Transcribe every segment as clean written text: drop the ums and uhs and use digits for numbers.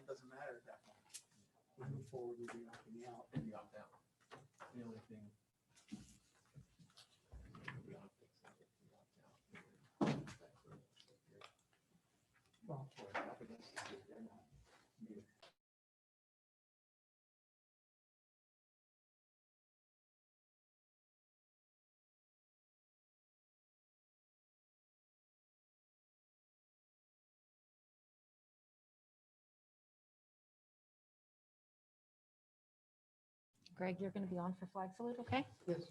doesn't matter at that point. We move forward with the opting out. And the opt-out. The only thing. Well, Greg, you're going to be on for flag salute, okay? yes.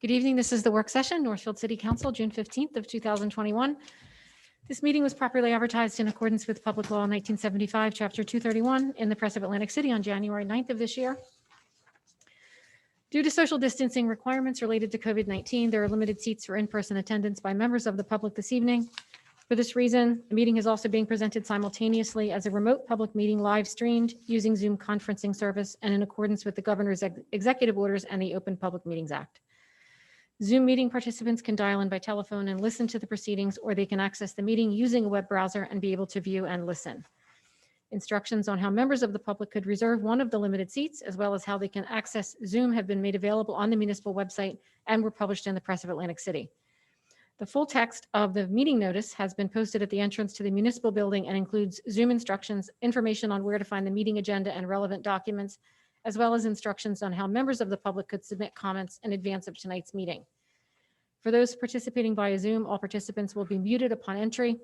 Good evening. This is the work session, Northfield City Council, June 15th of 2021. This meeting was properly advertised in accordance with Public Law 1975, Chapter 231 in the Press of Atlantic City on January 9th of this year. Due to social distancing requirements related to COVID-19, there are limited seats for in-person attendance by members of the public this evening. For this reason, the meeting is also being presented simultaneously as a remote public meeting live streamed using Zoom conferencing service and in accordance with the governor's executive orders and the Open Public Meetings Act. Zoom meeting participants can dial in by telephone and listen to the proceedings, or they can access the meeting using a web browser and be able to view and listen. Instructions on how members of the public could reserve one of the limited seats, as well as how they can access Zoom, have been made available on the municipal website and were published in the Press of Atlantic City. The full text of the meeting notice has been posted at the entrance to the municipal building and includes Zoom instructions, information on where to find the meeting agenda and relevant documents, as well as instructions on how members of the public could submit comments in advance of tonight's meeting. For those participating via Zoom, all participants will be muted upon entry.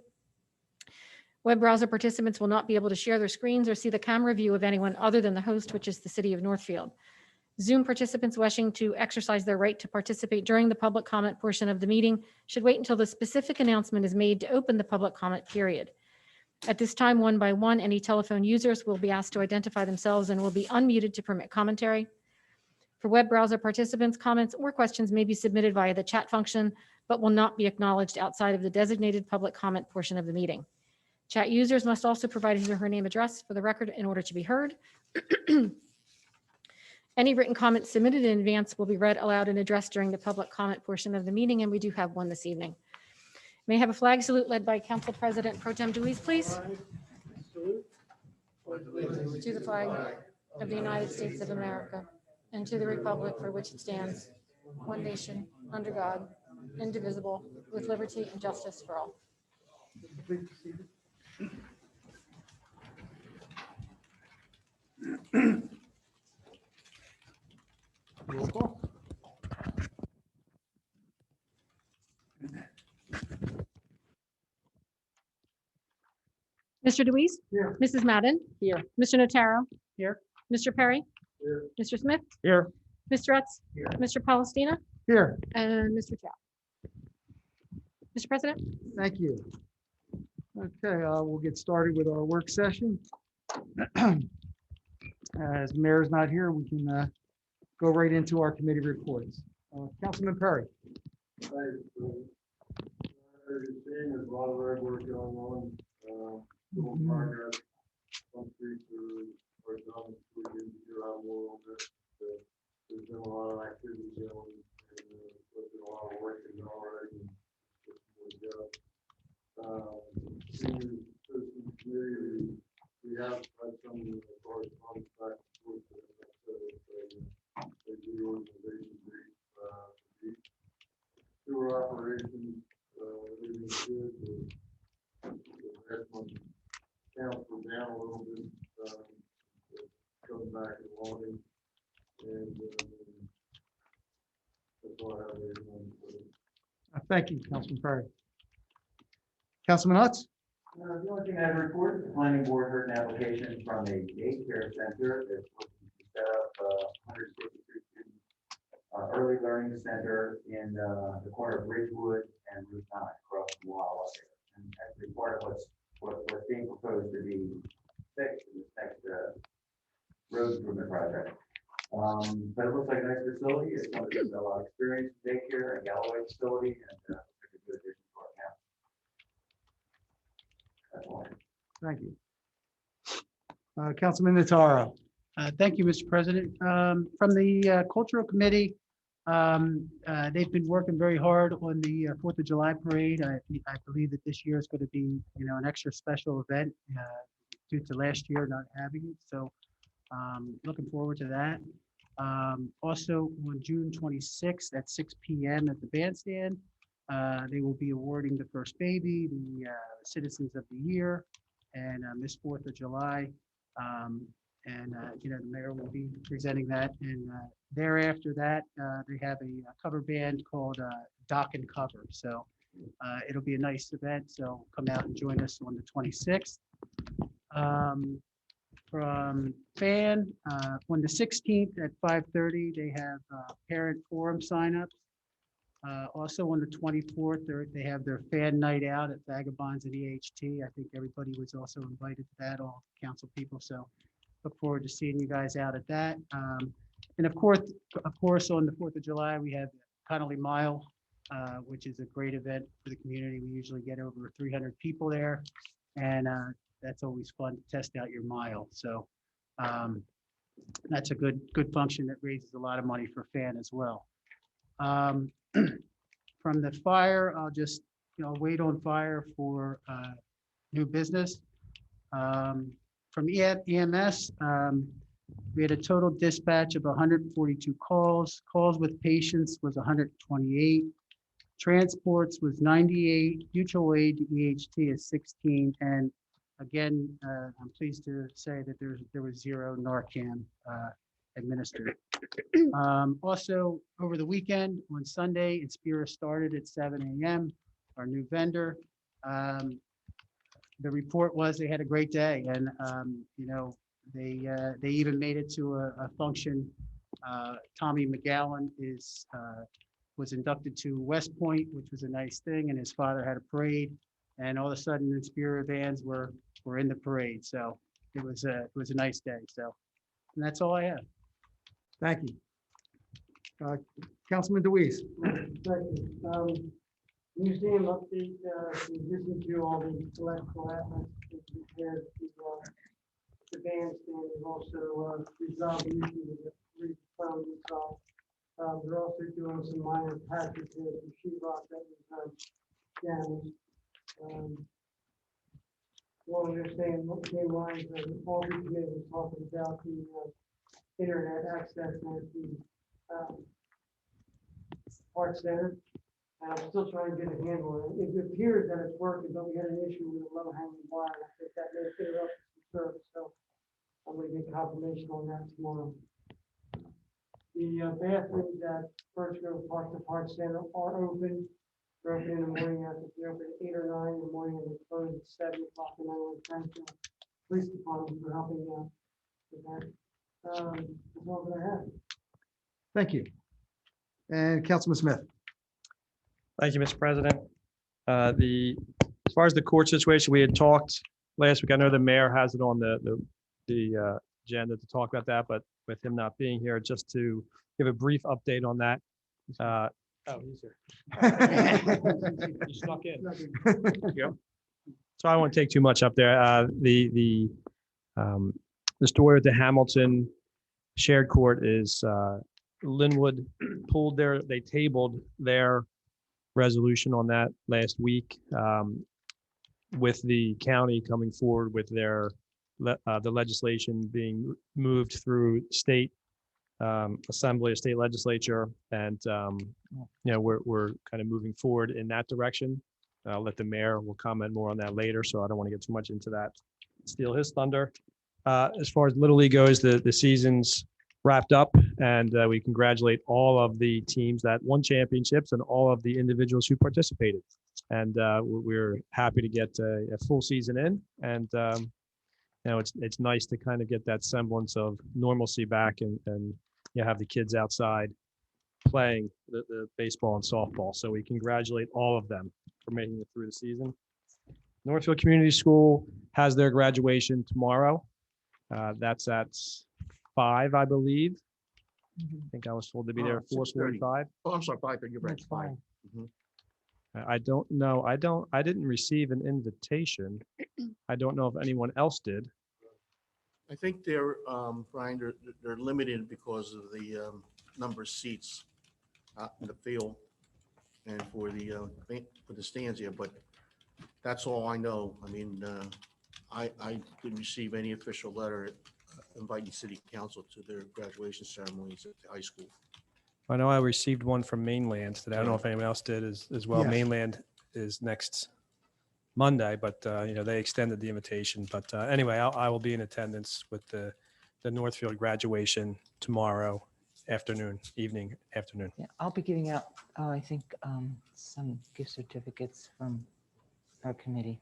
Web browser participants will not be able to share their screens or see the camera view of anyone other than the host, which is the City of Northfield. Zoom participants wishing to exercise their right to participate during the public comment portion of the meeting should wait until the specific announcement is made to open the public comment period. At this time, one by one, any telephone users will be asked to identify themselves and will be unmuted to permit commentary. For web browser participants, comments or questions may be submitted via the chat function, but will not be acknowledged outside of the designated public comment portion of the meeting. Chat users must also provide his or her name address for the record in order to be heard. Any written comments submitted in advance will be read aloud and addressed during the public comment portion of the meeting, and we do have one this evening. May I have a flag salute led by Council President Pro Tem Deweese, please? To the flag of the United States of America and to the republic for which it stands, one nation, under God, indivisible, with liberty and justice for all. Roll call. Mr. Deweese? Here. Mrs. Madden? Here. Mr. Notaro? Here. Mr. Perry? Here. Mr. Smith? Here. Mr. Rutz? Here. Mr. Palestina? Here. And Mr. Chow. Mr. President? Thank you. Okay, we'll get started with our work session. As the mayor's not here, we can go right into our committee reports. Councilman Perry. There's a lot of road work going on. Little progress. Some streets are done. We can do a lot more on this. There's been a lot of activity going, and there's been a lot of work in already. Senior citizen committee, we have had some as far as contact with the organization. Sewer operations, everything's good. The next one counts were down a little bit, coming back in logging, and that's all I have there. Thank you, Councilman Perry. Councilman Hutz? The only thing I report, the planning board heard an application from a daycare center that's looking to set up 153 student early learning center in the corner of Ridgewood and Route 9 across from Wawa there. And actually part of what's being proposed to be fixed in this next road improvement project. But it looks like a nice facility. It's something that's got a lot of experience in daycare and Galloway facility, and looks like a good addition to our campus. That's all. Thank you. Councilman Notaro. Thank you, Mr. President. From the Cultural Committee, they've been working very hard on the 4th of July parade. I believe that this year is going to be, an extra special event due to last year not having it. So looking forward to that. Also on June 26th at 6 p.m. at the Bandstand, they will be awarding the first baby, the Citizens of the Year, and Miss 4th of July. The mayor will be presenting that. And thereafter that, they have a cover band called Dock and Cover. So it'll be a nice event. So come out and join us on the 26th. From FAN, on the 16th at 5:30, they have parent forum signups. Also on the 24th, they have their fan night out at Vagabonds at EHT. I think everybody was also invited to that, all council people. So look forward to seeing you guys out at that. And of course, on the 4th of July, we have Connolly Mile, which is a great event for the community. We usually get over 300 people there, and that's always fun to test out your mile. So that's a good function that raises a lot of money for FAN as well. From the fire, I'll just wait on fire for new business. From EMS, we had a total dispatch of 142 calls. Calls with patients was 128. Transports was 98. Mutual aid to EHT is 16. And again, I'm pleased to say that there was 0 Narcan administered. Also, over the weekend, on Sunday, Inspira started at 7 a.m., our new vendor. The report was they had a great day, and they even made it to a function. Tommy McGowan was inducted to West Point, which was a nice thing, and his father had a parade, and all of a sudden, the Inspira vans were in the parade. So it was a nice day. So, and that's all I have. Thank you. Councilman DeWeese. Museum update, in addition to all the electrical outlets repaired to the bandstand, and also resolved the issue with the phone install. We're also doing some minor patch repairs to sheetrock that was damaged. Well, they're saying, same lines, all the committee was talking about the internet access at the Art Center. And I'm still trying to get a handle on it. It appears that it's working, but we had an issue with a low hanging wire. And I think that may have interrupted some service. So I'm going to get confirmation on that tomorrow. The bathrooms at First Grove Park, the Park Center are open. They're open in the morning. I think they're open at 8 or 9 in the morning, and they close at 7 o'clock. And I want to thank the police department for helping out with that. That's all that I have. Thank you. And Councilman Smith. Thank you, Mr. President. As far as the court situation, we had talked last week. I know the mayor has it on the agenda to talk about that, but with him not being here, just to give a brief update on that. Oh, he's here. You snuck in. Yep. So I won't take too much up there. The story with the Hamilton shared court is Linwood they tabled their resolution on that last week, with the county coming forward with their the legislation being moved through state assembly or state legislature, and we're kind of moving forward in that direction. I'll let the mayor will comment more on that later, so I don't want to get too much into that, steal his thunder. As far as Little League goes, the season's wrapped up, and we congratulate all of the teams that won championships and all of the individuals who participated. And we're happy to get a full season in, and it's nice to kind of get that semblance of normalcy back, and have the kids outside playing the baseball and softball. So we congratulate all of them for making it through the season. Northfield Community School has their graduation tomorrow. That's at 5, I believe. I think I was told to be there at 6:30. 4:45. Oh, I'm sorry, 5:30, you're right. That's fine. I don't know. I didn't receive an invitation. I don't know if anyone else did. I think they're, Brian, they're limited because of the number of seats out in the field and for the stands here, but that's all I know. I mean, I didn't receive any official letter inviting city council to their graduation ceremonies at the high school. I know I received one from Mainland today. I don't know if anyone else did as well. Yes. Mainland is next Monday, but they extended the invitation. But anyway, I will be in attendance with the Northfield graduation tomorrow afternoon. Yeah, I'll be giving out, I think, some gift certificates from our committee.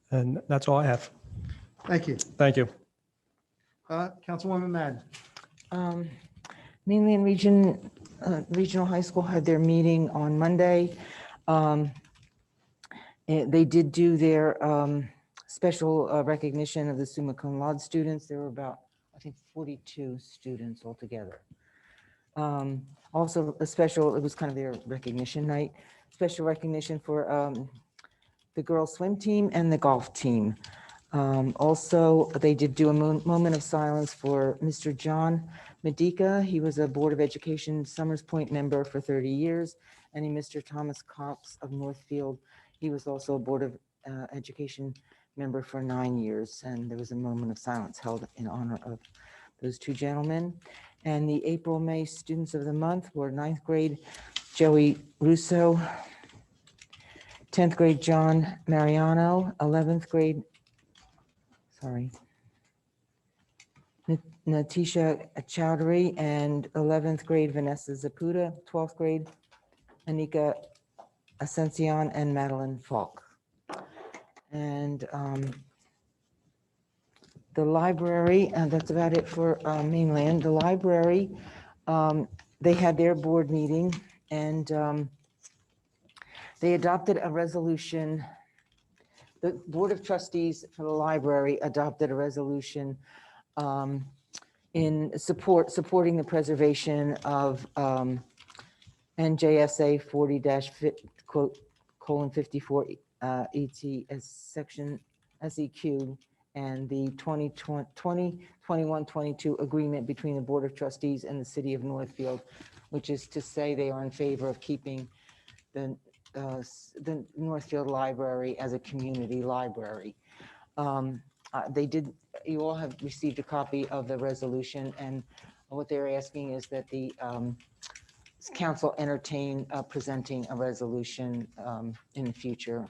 And that's all I have. Thank you. Thank you. Councilwoman Madden. Mainland Regional High School had their meeting on Monday. They did do their special recognition of the summa cum laude students. There were about, I think, 42 students altogether. Also it was kind of their recognition night, special recognition for the girls swim team and the golf team. Also, they did do a moment of silence for Mr. John Medica. He was a Board of Education Summers Point member for 30 years. And Mr. Thomas Cox of Northfield. He was also a Board of Education member for 9 years. And there was a moment of silence held in honor of those two gentlemen. And the April-May students of the month were 9th grade Joey Russo, 10th grade John Mariano, 11th grade, Natisha Chowdhury, and 11th grade Vanessa Zaputa, 12th grade Anika Ascension and Madeline Falk. And the library, and that's about it for Mainland. The library, they had their board meeting and they adopted a resolution. The Board of Trustees for the library adopted a resolution in supporting the preservation of NJSA 40-54 ETS section SEQ and the 2021-22 agreement between the Board of Trustees and the City of Northfield, which is to say they are in favor of keeping the Northfield Library as a community library. You all have received a copy of the resolution, and what they're asking is that the council entertain presenting a resolution in the future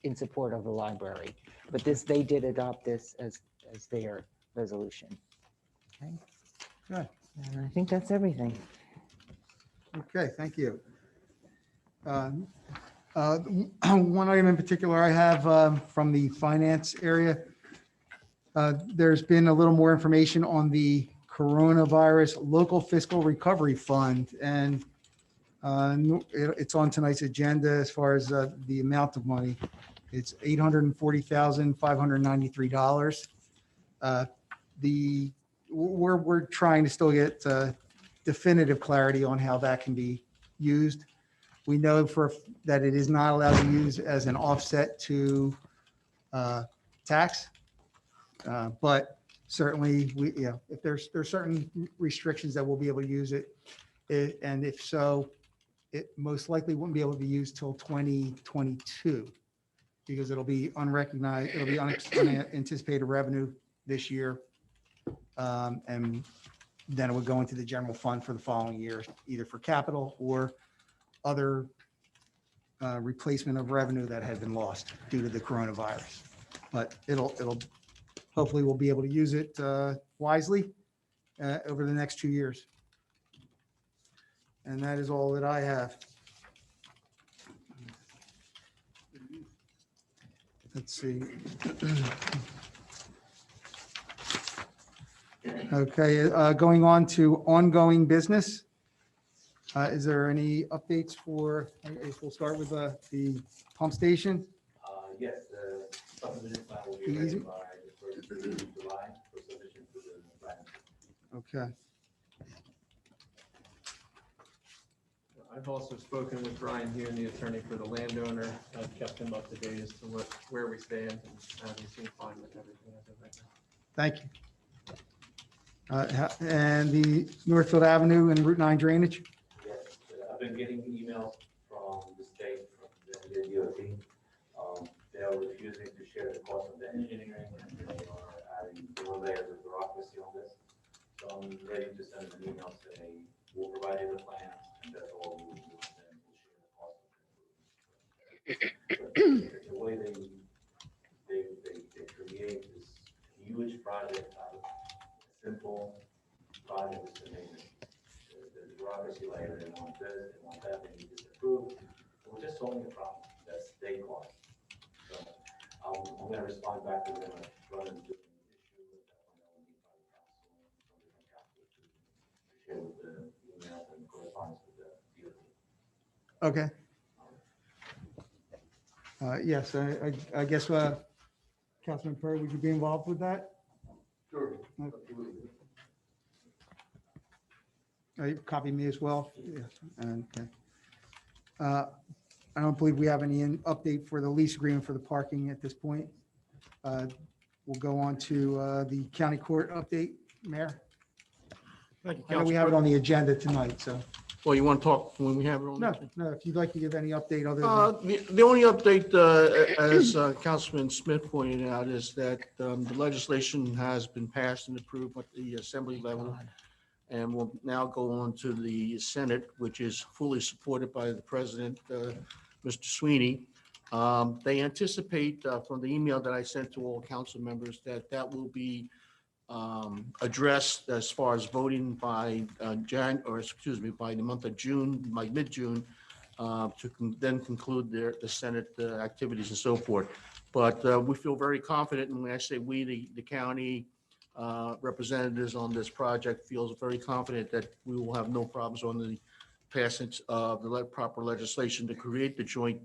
in support of the library. But they did adopt this as their resolution. Okay. Good. And I think that's everything. Okay, thank you. One item in particular I have from the finance area. There's been a little more information on the coronavirus local fiscal recovery fund, and it's on tonight's agenda as far as the amount of money. It's $840,593. We're trying to still get definitive clarity on how that can be used. We know that it is not allowed to use as an offset to tax, but certainly if there's certain restrictions that we'll be able to use it, and if so, it most likely wouldn't be able to be used till 2022 because it'll be unrecognized, it'll be unanticipated revenue this year, and then it would go into the general fund for the following year, either for capital or other replacement of revenue that had been lost due to the coronavirus. But it'll hopefully we'll be able to use it wisely over the next 2 years. And that is all that I have. Let's see. Okay, going on to ongoing business. Is there any updates for, if we'll start with the pump station? Yes, some of the minutes will be Easy. ready by the first of July for submission to the Okay. I've also spoken with Brian Hume, the attorney for the landowner. I've kept him up to date as to where we stand, and he seemed fine with everything as of right now. Thank you. And the Northfield Avenue and Route 9 drainage? Yes, I've been getting emails from the state, from the DOT. They are refusing to share the cost of the engineering, and they are adding more layers of bureaucracy on this. So I'm ready to send an email saying, we'll provide you the plans, and that's all we will do, and then we'll share the cost of the improvements. The way they create this huge project out of simple project is amazing. The bureaucracy layer, they want this, they want that, they need this approved. We're just solving a problem that's state cost. So I'm gonna respond back to them, run into an issue with that one that will be by the council, from the council to share with the emails and correspondence with the DOT. Okay. Yes, I guess, Councilman Perry, would you be involved with that? Sure. Okay. You copy me as well? Yes. Okay. I don't believe we have any update for the lease agreement for the parking at this point. We'll go on to the county court update. Mayor? Thank you, I know we have it on the agenda tonight, so, Well, you want to talk when we have it on? no, if you'd like to give any update other than, The only update, as Councilman Smith pointed out, is that the legislation has been passed and approved at the assembly level, and will now go on to the Senate, which is fully supported by the president, Mr. Sweeney. They anticipate from the email that I sent to all council members that will be addressed as far as voting by by the month of June, by mid-June, then conclude the Senate activities and so forth. But we feel very confident, and when I say we, the county representatives on this project feels very confident that we will have no problems on the passage of the proper legislation to create the joint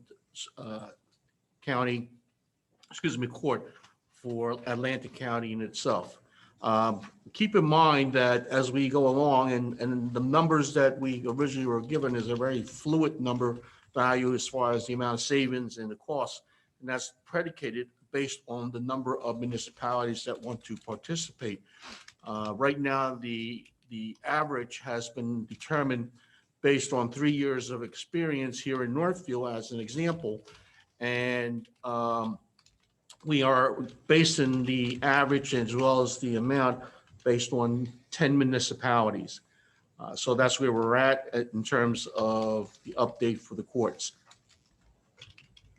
court for Atlantic County in itself. Keep in mind that as we go along, and the numbers that we originally were given is a very fluid number value as far as the amount of savings and the cost, and that's predicated based on the number of municipalities that want to participate. Right now, the average has been determined based on 3 years of experience here in Northfield as an example, and we are basing the average as well as the amount based on 10 municipalities. So that's where we're at in terms of the update for the courts.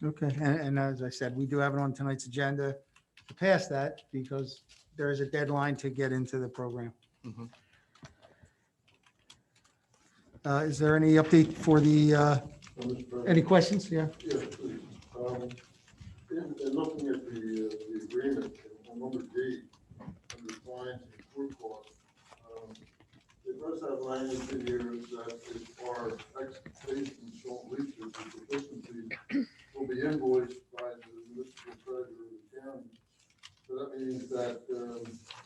okay, and as I said, we do have it on tonight's agenda to pass that because there is a deadline to get into the program. Mhm. Is there any update for the, Mr. President. any questions? Yeah. Yes, please. In looking at the agreement, on number D, under fines and court costs, it does have language in here that if our expectations don't reach it, the deficiencies will be invoiced by the municipal treasurer of the county. So that means that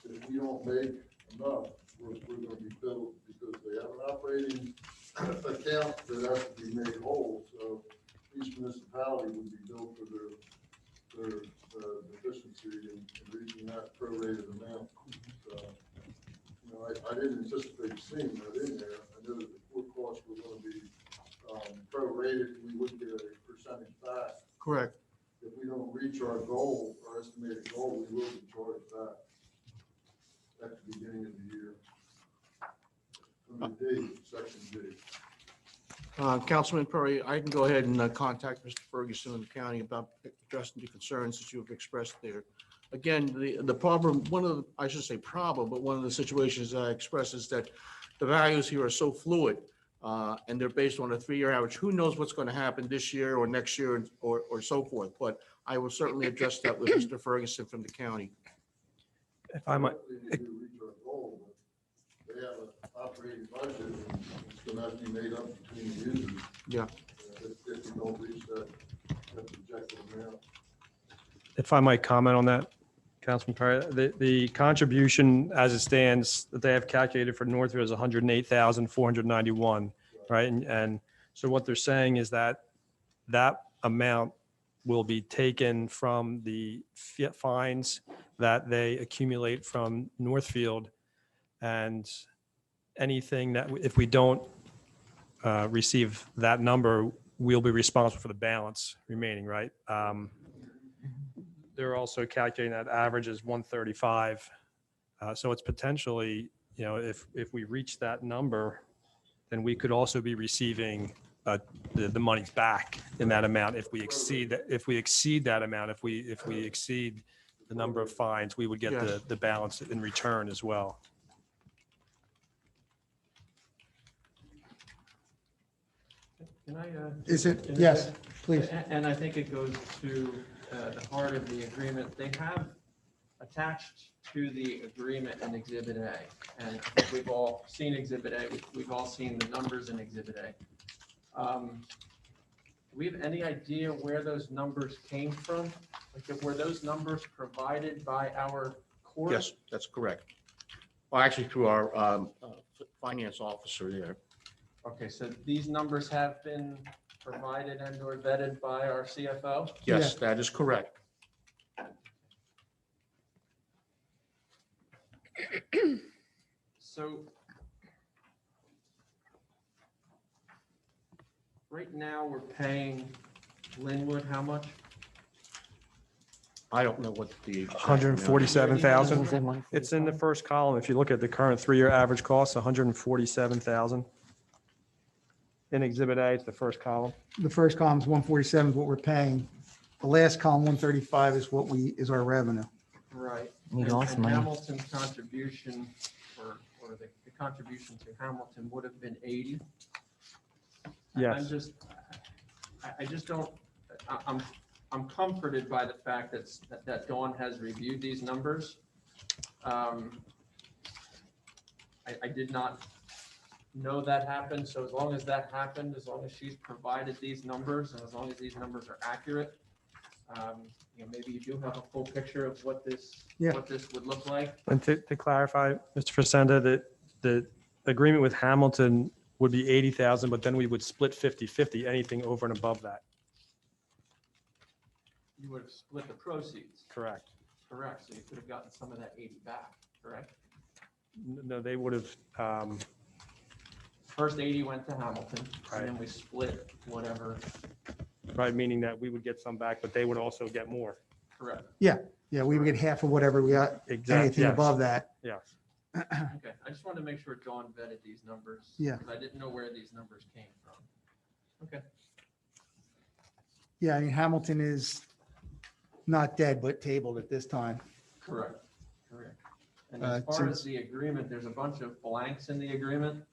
if we don't make enough, we're going to be billed because they have an operating account that has to be made whole. So each municipality would be billed for their deficiency in reaching that prorated amount. So, I didn't anticipate seeing that in there. I knew that the court costs were going to be prorated. We would get a percentage back. Correct. If we don't reach our goal, our estimated goal, we will be charged back at the beginning of the year. Under D, section D. Councilman Perry, I can go ahead and contact Mr. Ferguson in the county about addressing the concerns that you have expressed there. Again, the problem, one of the situations I express is that the values here are so fluid, and they're based on a 3-year average. Who knows what's going to happen this year or next year or so forth, but I will certainly address that with Mr. Ferguson from the county. If I might, Hopefully we do reach our goal, but they have an operating budget, and it's going to have to be made up between the users. Yeah. If we don't reach that projected amount. if I might comment on that. Councilman Perry, the contribution as it stands that they have calculated for Northfield is 108,491, right? And so what they're saying is that that amount will be taken from the fines that they accumulate from Northfield, and anything that, if we don't receive that number, we'll be responsible for the balance remaining, right? They're also calculating that average is 135. So it's potentially, if we reach that number, then we could also be receiving the monies back in that amount if we exceed that. If we exceed that amount, if we exceed the number of fines, we would get Yes. the balance in return as well. Can I? Is it? interject? Yes, please. And I think it goes to the heart of the agreement. They have attached to the agreement an Exhibit A. And I think we've all seen Exhibit A. We've all seen the numbers in Exhibit A. Do we have any idea where those numbers came from? Like, were those numbers provided by our court? Yes, that's correct. Well, actually through our finance officer there. Okay, so these numbers have been provided and or vetted by our CFO? Yes, that is correct. So right now, we're paying Linwood how much? I don't know what the. exact amount is. 147,000. It's in the first column. If you look at the current 3-year average cost, 147,000. In Exhibit A, it's the first column. The first column is 147 is what we're paying. The last column, 135, is is our revenue. Right. We And- lost and money. Hamilton's contribution, or the contribution to Hamilton would have been 80. Yes. I just don't, I'm comforted by the fact that Dawn has reviewed these numbers. I did not know that happened, so as long as that happened, as long as she's provided these numbers, and as long as these numbers are accurate, maybe you do have a full picture of what this Yeah. would look like. And to clarify, Mr. Facenda, that the agreement with Hamilton would be 80,000, but then we would split 50-50, anything over and above that. You would have split the proceeds, Correct. correct? So you could have gotten some of that 80 back, correct? No, they would have, First 80 went to Hamilton, and then we split whatever, right, meaning that we would get some back, but they would also get more. correct? Yeah, we would get half of whatever we got, Exactly. anything above that. Yes. Okay, I just wanted to make sure Dawn vetted these numbers. Yeah. Because I didn't know where these numbers came from. Okay. Yeah, I mean, Hamilton is not dead, but tabled at this time. Correct, correct. And as far since- as the agreement, there's a bunch of blanks in the agreement.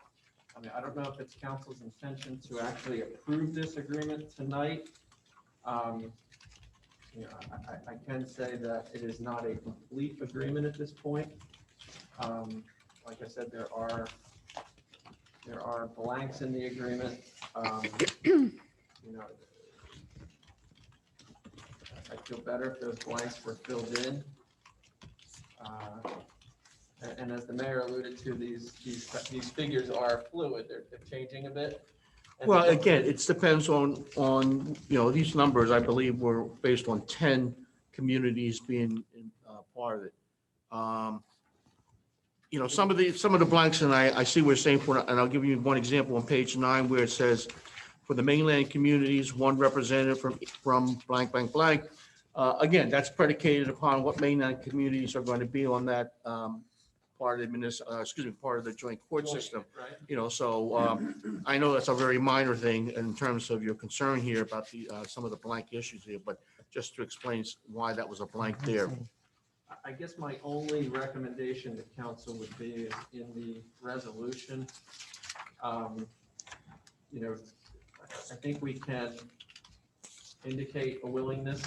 I mean, I don't know if it's council's intention to actually approve this agreement tonight. I can say that it is not a complete agreement at this point. Like I said, there are blanks in the agreement. I feel better if those blanks were filled in. And as the mayor alluded to, these figures are fluid. They're changing a bit. And Well, again, it depends on, these numbers, I believe, were based on 10 communities being part of it. Some of the blanks, and I see what you're saying, and I'll give you one example on page 9 where it says, for the mainland communities, one representative from blank, blank, blank. Again, that's predicated upon what mainland communities are going to be on that part of the joint court system. Right? So I know that's a very minor thing in terms of your concern here about some of the blank issues here, but just to explain why that was a blank there. I guess my only recommendation to council would be in the resolution. I think we can indicate a willingness,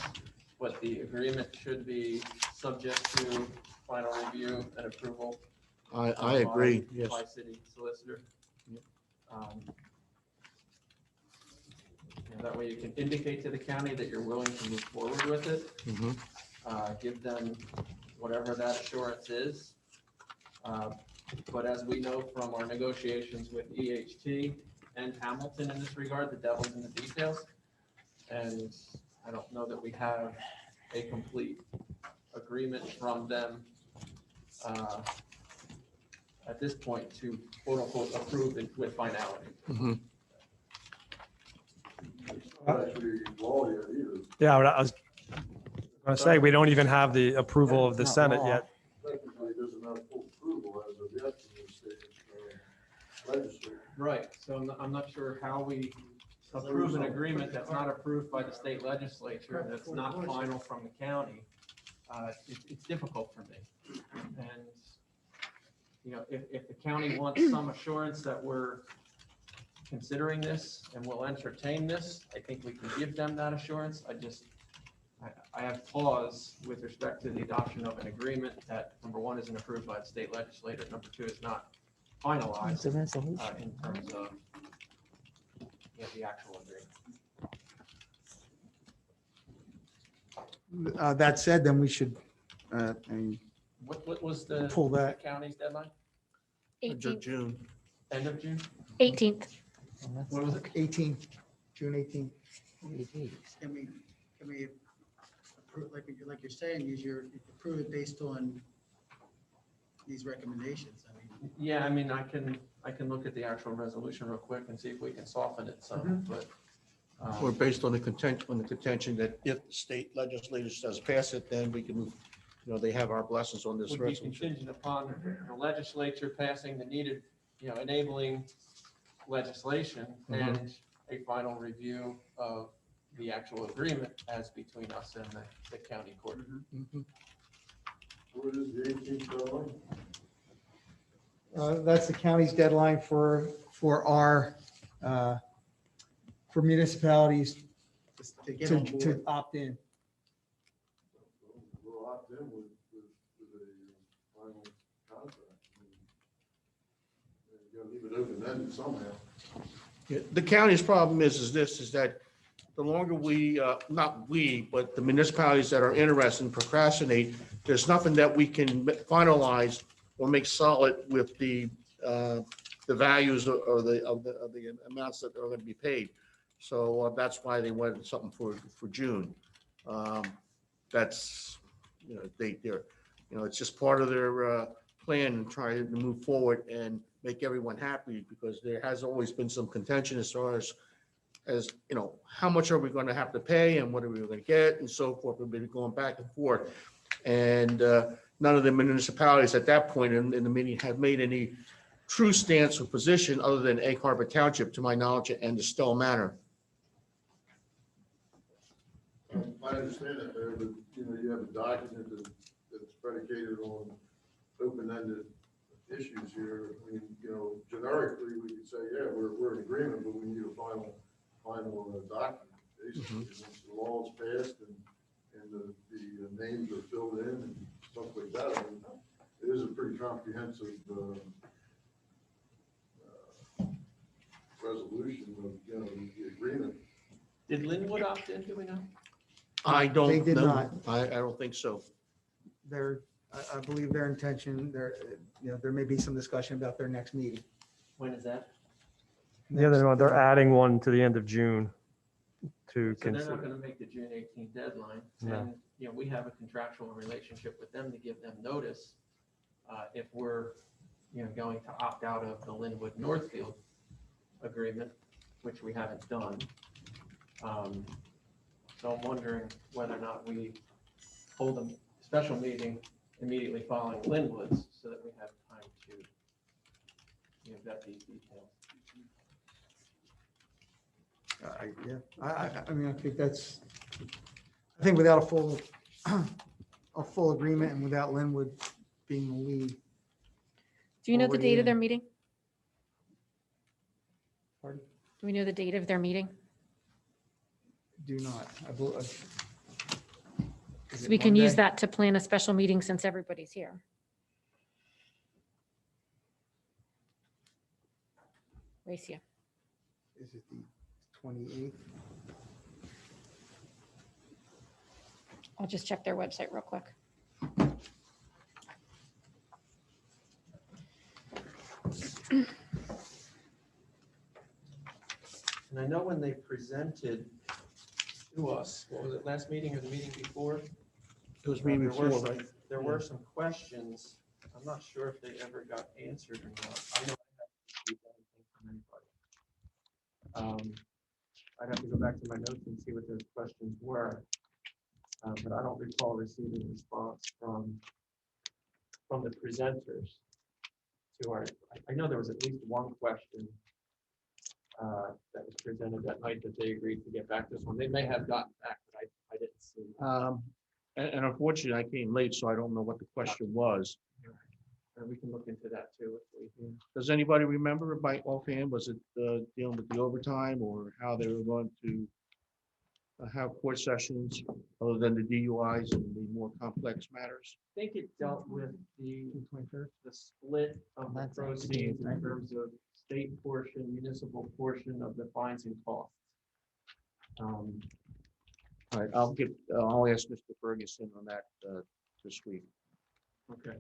but the agreement should be subject to final review and approval. I agree, yes. By city solicitor. That way you can indicate to the county that you're willing to move forward with it. Mhm. Give them whatever that assurance is. But as we know from our negotiations with EHT and Hamilton in this regard, the devil's in the details. And I don't know that we have a complete agreement from them at this point to quote unquote approve it with finality. Actually, law yet either. Yeah, I was going to say, we don't even have the approval of the Not Senate law. yet. Technically, it doesn't have full approval as of yet from the state legislature. Right, so I'm not sure how we approve an agreement that's not approved by the state legislature, that's not final from the county. It's difficult for me. And, you know, if the county wants some assurance that we're considering this and will entertain this, I think we can give them that assurance. I have pause with respect to the adoption of an agreement that, number one, isn't approved by the state legislature, number two, is not finalized It's a resolution. in terms of the actual agreement. That said, then we should, I mean, What was the pull that. county's deadline? 18th. June. End of June? 18th. What was it? 18, June 18. Can we approve, like you're saying, approve it based on these recommendations? I mean, Yeah, I mean, I can look at the actual resolution real quick and see if we can soften it some, but. Or based on the contention that if the state legislature says pass it, then we can move, you know, they have our blessings on this Would be resolution. contingent upon the legislature passing the needed, enabling legislation and a final review of the actual agreement as between us and the county court. What is the 18th deadline? That's the county's deadline for our, for municipalities to get on to board. opt in. We'll opt in with a final contract. You gotta leave it open-ended somehow. Yeah, the county's problem is that the longer we, not we, but the municipalities that are interested and procrastinate, there's nothing that we can finalize or make solid with the values or the amounts that are going to be paid. So that's why they wanted something for June. That's, it's just part of their plan and trying to move forward and make everyone happy, because there has always been some contention as far as how much are we going to have to pay and what are we going to get and so forth. We've been going back and forth. And none of the municipalities at that point in the meeting have made any true stance or position other than Egg Harbor Township, to my knowledge, and the Stowe Manor. I understand that there, but you have a document that's predicated on open-ended issues here. I mean, generically, we could say, yeah, we're in agreement, but we need a final document. Basically, once the law is passed and the names are filled in and stuff like that, I mean, it is a pretty comprehensive resolution of, the agreement. Did Linwood opt in, do we know? I don't know. They did not. I don't think so. I believe their intention, there may be some discussion about their next meeting. When is that? Yeah, they're adding one to the end of June to So they're not consider. going to make the June 18th deadline. No. And, we have a contractual relationship with them to give them notice if we're, going to opt out of the Linwood Northfield agreement, which we haven't done. So I'm wondering whether or not we hold a special meeting immediately following Linwood's so that we have time to, vet these details. I mean, I think without a full agreement and without Linwood being the lead. Do you know the Already date of in. their meeting? Pardon? Do we know the date of their meeting? Do not. Is So it we can use Monday? that to plan a special meeting since everybody's here. Racia. Is it the 28th? I'll just check their website real quick. And I know when they presented to us, what was it, last meeting or the meeting before? It was me There were before, some- right? There were some questions. I'm not sure if they ever got answered or not. I know I haven't received anything from anybody. I'd have to go back to my notes and see what those questions were. But I don't recall receiving a response from the presenters to our, I know there was at least one question that was presented that night that they agreed to get back to us on. They may have gotten back, but I didn't see. And unfortunately, I came late, so I don't know what the question was. And we can look into that too. If we can. Does anybody remember by offhand, was it dealing with the overtime or how they were going to have court sessions other than the DUIs and the more complex matters? I think it dealt with the split of the That's proceeds in right. terms of state portion, municipal portion of the fines and costs. All right, I'll ask Mr. Ferguson on that this week. Okay.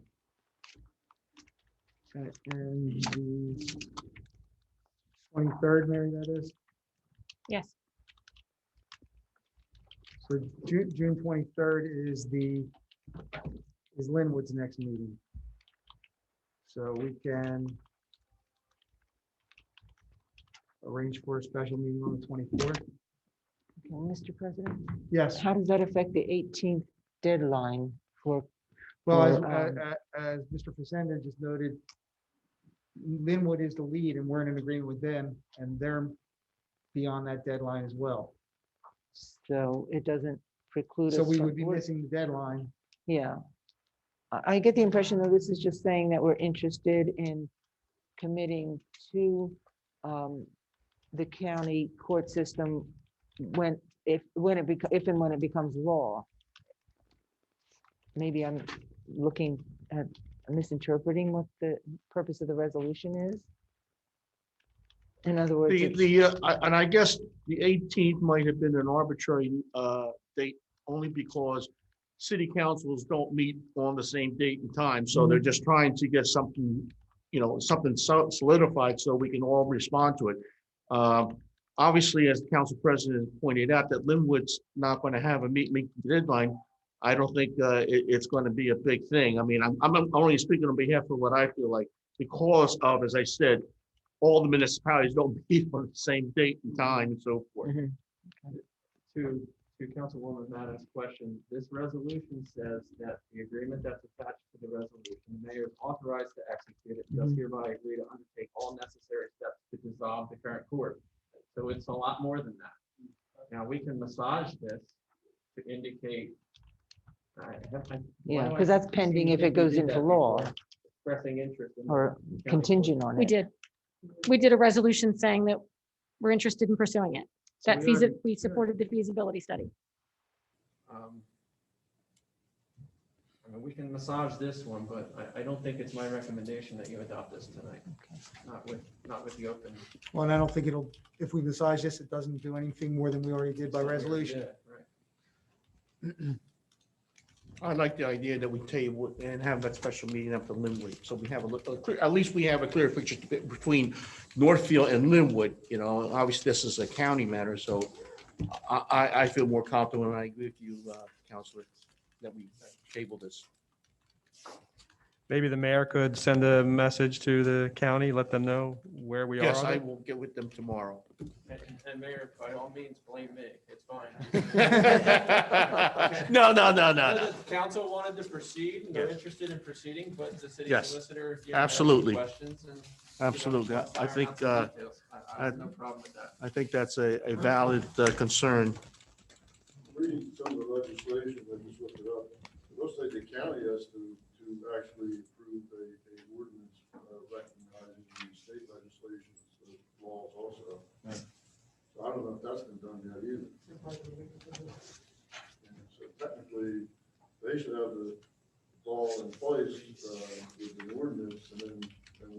Okay, and the 23rd, Mary, that is? Yes. So June 23rd is Linwood's next meeting. So we can arrange for a special meeting on the 24th. Okay, Mr. President, Yes, how does that affect the 18th deadline for, well, Or, as Mr. Facenda just noted, Linwood is the lead and we're in an agreement with them and they're beyond that deadline as well. so it doesn't preclude us? So we from would be work- missing the deadline. Yeah. I get the impression that this is just saying that we're interested in committing to the county court system if and when it becomes law. Maybe I'm misinterpreting what the purpose of the resolution is. In other words, And I guess the 18th might have been an arbitrary date only because city councils don't meet on the same date and time. So they're just trying to get something, something solidified so we can all respond to it. Obviously, as the council president pointed out, that Linwood's not going to have a meet deadline. I don't think it's going to be a big thing. I mean, I'm only speaking on behalf of what I feel like because of, as I said, all the municipalities don't meet on the same date and time and so forth. Mhm. To Councilwoman Madden's question, this resolution says that the agreement that's attached to the resolution, the mayor is authorized to execute it, does hereby agree to undertake all necessary steps to dissolve the current court. So it's a lot more than that. Now, we can massage this to indicate. Yeah, because that's pending if it goes into law Expressing interest in. or the county court. contingent on it. We did. We did a resolution saying that we're interested in pursuing it. So That we already- we supported the feasibility study. I mean, we can massage this one, but I don't think it's my recommendation that you adopt this tonight. Not with the open. Well, and I don't think if we massage this, it doesn't do anything more than we already did by resolution. Yeah, right. I like the idea that we table it and have that special meeting up to Linwood. So we have at least we have a clear picture between Northfield and Linwood. Obviously this is a county matter, so I feel more confident when I agree with you, Counselor, that we table this. Maybe the mayor could send a message to the county, let them know where we are. Yes, on I it. will get with them tomorrow. And Mayor, by all means, blame me. It's fine. No. The council wanted to proceed, and they're Yes. interested in proceeding, but the city Yes, solicitor, if you have any absolutely. questions and. Absolutely. I think, I have no problem with that. I think that's a valid concern. Reading some of the legislation, I just looked it up. It looks like the county has to actually approve a ordinance recognizing the state legislation laws also. Right. So I don't know if that's been done yet either. And so technically, they should have the law in place with the ordinance, and then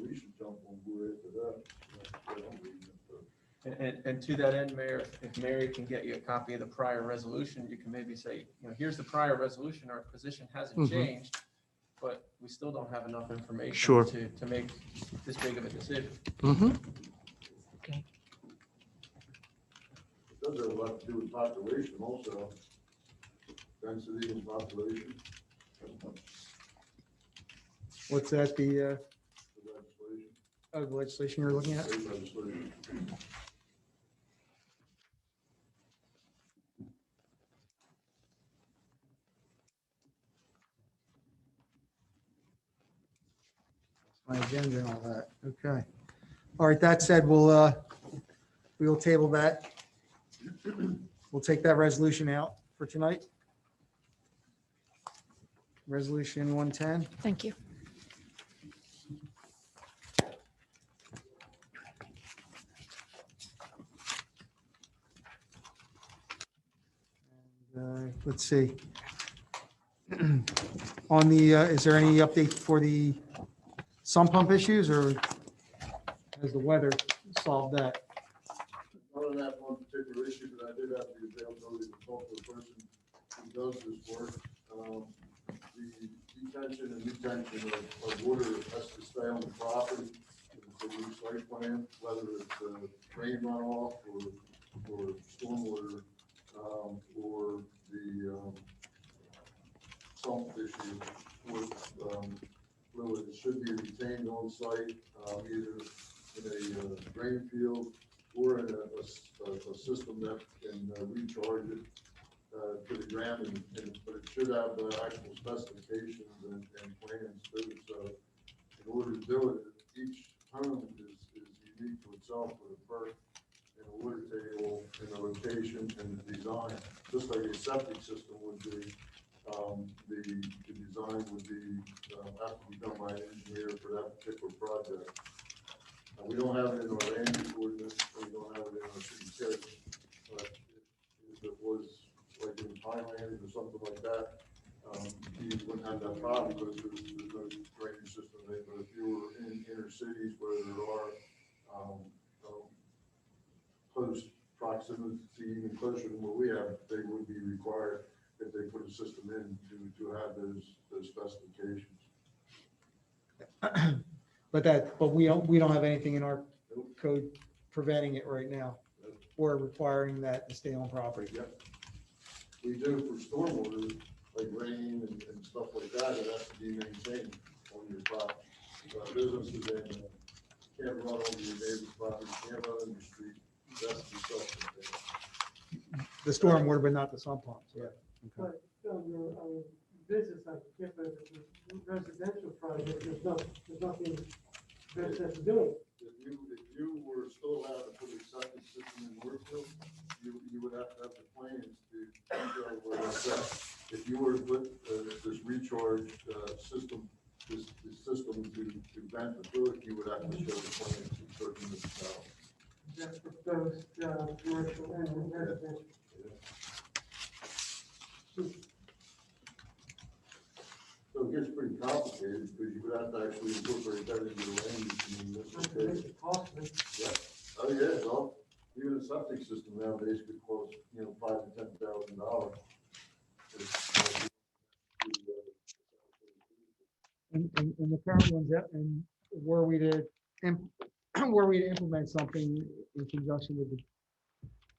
we should jump on board after that. That's what I'm reading it, but- And to that end, Mayor, if Mary can get you a copy of the prior resolution, you can maybe say, here's the prior resolution, our position hasn't Mhm. changed, but we still don't have enough information Sure. to make this big of a decision. Mm-hmm. Okay. It does have a lot to do with population also, density and population, What's that, the the legislation, legislation you're looking at? state legislation. My agenda and all that. Okay. All right, that said, we will table that. We'll take that resolution out for tonight. Resolution 110. Thank you. Let's see. On the, is there any update for the sump pump issues, or has the weather solved that? Not on that one particular issue, but I did have the availability to talk to a person who does this work. The detention and retention of water has to stay on the property. It's a new site plan, whether it's rain runoff or stormwater, or the sump issue with fluid. It should be retained on site, either in a drain field or in a system that can recharge it to the ground, but it should have actual specifications and plans too. So in order to do it, each home is unique to itself with a perk and a water table and a location and the design, just like a septic system would be. The design would be have to be done by an engineer for that particular project. We don't have it in our land use ordinance, we don't have it in our city code, but if it was like in Thailand or something like that, you wouldn't have that problem because there's no drainage system there. But if you were in inner cities where there are close proximity, even closer than what we have, they would be required if they put a system in to have those specifications. But we don't have anything in our code preventing it right now, or requiring that to stay on property. Yep. We do for stormwater, like rain and stuff like that, it has to be maintained on your property. Businesses and can't run over your neighbor's property, can't run on your street, that's the self-contained. The stormwater, but not the sump pumps, yeah. Okay. But on your business, I get that it's a residential project, there's nothing residential doing. If you were still allowed to put a septic system in Northfield, you would have to have the plans to show where that's at. If you were to put this recharge system, this system to vent the fluid, you would have to show the plans to certain municipalities. That's for both commercial and residential. So it gets pretty complicated because you would have to actually incorporate that into the land use and municipal. Costly. Yeah. Oh, yeah, well, even a septic system nowadays could cost, $5,000 to $10,000. And the current ones, and were we to implement something in conjunction with the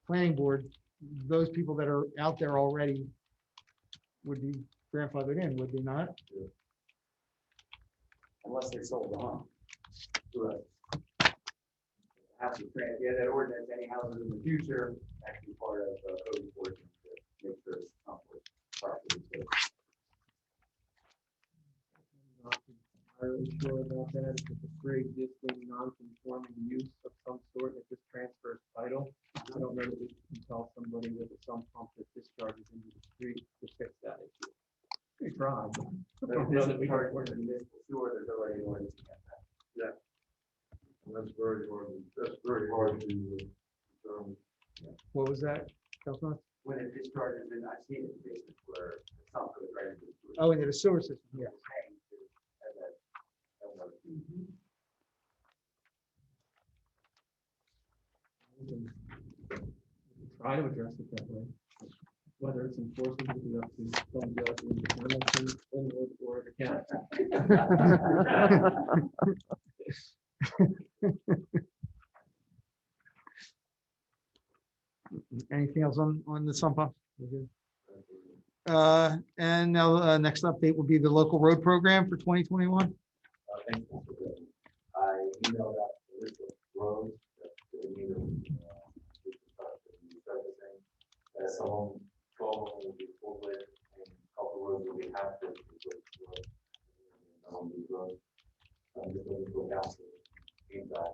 planning board, those people that are out there already would be grandfathered in, would they not? Unless they sold the home. Correct. Have to get that ordinance, any houses in the future, actually part of the code enforcement to make sure it's compliant properly. Not entirely sure about that. If it's a pre-existing non-conforming use of some sort, if this transfers title, I don't know that we can tell somebody with a sump pump that discharges into the street to fix that issue. We tried. But if this is part of the municipal sewer, there's already an ordinance against that. Yeah. And that's very hard to determine. What was that, Councilman? When it discharges in, I've seen it in cases where the sump goes right into the sewer. Oh, into the sewer system, yeah. Try to address it that way. Whether it's enforcement, it'll be up to some judge in Hamilton, Linwood, or the county. Anything else on the sump up? And now, next update will be the local road program for 2021. Thank you, Mr. President. I emailed out the list of roads that we need to resurfacing. Some 12 of them will be full width, and a couple of roads will be half width. On these roads, I'm just looking for council feedback on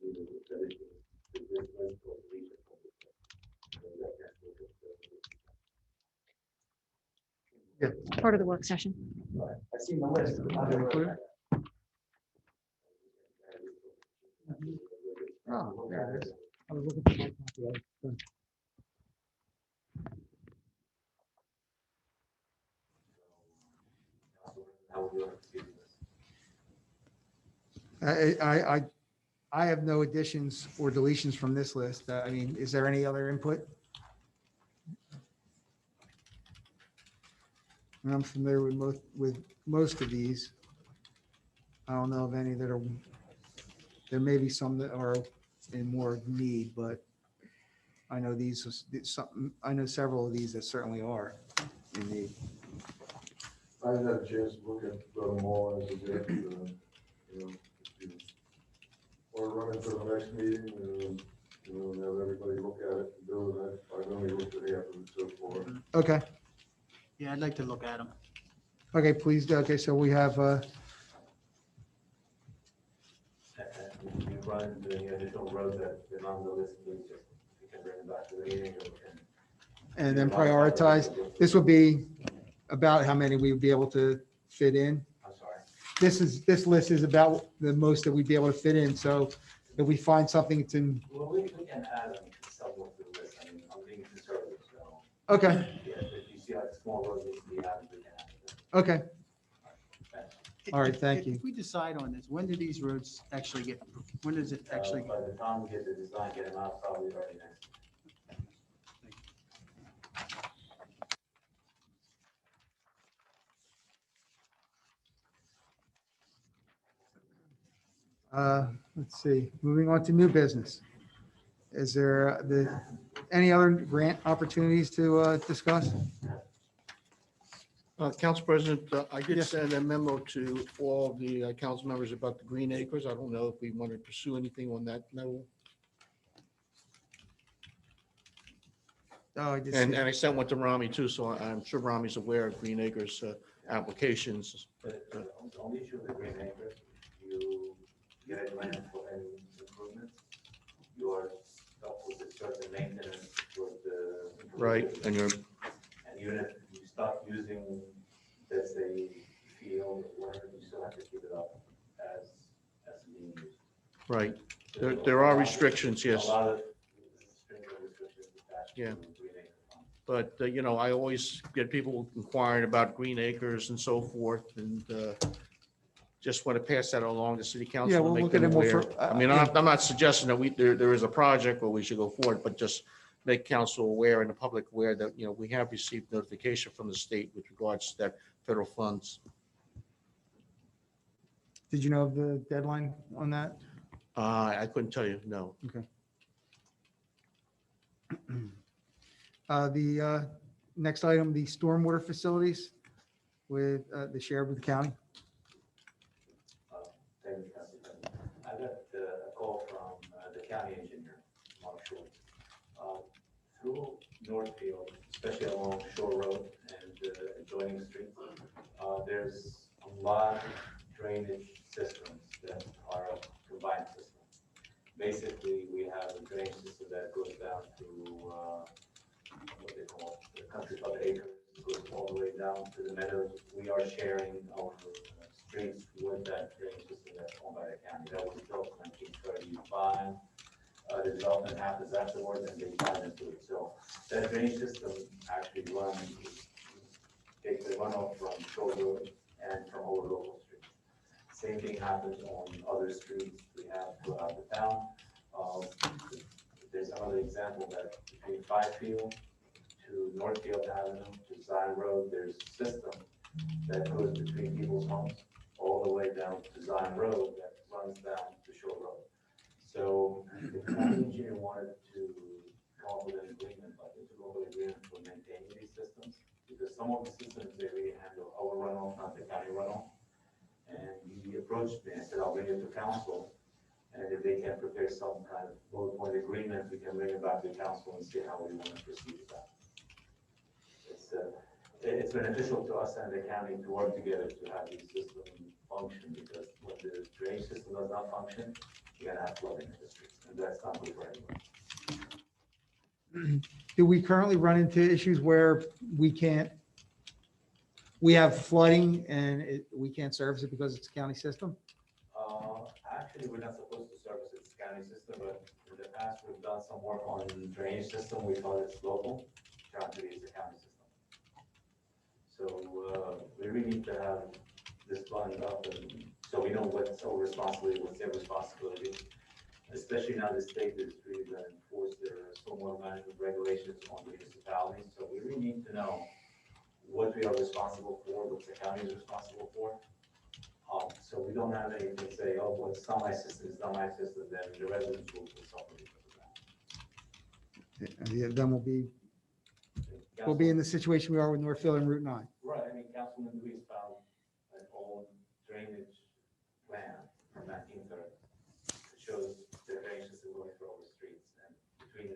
either the addition to this list or deletion from this list. Part of the work session. I've seen the list. Oh, there it is. I was looking for my copy. How would you like to see this? I have no additions or deletions from this list. I mean, is there any other input? I'm familiar with most of these. I don't know of any that are, there may be some that are in more need, but I know I know several of these that certainly are in need. I didn't have a chance to look at them all as of yet, or run it for the next meeting, and have everybody look at it and do it. I've only looked at half of it so far. Okay, Yeah, I'd like to look at them. okay, please, okay, so we have, You run into any additional roads that are on the list, please just, you can bring them back to the meeting. and then prioritize. This would be about how many we would be able to fit in. I'm sorry. This list is about the most that we'd be able to fit in, so if we find something it's in, Well, we can add them somewhat to the list. I mean, I'm being conservative, so. okay, Yeah, if you see like small roads need to be added, we can add them. okay, all right, thank you. If we decide on this, when do these roads actually get, when does it actually? By the time we get the design, get them out, probably already next. Let's see, moving on to new business. Is there any other grant opportunities to discuss? Council President, I did Yes. send a memo to all the council members about the Green Acres. I don't know if we want to pursue anything on that level. Oh, I just, And I sent one to Rami too, so I'm sure Rami's aware of Green Acres applications. But the only issue with the Green Acres, you get a grant for any improvements, you are stuck with the certain maintenance for the. Right, and you're, And even if you stop using, let's say, field or whatever, you still have to keep it up as being used. right. There are restrictions, A yes. lot of stringent restrictions attached to Yeah. Green Acre funds. But, I always get people inquiring about Green Acres and so forth, and just want to pass that along to city council. Yeah, to we'll make look at them it more aware. for- I mean, I'm not suggesting that there is a project where we should go forward, but just make council aware and the public aware that, we have received notification from the state with regards to that federal funds. did you know of the deadline on that? I couldn't tell you, no. The next item, the stormwater facilities with the share with the county. Thank you, Council President. I got a call from the county engineer, Mark Short. Through Northfield, especially along Shore Road and adjoining streets, there's a lot of drainage systems that are combined systems. Basically, we have a drainage system that goes down to what they call the country club acres, goes all the way down to the meadows. We are sharing our streets with that drainage system that's owned by the county. That was built in 1935. The development happens afterwards and they tie into it. So that drainage system actually takes the runoff from Shore Road and from all local streets. Same thing happens on other streets we have throughout the town. There's another example that between Fifield to Northfield Avenue, to Zion Road. There's a system that goes between people's homes all the way down to Zion Road that runs down to Shore Road. So the county engineer wanted to come up with an agreement, like a local agreement for maintaining these systems, because some of the systems, they really handle our runoff, not the county runoff. And he approached me and said, I'll bring it to council. And if they can prepare some kind of bullet point agreement, we can bring it back to council and see how we want to proceed with that. It's beneficial to us and the county to work together to have these systems function, because when the drainage system does not function, you're gonna have flooding in the streets, and that's not good for anyone. Do we currently run into issues where we have flooding and we can't service it because it's a county system? Actually, we're not supposed to service its county system, but in the past, we've done some work on the drainage system. We thought it's local, trying to use the county system. So we really need to have this buttoned up, and so we know what's our responsibility, what's their responsibility. Especially now the state is really going to enforce their stormwater management regulations on municipalities. So we really need to know what we are responsible for, what the county is responsible for. So we don't have anything to say, oh, well, it's not my system, it's not my system, then the residents will suffer because of that. Yeah, then we'll be in the situation we are with Northfield and Route 9. Right, I mean, Councilman Luis found an old drainage plan from 1930. It shows the drainage system going through all the streets and between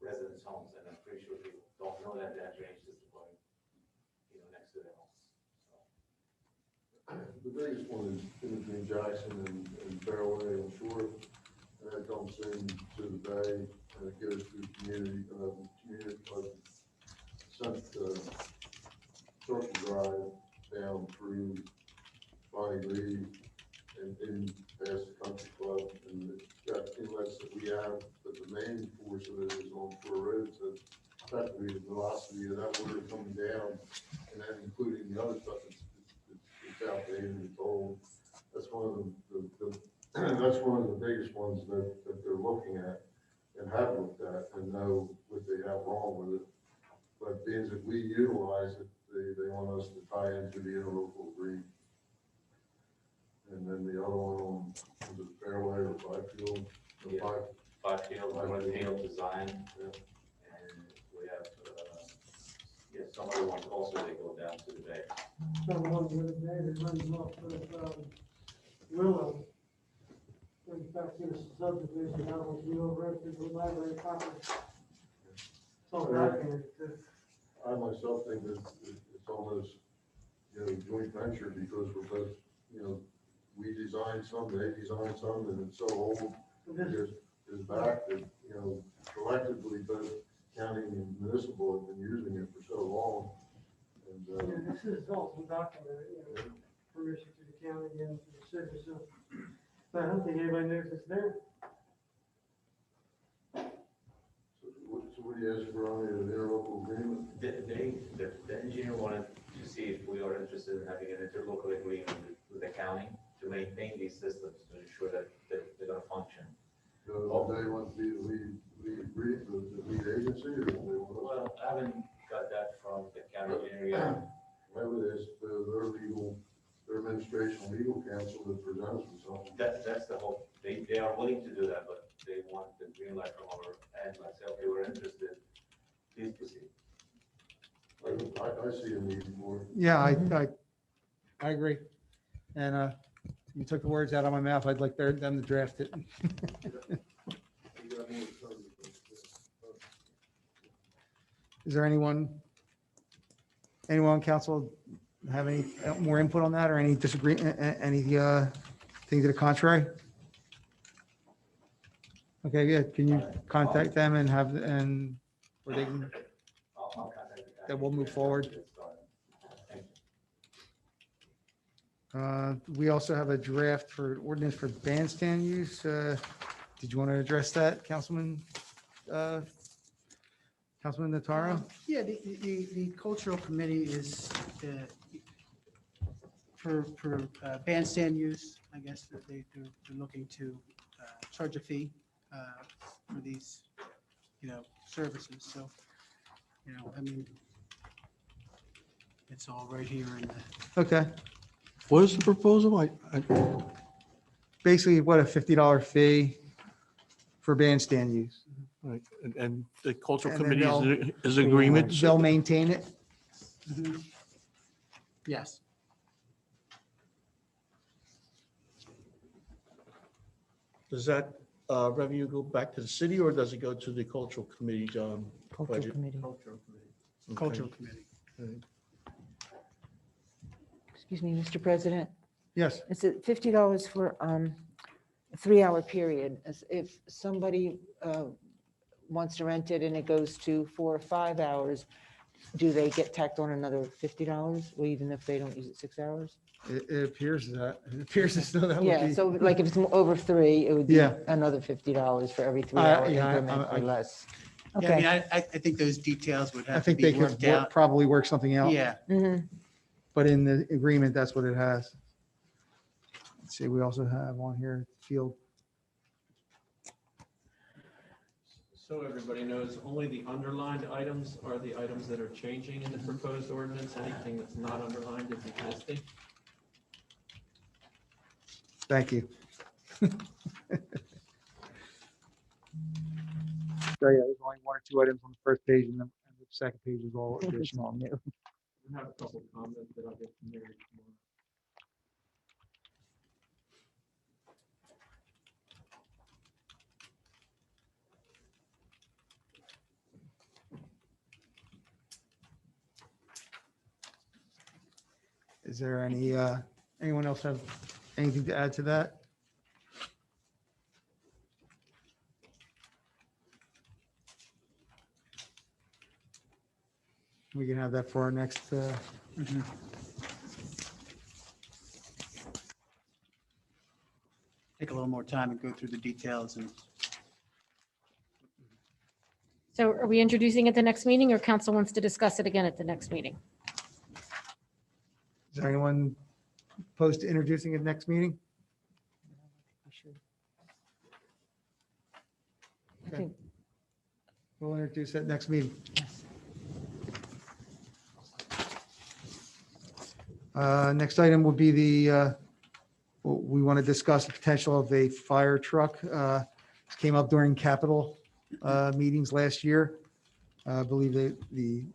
residents' homes, and I'm pretty sure people don't know that that drainage system going, next to their homes. The biggest one is in between Jackson and Fairway and Shore, and that comes into the bay, and it goes through community, Circle Drive down through Bonnie Lee and in past the country club, and it's got inlets that we have, but the main force of it is on Shore Road, so effectively the velocity of that water coming down, and then including the other stuff it's outdated and old. That's one of that's one of the biggest ones that they're looking at and have looked at and know what they have wrong with it. But being that we utilize it, they want us to tie into the interlocal agreement. And then the other one on the Fairway or Byfield. Yeah. Byfield, Northfield design, and we have, some other ones also, they go down to the bay. Some one the other day, that runs off of, Willow. In fact, there's a subdivision out on Willow Road, there's a library property. It's all documented, too. I myself think that it's almost, joint venture because we're both, we designed some, they designed some, and it's so old. There's back that, collectively both county and municipal have been using it for so long. And, Yeah, this is also documented, permission to the county and to the city, so. But I don't think anybody knows it's there. so what do you ask for on the interlocal agreement? The engineer wanted to see if we are interested in having an interlocal agreement with the county to maintain these systems to ensure that they're going to function. So they want to be the lead agency, or they want us? Well, I haven't got that from the county engineer yet. Maybe it's their administration legal counsel that presents with something. That's the whole, they are willing to do that, but they want the green light from our end, like, say, okay, we're interested, please proceed. I see a need for it. Yeah, I agree. And you took the words out of my mouth. I'd like them to draft it. Is there anyone on council have any more input on that or any disagreement, any thing to the contrary? Okay, yeah, can you contact them and or they can, I'll contact the county then we'll move forward. Thank you. We also have a draft for ordinance for bandstand use. Did you want to address that, Councilman Notaro? Yeah, the cultural committee is for bandstand use, I guess, that they're looking to charge a fee for these, services. So I mean, it's all right here in the. Okay. What is the proposal? Basically, what, a $50 fee for bandstand use. Right, and the cultural And then committee is agreement. They'll maintain it. Yes. Does that revenue go back to the city or does it go to the cultural committee's Cultural budget? committee. Okay. Cultural committee. Excuse me, Mr. President. Yes. It's at $50 for a 3-hour period. As if somebody wants to rent it and it goes to 4 or 5 hours, do they get tacked on another $50? Or even if they don't use it 6 hours? It appears as though that would Yeah, be. so like if it's over 3, it would be Yeah. another $50 for every 3-hour yeah, increment I- or less. Yeah, I mean, Okay. I think those details would I have to think be they could worked out. probably work something out. Yeah, Mhm. But in the agreement, that's what it has. Let's see, we also have on here field. So everybody knows, only the underlined items are the items that are changing in the proposed ordinance. Anything that's not underlined is existing. Thank you. So yeah, there's only 1 or 2 items on the first page and the second page is all It's additional. all new. I have a couple of comments that I'll get from Mary tomorrow. Is there anyone else have anything to add to that? We can have that for our next, take a little more time and go through the details and So are we introducing at the next meeting or council wants to discuss it again at the next meeting? is there anyone opposed to introducing it next meeting? I think- We'll introduce it next meeting. Next item will be we want to discuss the potential of a fire truck. This came up during capital meetings last year. I believe the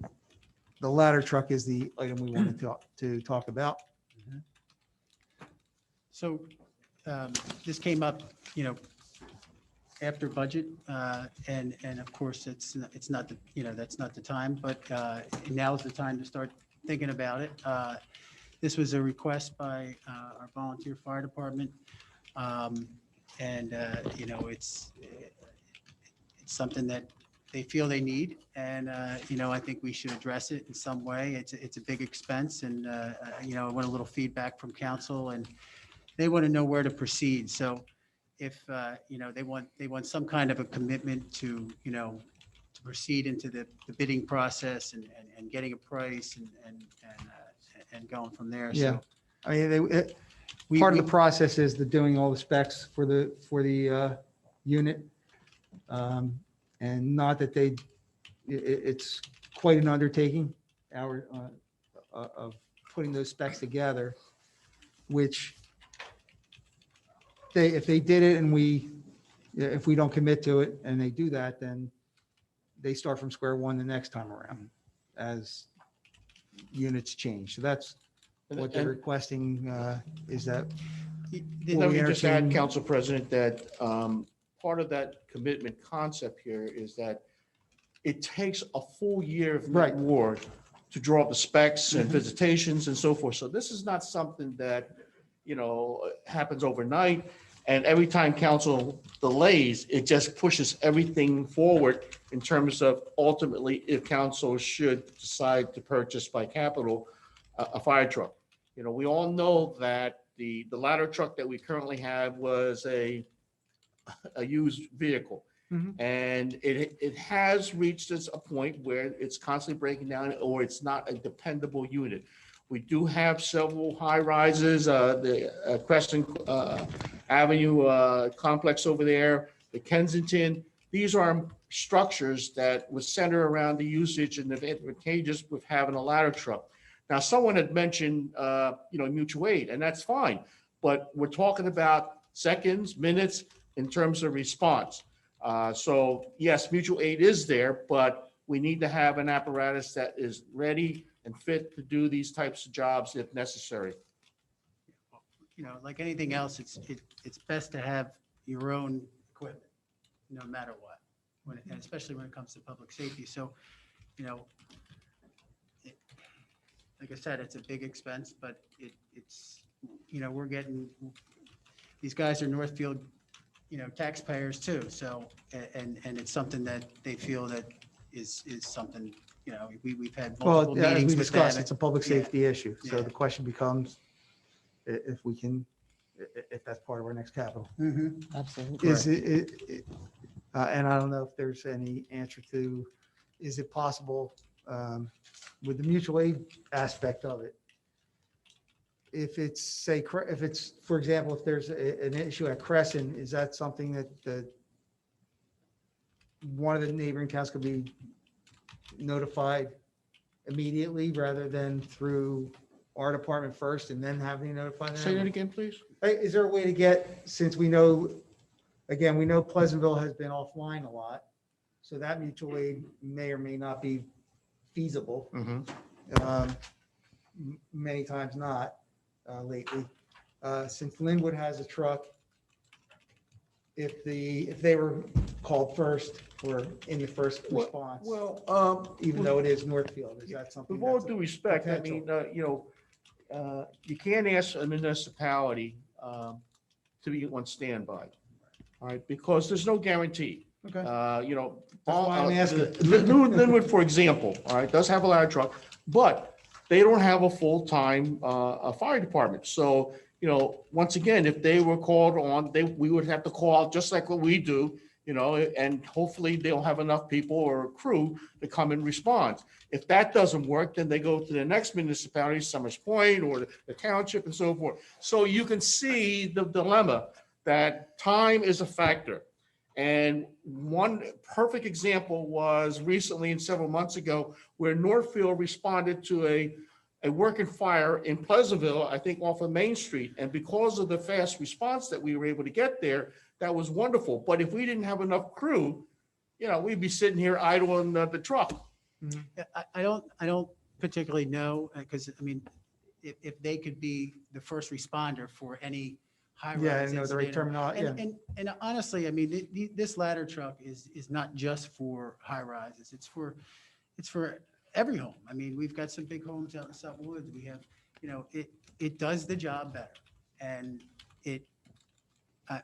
ladder truck is the item we wanted to talk about. so this came up, after budget, and of course, it's not, that's not the time, but now is the time to start thinking about it. This was a request by our volunteer fire department. And, it's something that they feel they need. And, I think we should address it in some way. It's a big expense and, I want a little feedback from council and they want to know where to proceed. So if, they want some kind of a commitment to proceed into the bidding process and getting a price and going from there. Yeah. So I mean, we- part of the we- process is the doing all the specs for the unit. And not that it's quite an undertaking, of putting those specs together, which if they did it and if we don't commit to it and they do that, then they start from square one the next time around as units change. So that's what they're requesting, is that Let me just add, entertain- Council President, that part of that commitment concept here is that it takes a full year of Right. work to draw up the specs and visitations and so forth. So this is not something that, happens overnight. And every time council delays, it just pushes everything forward in terms of ultimately if council should decide to purchase by capital a fire truck. We all know that the ladder truck that we currently have was a used vehicle. Mhm. And it has reached a point where it's constantly breaking down or it's not a dependable unit. We do have several high rises, the Crescent Avenue complex over there, the Kensington. These are structures that would center around the usage and the advantageous with having a ladder truck. Now, someone had mentioned, mutual aid, and that's fine, but we're talking about seconds, minutes in terms of response. So yes, mutual aid is there, but we need to have an apparatus that is ready and fit to do these types of jobs if necessary. Like anything else, it's best to have your own equipment, no matter what, and especially when it comes to public safety. So, like I said, it's a big expense, but it's, we're getting, these guys are Northfield, taxpayers too. So, and it's something that they feel that is something, we've had multiple Well, yeah, as meetings we with discussed, them. it's a public Yeah. safety issue. So Yeah. the question becomes if we can, if that's part of our next capital. Mhm. Absolutely. Is it, and I don't know if there's any answer to, is it possible with the mutual aid aspect of it? If it's, say, if it's, for example, if there's an issue at Crescent, is that something that one of the neighboring towns could be notified immediately rather than through our department first and then having to notify them? Say that again, please. Hey, is there a way to get, since we know, again, we know Pleasantville has been offline a lot, so that mutual aid may or may not be feasible. Many times not lately. Since Linwood has a truck, if they were called first or in the first response, even though it is Northfield, is that something? With all that's due respect, I mean, you can't ask a municipality to be on standby, all right, because there's no guarantee. Okay. That's why I'm asking. Linwood, for example, all right, does have a ladder truck, but they don't have a full-time fire department. So, once again, if they were called on, we would have to call out just like what we do, and hopefully they'll have enough people or a crew to come and respond. If that doesn't work, then they go to the next municipality, Summers Point or the township and so forth. So you can see the dilemma that time is a factor. And one perfect example was recently and several months ago where Northfield responded to a working fire in Pleasantville, I think off of Main Street. And because of the fast response that we were able to get there, that was wonderful. But if we didn't have enough crew, we'd be sitting here idling the truck. Yeah, I don't particularly know, because, I mean, if they could be the first responder for any high-rise Yeah, I know the right incident. terminology. And honestly, I mean, this ladder truck is not just for high rises. It's for every home. I mean, we've got some big homes out in South Woods. We have, it does the job better. And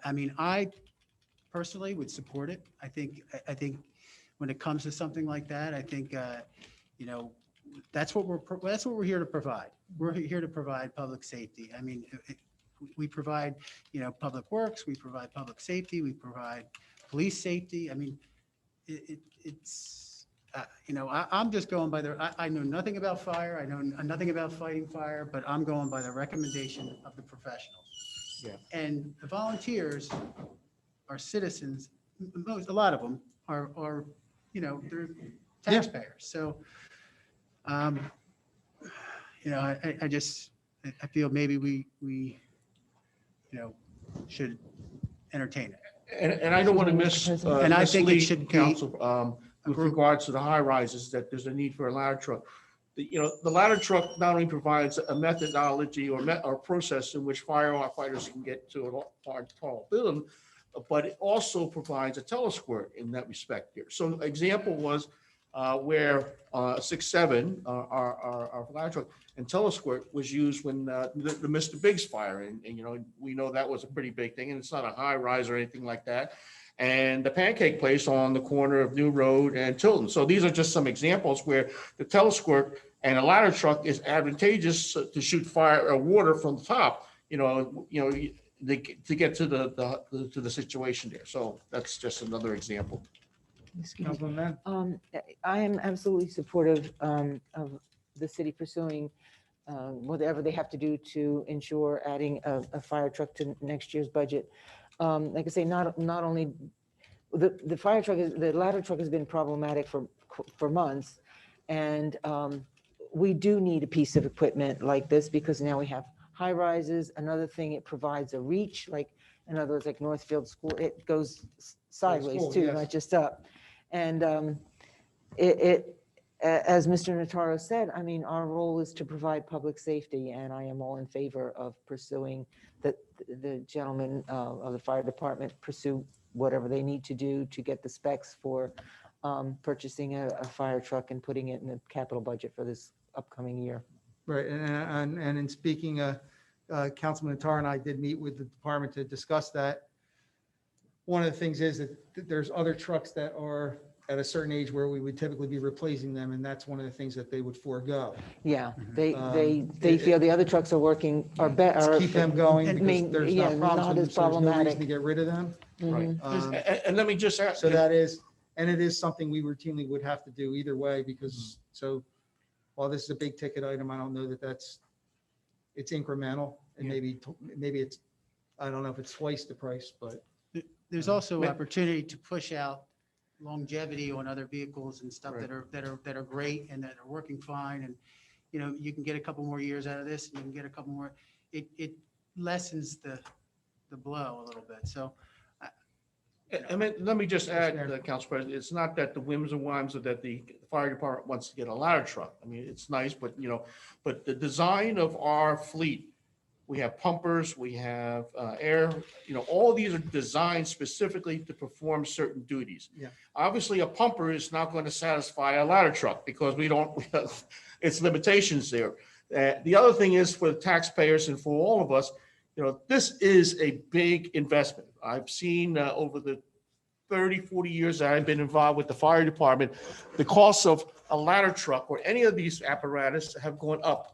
I mean, I personally would support it. I think when it comes to something like that, I think, that's what we're here to provide. We're here to provide public safety. I mean, we provide, public works, we provide public safety, we provide police safety. I mean, it's, I'm just going by I know nothing about fire. I know nothing about fighting fire, but I'm going by the recommendation of the professionals. Yeah. And the volunteers are citizens, a lot of them are, they're taxpayers. So, I feel maybe we should entertain it. And I don't want to And I think it should mislead be- council with regards to the high rises, that there's a need for a ladder truck. The ladder truck not only provides a methodology or process in which firefighters can get to a large tall building, but it also provides a telesquirt in that respect here. So example was where 6-7, our ladder truck and telesquirt was used when the Mr. Biggs fire. And we know that was a pretty big thing, and it's not a high rise or anything like that. And the pancake place on the corner of New Road and Tilton. So these are just some examples where the telesquirt and a ladder truck is advantageous to shoot fire or water from the top, to get to the situation there. So that's just another example. Councilman Mann? I am absolutely supportive of the city pursuing whatever they have to do to ensure adding a fire truck to next year's budget. Like I say, not only the fire truck is, the ladder truck has been problematic for months. And we do need a piece of equipment like this because now we have high rises. Another thing, it provides a reach, like, in other words, like Northfield School, it goes sideways school, too, yes. not just up. And as Mr. Notaro said, I mean, our role is to provide public safety, and I am all in favor of pursuing the gentlemen of the fire department pursue whatever they need to do to get the specs for purchasing a fire truck and putting it in the capital budget for this upcoming year. Right, and in speaking, Councilman Attar and I did meet with the department to discuss that. One of the things is that there's other trucks that are at a certain age where we would typically be replacing them, and that's one of the things that they would forego. Yeah, they it- feel the other trucks are working, are better. To keep them going I because mean, there's yeah, not problems not with them, as so there's no reason problematic. to get rid of them. Right. Um, And let me just ask. So that is, and it is something we routinely would have to do either way because, so while this is a big ticket item, I don't know that it's incremental and maybe it's, I don't know if it's twice the price, but There's also Ma- opportunity to push out longevity on other vehicles and stuff Right. that are great and that are working fine. And, you know, you can get a couple more years out of this, and you can get a couple more, it lessens the blow a little bit. So I mean, let me just add, Council President, it's not that the whims and whims or that the fire department wants to get a ladder truck. I mean, it's nice, but, you know, but the design of our fleet, we have pumpers, we have air, you know, all these are designed specifically to perform certain duties. Yeah. Obviously, a pumper is not going to satisfy a ladder truck because we don't, its limitations there. The other thing is for the taxpayers and for all of us, you know, this is a big investment. I've seen over the 30, 40 years that I've been involved with the fire department, the cost of a ladder truck or any of these apparatus have gone up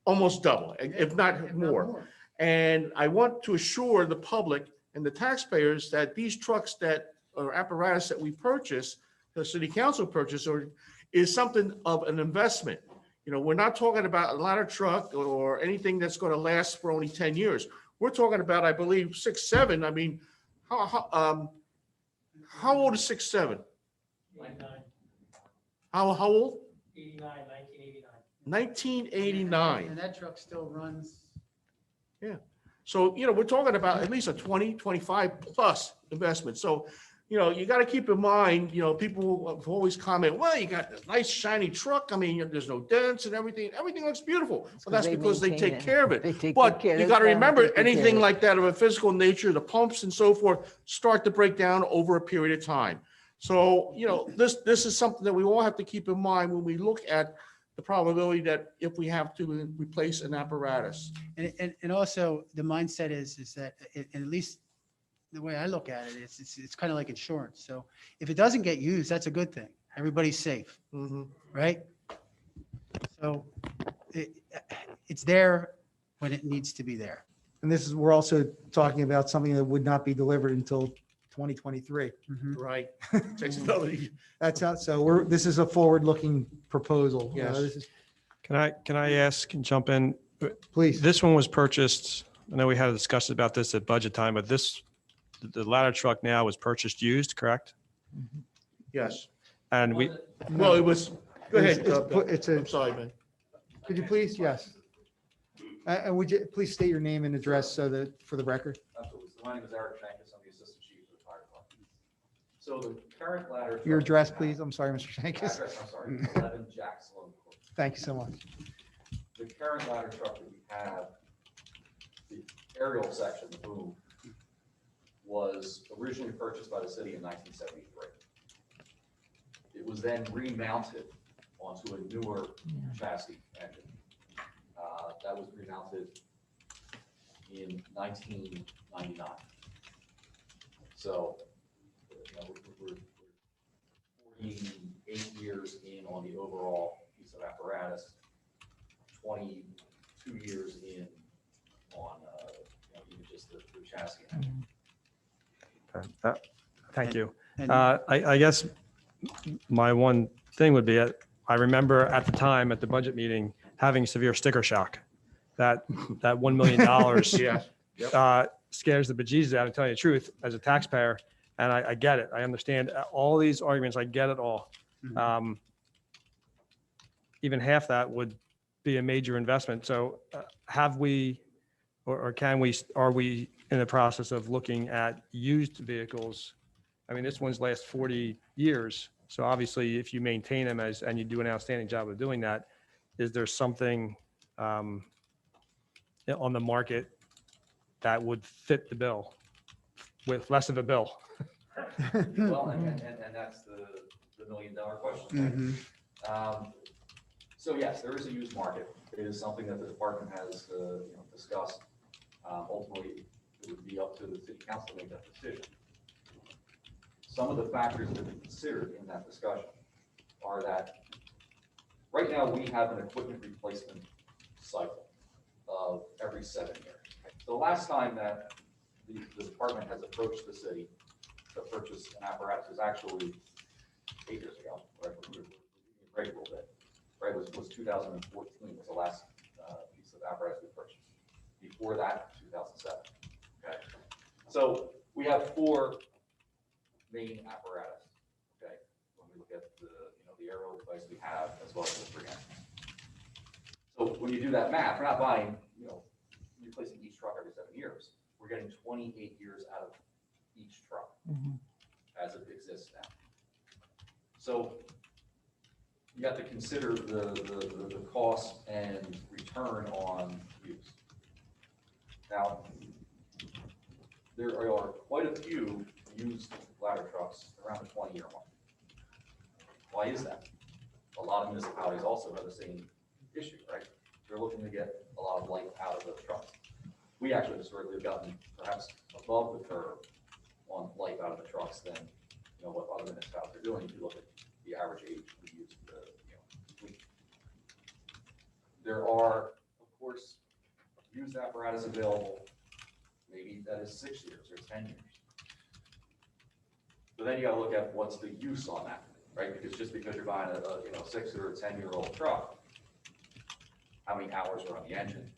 almost double, if not more. And I want to assure the public and the taxpayers that these trucks that or apparatus that we purchase, the city council purchase, or is something of an investment. You know, we're not talking about a ladder truck or anything that's going to last for only 10 years. We're talking about, I believe, 6, 7. I mean, how old is 6, 7? How old? 1989. and that truck still runs. So, you know, we're talking about at least a 20, 25 plus investment. So, you know, you got to keep in mind, you know, people have always comment, well, you got this nice shiny truck. I mean, there's no dents and everything. Everything looks beautiful. Well, that's because they maintain take it. care of They it. take But good care. you Those got to families remember, take good care of anything it. like that of a physical nature, the pumps and so forth, start to break down over a period of time. So, you know, this is something that we all have to keep in mind when we look at the probability that if we have to replace an apparatus. And also the mindset is that, and at least the way I look at it, it's kind of like insurance. So if it doesn't get used, that's a good thing. Everybody's safe, right? So it's there when it needs to be there. and this is, we're also talking about something that would not be delivered until 2023. Right. Takes another. That's how, so this is a forward-looking proposal. You know, Yes. this is- Can I ask and jump in? Please. This one was purchased, I know we had a discussion about this at budget time, but the ladder truck now was purchased used, correct? Yes. And we, Well, it was, go ahead. It's a, I'm sorry, man. could you please? Yes. And would you please state your name and address so that, for the record? Absolutely. So my name is Eric Shankus. I'm the assistant chief of the fire department. So the current ladder. Your truck address, we have- please. I'm sorry, Mr. Shankus. Address, I'm sorry, 11 Jack Sloan Court. Thank you so much. The current ladder truck that we have, the aerial section, the boom, was originally purchased by the city in 1973. It was then remounted onto a newer chassis engine. That was remounted in 1999. So, you know, we're 48 years in on the overall piece of apparatus, 22 years in on, you know, even just the chassis engine. thank you. And I guess my one thing would be, I remember at the time at the budget meeting, having severe sticker shock. That $1 million Yes. scares the bejesus out of telling you the truth as a taxpayer. And I get it. I understand all these arguments. I get it all. Mhm. Even half that would be a major investment. So have we, or can we, are we in the process of looking at used vehicles? I mean, this one's last 40 years. So obviously, if you maintain them and you do an outstanding job of doing that, is there something on the market that would fit the bill with less of a bill? Well, and that's the $1,000,000 question. Right? So yes, there is a used market. It is something that the department has, discussed. Ultimately, it would be up to the city council to make that decision. Some of the factors that are considered in that discussion are that right now we have an equipment replacement cycle of every 7 years. So the last time that the department has approached the city to purchase an apparatus was actually 8 years ago, right? We're a little bit, right? Was 2014 was the last piece of apparatus we purchased. Before that, 2007. Okay, so we have 4 main apparatus. Okay, when we look at the aerial device we have as well as the 3 engines. So when you do that math, we're not buying, replacing each truck every 7 years. We're getting 28 years out of each truck as it exists now. So you have to consider the cost and return on use. Now, there are quite a few used ladder trucks around the 20-year mark. Why is that? A lot of municipalities also have the same issue, right? They're looking to get a lot of life out of those trucks. We actually historically have gotten perhaps above the curve on life out of the trucks than what other municipalities are doing. If you look at the average age of the used fleet. There are, of course, used apparatus available. Maybe that is 6 years or 10 years. But then you got to look at what's the use on that, right? Because just because you're buying a 6 or 10-year-old truck, how many hours are on the engine?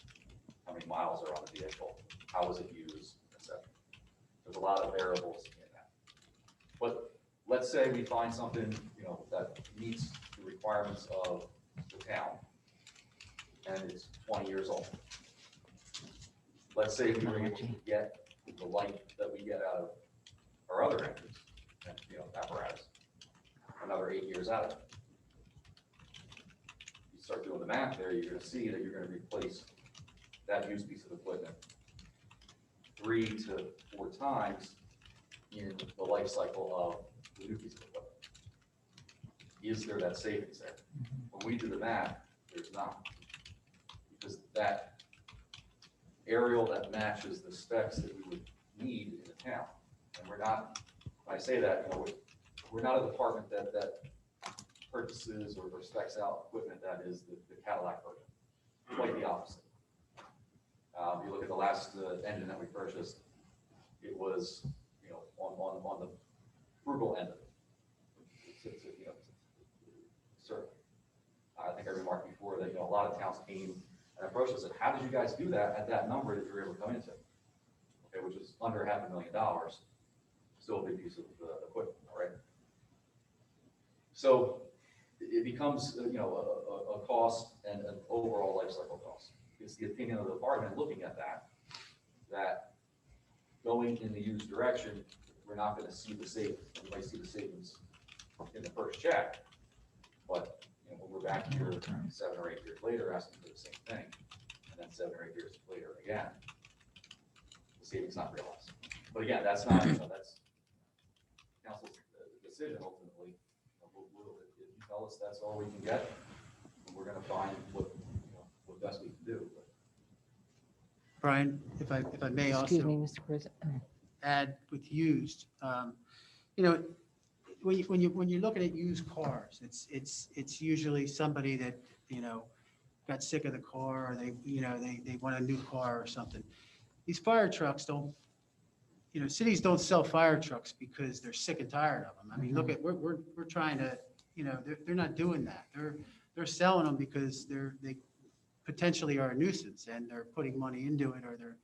How many miles are on the vehicle? How is it used, etc. There's a lot of variables in that. But let's say we find something, that meets the requirements of the town, and it's 20 years old. Let's say we were able to get the life that we get out of our other engines, and, apparatus, another 8 years out of it. You start doing the math there, you're going to see that you're going to replace that used piece of equipment 3 to 4 times in the life cycle of the new piece of equipment. Is there that savings there? When we do the math, there's not. Because that aerial that matches the specs that we would need in the town. And we're not, when I say that, we're not a department that purchases or specs out equipment that is the Cadillac version. Quite the opposite. You look at the last engine that we purchased, it was, on the frugal end of it. Certainly. I think I remarked before that, a lot of towns came and approached us and said, how did you guys do that at that number that you were able to come into? Okay, which is under $500,000, still a big piece of equipment, all right? So it becomes, a cost and an overall life cycle cost. It's the opinion of the department looking at that going in the used direction, we're not going to see the savings. We might see the savings in the first check, but when we're back here 7 or 8 years later asking for the same thing, and then 7 or 8 years later again, the savings not realized. But again, that's not, that's council's decision ultimately. If you tell us that's all we can get, we're going to find what best we can do. Brian, if I may Excuse me, also Mr. President. add with used, when you're looking at used cars, it's usually somebody that, got sick of the car, or they want a new car or something. These fire trucks don't, cities don't sell fire trucks because they're sick and tired of them. I mean, look at, we're trying to, they're not doing that. They're selling them because they potentially are a nuisance and they're putting money into it, or they're,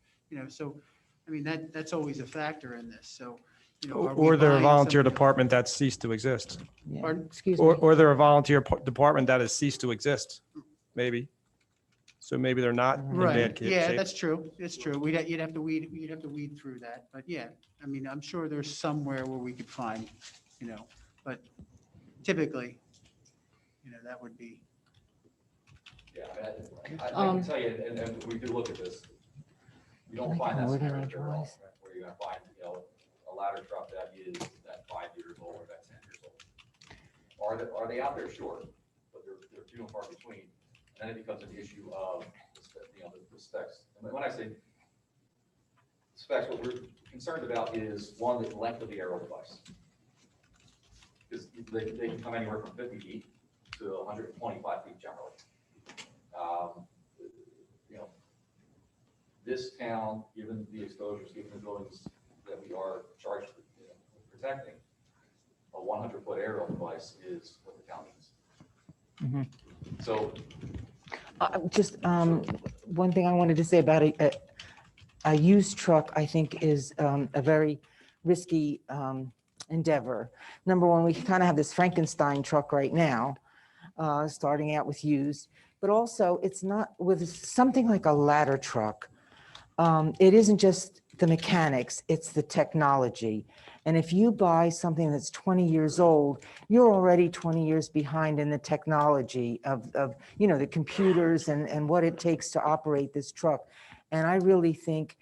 so, I mean, that's always a factor in this. So, you know, are we Or they're a buying volunteer something- department that ceased to exist. Yeah, Pardon? excuse me. Or they're a volunteer department that has ceased to exist, maybe. So maybe they're not in Right, bad yeah, shape. that's true, it's true. You'd have to weed through that, but yeah, I mean, I'm sure there's somewhere where we could find, you know, but typically, you know, that would be, Yeah, I can tell you, and we do look at this, you don't find that scenario Organized very often, wise. where you're gonna find, you know, a ladder truck that is that 5 years old or that 10 years old. Are they out there? Sure, but they're few and far between. And then it becomes an issue of, you know, the specs. And when I say specs, what we're concerned about is, one, the length of the aerial device. Because they can come anywhere from 50 feet to 125 feet generally. You know, this town, given the exposures, given the buildings that we are charged with, you know, protecting, a 100-foot aerial device is what the town needs. So Just one thing I wanted to say about a used truck, I think is a very risky endeavor. Number one, we kind of have this Frankenstein truck right now, starting out with used, but also it's not with something like a ladder truck. It isn't just the mechanics, it's the technology. And if you buy something that's 20 years old, you're already 20 years behind in the technology of you know, the computers and what it takes to operate this truck. And I really think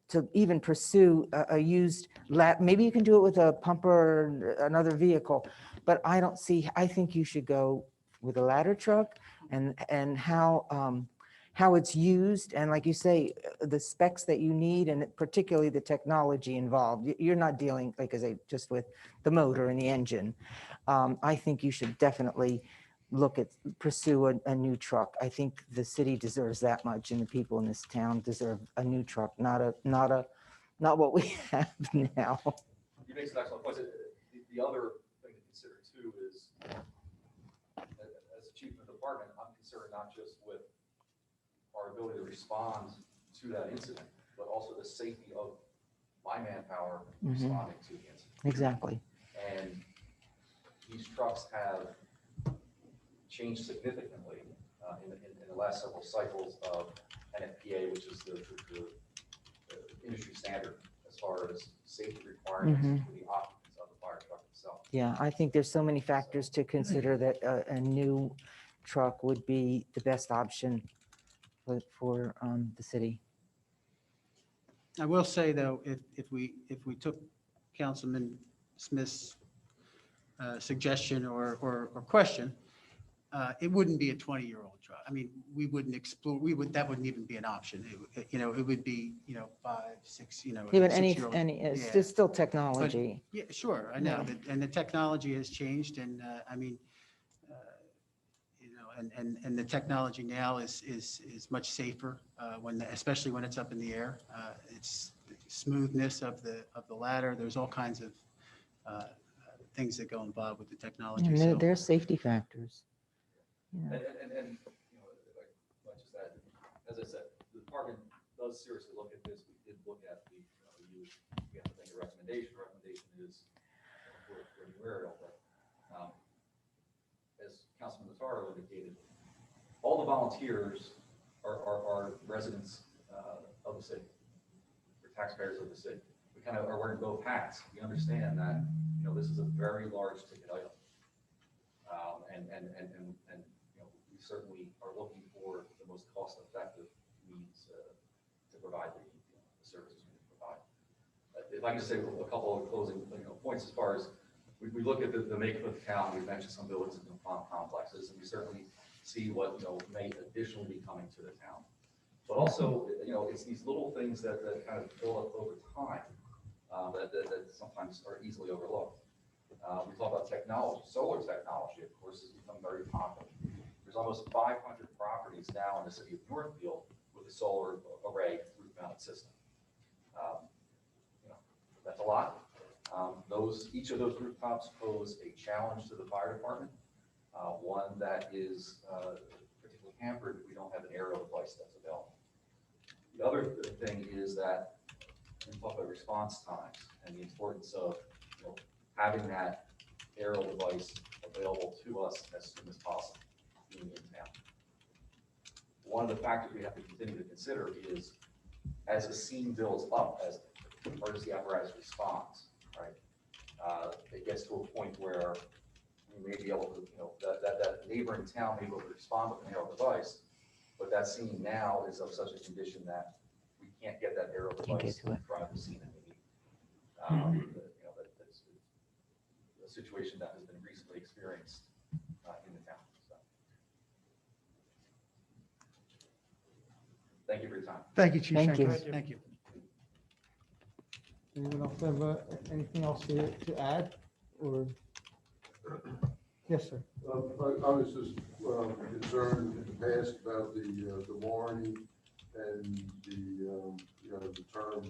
to even pursue a used maybe you can do it with a pumper or another vehicle, but I think you should go with a ladder truck and how it's used, and like you say, the specs that you need, and particularly the technology involved. You're not dealing, like I say, just with the motor and the engine. I think you should definitely pursue a new truck. I think the city deserves that much, and the people in this town deserve a new truck, not what we have now. you make some excellent points. The other thing to consider too is, as the chief of the department, I'm concerned not just with our ability to respond to that incident, but also the safety of my manpower responding to the incident. Exactly. And these trucks have changed significantly in the last several cycles of NFPA, which is the industry standard as far as safety requirements for the occupants of the fire truck itself. Yeah, I think there's so many factors to consider that a new truck would be the best option for the city. I will say though, if we took Councilman Smith's suggestion or question, it wouldn't be a 20-year-old truck. I mean, we wouldn't explore, that wouldn't even be an option. You know, it would be, you know, 5, 6, you know. Yeah, but 6-year-old. it's Yeah. still technology. Yeah, sure, I know, and the technology has changed, and I mean, you know, and the technology now is much safer especially when it's up in the air. It's the smoothness of the ladder. There's all kinds of things that go involved with the technology. And So there are safety factors. Yeah. And you know, if I might just add, as I said, the department does seriously look at this. We did look at we have to make a recommendation. The recommendation is for a new aerial, but as Councilman Notaro indicated, all the volunteers are residents of the city, or taxpayers of the city. We kind of are wearing both hats. We understand that, you know, this is a very large ticket item. And you know, we certainly are looking for the most cost-effective means to provide the services we can provide. If I can just say a couple of closing points as far as we look at the makeup of the town. We've mentioned some buildings and complexes, and we certainly see what may additionally be coming to the town. But also, you know, it's these little things that kind of build up over time that sometimes are easily overlooked. We talk about technology. Solar technology, of course, has become very popular. There's almost 500 properties now in the city of Northfield with a solar array roof-mounted system. You know, that's a lot. Each of those rooftops pose a challenge to the fire department. One that is particularly hampered if we don't have an aerial device that's available. The other thing is that we talk about response times. and the importance of, having that aerial device available to us as soon as possible being in town. One of the factors we have to continue to consider is as a scene builds up, as the emergency apparatus responds, right? It gets to a point where we may be able to, that neighboring town may be able to respond with an aerial device, but that scene now is of such a condition that we can't get that aerial device in front of the scene that we need. That's a situation that has been recently experienced in the town. So. Thank you for your time. Thank you, Chief. Thank you. Shanks. Thank you. Anyone else have anything else to add? Or yes, sir. I was just concerned in the past about the warranty and the term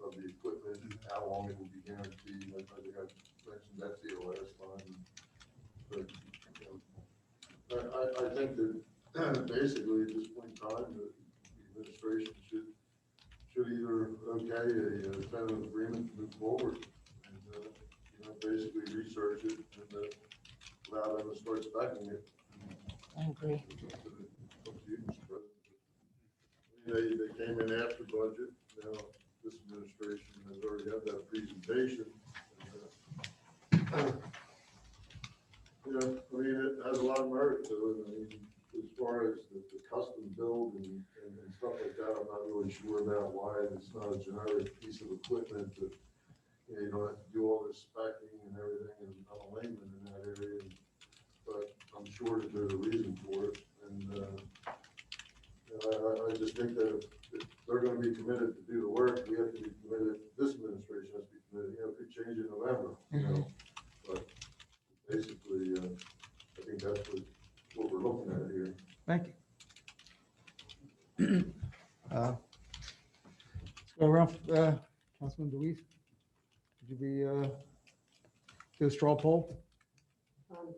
of the equipment, how long it will be guaranteed. I think I mentioned that to you last time. But I think that basically at this point in time, the administration should either okay a tentative agreement to move forward and basically research it and allow them to start specing it. I agree. They came in after budget. Now this administration has already had that presentation. It has a lot of merit to it. As far as the custom build and stuff like that, I'm not really sure about why it's not a generic piece of equipment that you don't have to do all this specking and everything. And I'm a layman in that area, but I'm sure that there's a reason for it. And I just think that if they're going to be committed to do the work, we have to be committed. This administration has to be committed. It could change in November, but basically, I think that's what we're looking at here. Thank you. Let's go around, Councilman DeWeese. Would you do a straw poll?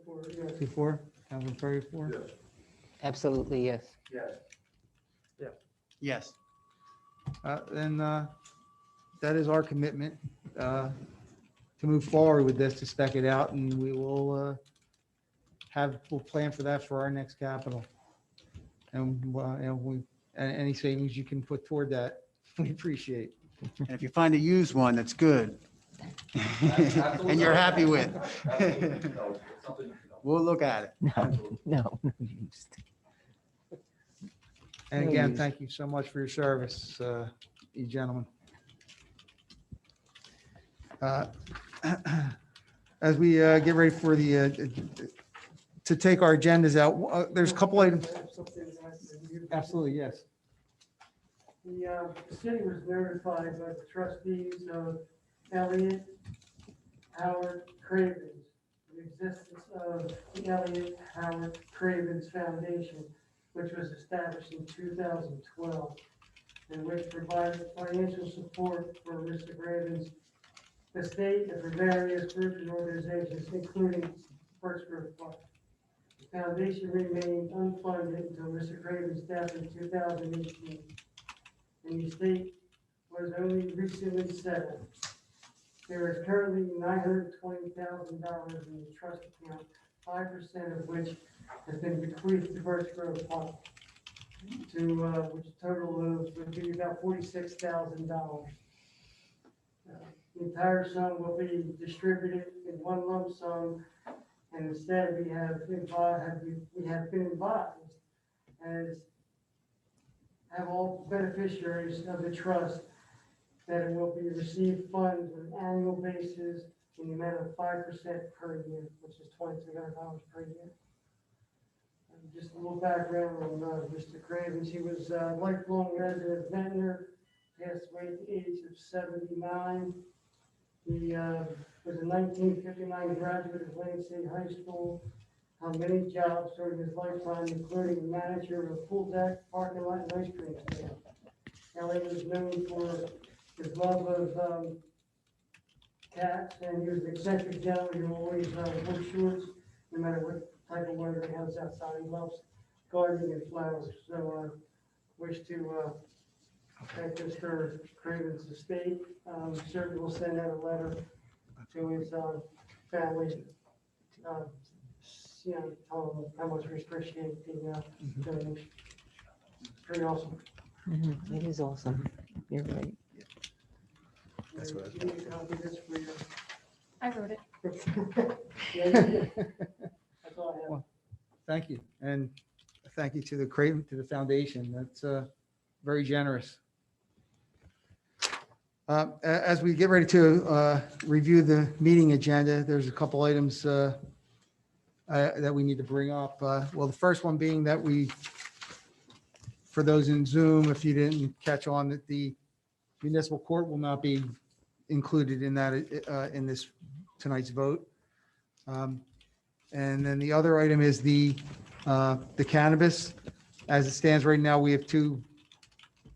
For, yes. 2-4, Councilman Perry 4? Yes. Absolutely, yes. Yes. Yes. Then that is our commitment to move forward with this, to spec it out, and we will we'll plan for that for our next capital. And any savings you can put toward that, we appreciate. And if you find a used one that's good and you're happy with, we'll look at it. No used. And No again, use. thank you so much for your service, you gentlemen. As we get ready for to take our agendas out, there's a couple items. Absolutely, yes. The city was notified by the trustees of Elliott Howard Cravens, the existence of the Elliott Howard Cravens Foundation, which was established in 2012, and which provided financial support for Mr. Cravens' estate and for various groups and organizations, including First Grove Park. The foundation remained unfunded until Mr. Craven's death in 2018, and the estate was only recently settled. There is currently $920,000 in the trust account, 5% of which has been bequeathed to Birch Grove Park, which total would be about $46,000. The entire sum will be distributed in one lump sum, and instead we have been advised as have all beneficiaries of the trust that it will be received funds on an annual basis in the amount of 5% per year, which is $2,200 per year. And just a little background on Mr. Cravens. He was a lifelong resident of Ventnor, passed away at the age of 79. He was a 1959 graduate of Lane State High School, held many jobs during his lifetime, including manager of a pool deck, parking lot, and ice cream stand. Elliott was known for his love of cats, and he was an eccentric gentleman who always wore shorts, no matter what type of weather he has outside. He loves gardening and flowers. So I wish to at Mr. Craven's estate. Certainly will send out a letter to his family, tell him how much we appreciate the donation. Pretty awesome. It is awesome. You're right. That's what I was You need a copy of this for your. I wrote it. Yeah, you did. That's all I have. Thank you. And thank you to the Creighton, to the foundation. That's very generous. As we get ready to review the meeting agenda, there's a couple items that we need to bring up. Well, the first one being that for those in Zoom, if you didn't catch on, that the municipal court will not be included in that, in this tonight's vote. And then the other item is the cannabis. As it stands right now, we have two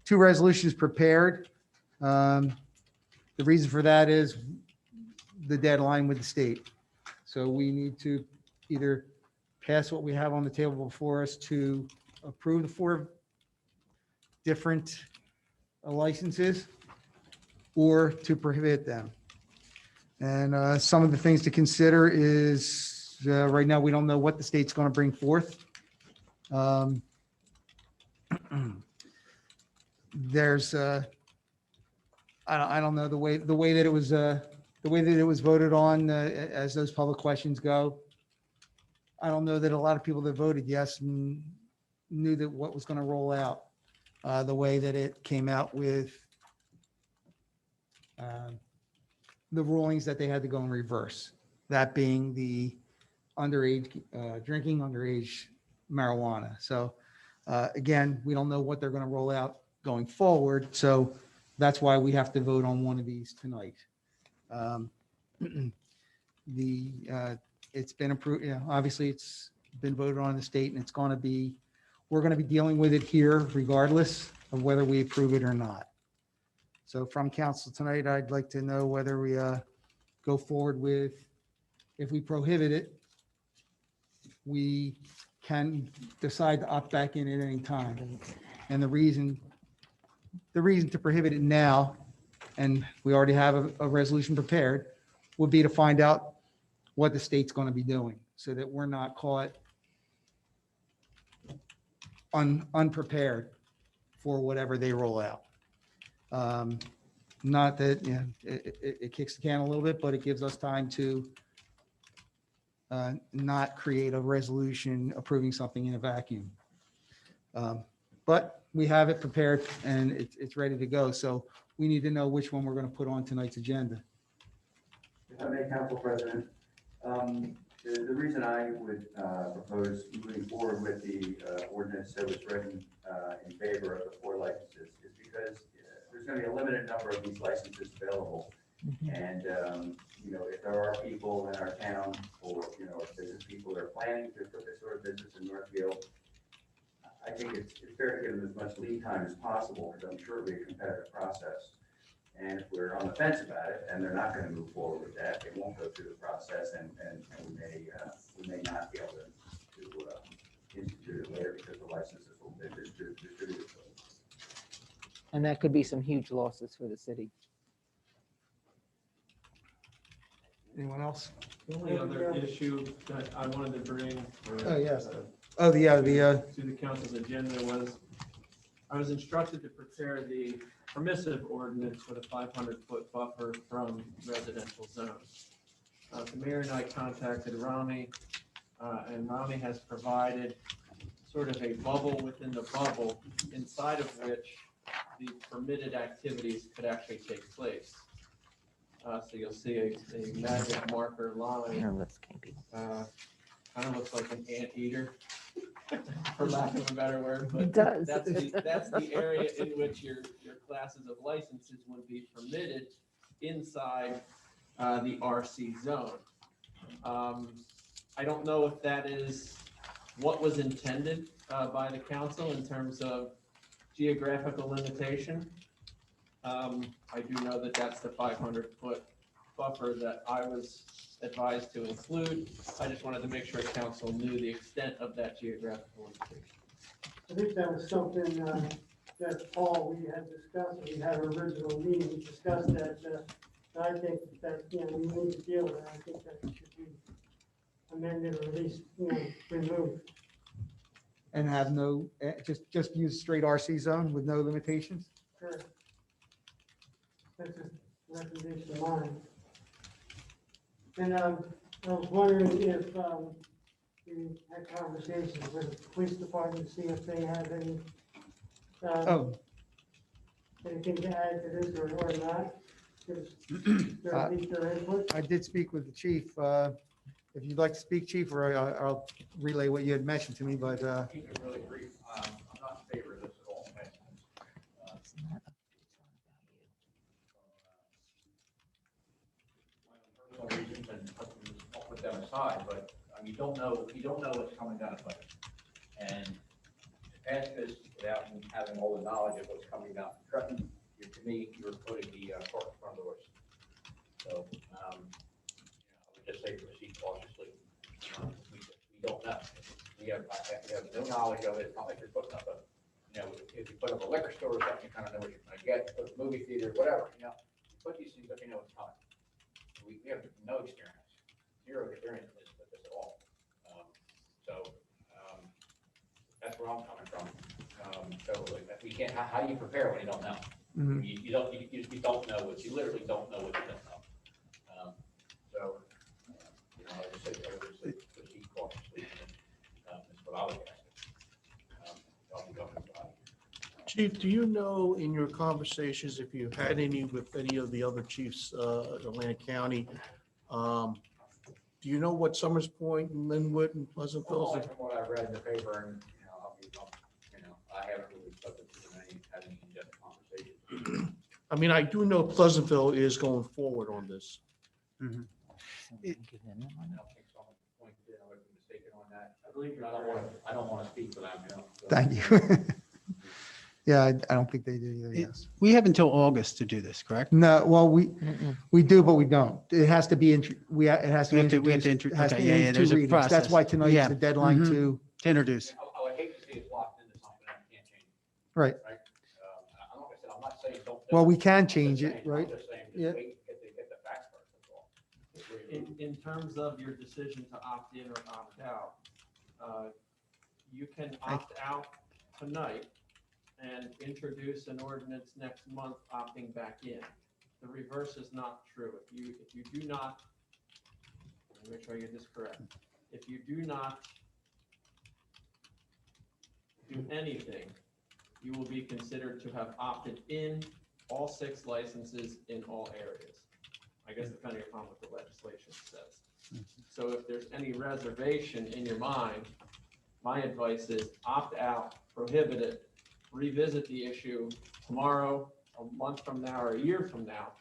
resolutions prepared. The reason for that is the deadline with the state. So we need to either pass what we have on the table before us to approve the 4 different licenses or to prohibit them. And some of the things to consider is right now, we don't know what the state's going to bring forth. There's I don't know the way that it was voted on as those public questions go. I don't know that a lot of people that voted yes knew that what was going to roll out the way that it came out with the rulings that they had to go in reverse. That being the underage drinking, underage marijuana. So again, we don't know what they're going to roll out going forward. So that's why we have to vote on one of these tonight. It's been approved, obviously it's been voted on in the state, and we're going to be dealing with it here regardless of whether we approve it or not. So from council tonight, I'd like to know whether we go forward with, if we prohibit it, we can decide to opt back in at any time. And the reason to prohibit it now, and we already have a resolution prepared, would be to find out what the state's going to be doing so that we're not caught unprepared for whatever they roll out. Not that, it kicks the can a little bit, but it gives us time to not create a resolution approving something in a vacuum. But we have it prepared and it's ready to go. So we need to know which one we're going to put on tonight's agenda. If I may, Council President, the reason I would propose moving forward with the ordinance that was written in favor of the 4 licenses is because there's going to be a limited number of these licenses available. And, if there are people in our town or, if business people are planning to put this sort of business in Northfield, I think it's fair to give them as much lead time as possible because I'm sure it'll be a competitive process. And if we're on the fence about it and they're not going to move forward with that, they won't go through the process and we may not be able to institute it later because the licenses will be distributed. And that could be some huge losses for the city. Anyone else? The only other issue that I wanted to bring Oh, yes. Oh, the to the council's agenda was, I was instructed to prepare the permissive ordinance for the 500-foot buffer from residential zones. The mayor and I contacted Rami, and Rami has provided sort of a bubble within the bubble inside of which the permitted activities could actually take place. So you'll see a magic marker line. No, this can't be. Kind of looks like an anteater, for lack of a better word, but It does. that's the area in which your classes of licenses would be permitted inside the RC zone. I don't know if that is what was intended by the council in terms of geographical limitation. I do know that that's the 500-foot buffer that I was advised to include. I just wanted to make sure council knew the extent of that geographical limitation. I think that was something that Paul, we had discussed, we had our original meeting, we discussed that, I think that, you know, we need to deal with it. I think that it should be amended or at least, you know, removed. And have no, just use straight RC zone with no limitations? Sure. That's a recommendation of mine. And, I was wondering if, you had conversations with the police department to see if they have any, Oh, anything to add to this or not? Because they're at least their input. I did speak with the chief. If you'd like to speak, chief, or I'll relay what you had mentioned to me, but Keep it really brief. I'm not in favor of this at all. My personal reasons, and I'll put them aside, but you don't know what's coming down the pipe. And to pass this without having all the knowledge of what's coming down the truck, to me, you're putting the cart in front of the horse. So, I would just say proceed cautiously. We don't know. We have no knowledge of it. It's not like you're putting up if you put up a liquor store or something, you kind of know what you're going to get, put a movie theater, whatever, you put these things up, you know what's coming. We have no experience, zero experience with this at all. That's where I'm coming from. We can't, how do you prepare when you don't know? mhm. You don't know what, you literally don't know what you don't know. I would say proceed cautiously. That's what I would ask. I'll be going by. Chief, do you know in your conversations, if you had any with any of the other chiefs, in Atlantic County, do you know what Summers Point and Linwood and Pleasantville? From what I've read in the paper, and I haven't really spoken to them having in-depth conversations. I mean, I do know Pleasantville is going forward on this. Mhm. I don't think Summers Point did. I would be mistaken on that. I believe I don't want to speak for them. So. Thank you. Yeah, I don't think they do either, yes. We have until August to do this, correct? No, well, we do, but we don't. It has to be, it has to be We have to introduced. It has to okay, be yeah, in yeah, two there's a readings. That's process. why tonight Yeah. is the deadline Mhm. to, Introduce. I would hate to see it locked into something that we can't change. right. I'm not saying don't. Well, we can I'm just change saying- it, right? I'm just saying, just Yeah. wait, get the facts first, that's all. In terms of your decision to opt in or opt out, you can opt out tonight and introduce an ordinance next month opting back in. The reverse is not true. If you do not, let me make sure I get this correct. If you do not do anything, you will be considered to have opted in all 6 licenses in all areas. I guess depending upon what the legislation says. So if there's any reservation in your mind, my advice is opt out, prohibit it, revisit the issue tomorrow, a month from now, or a year from now,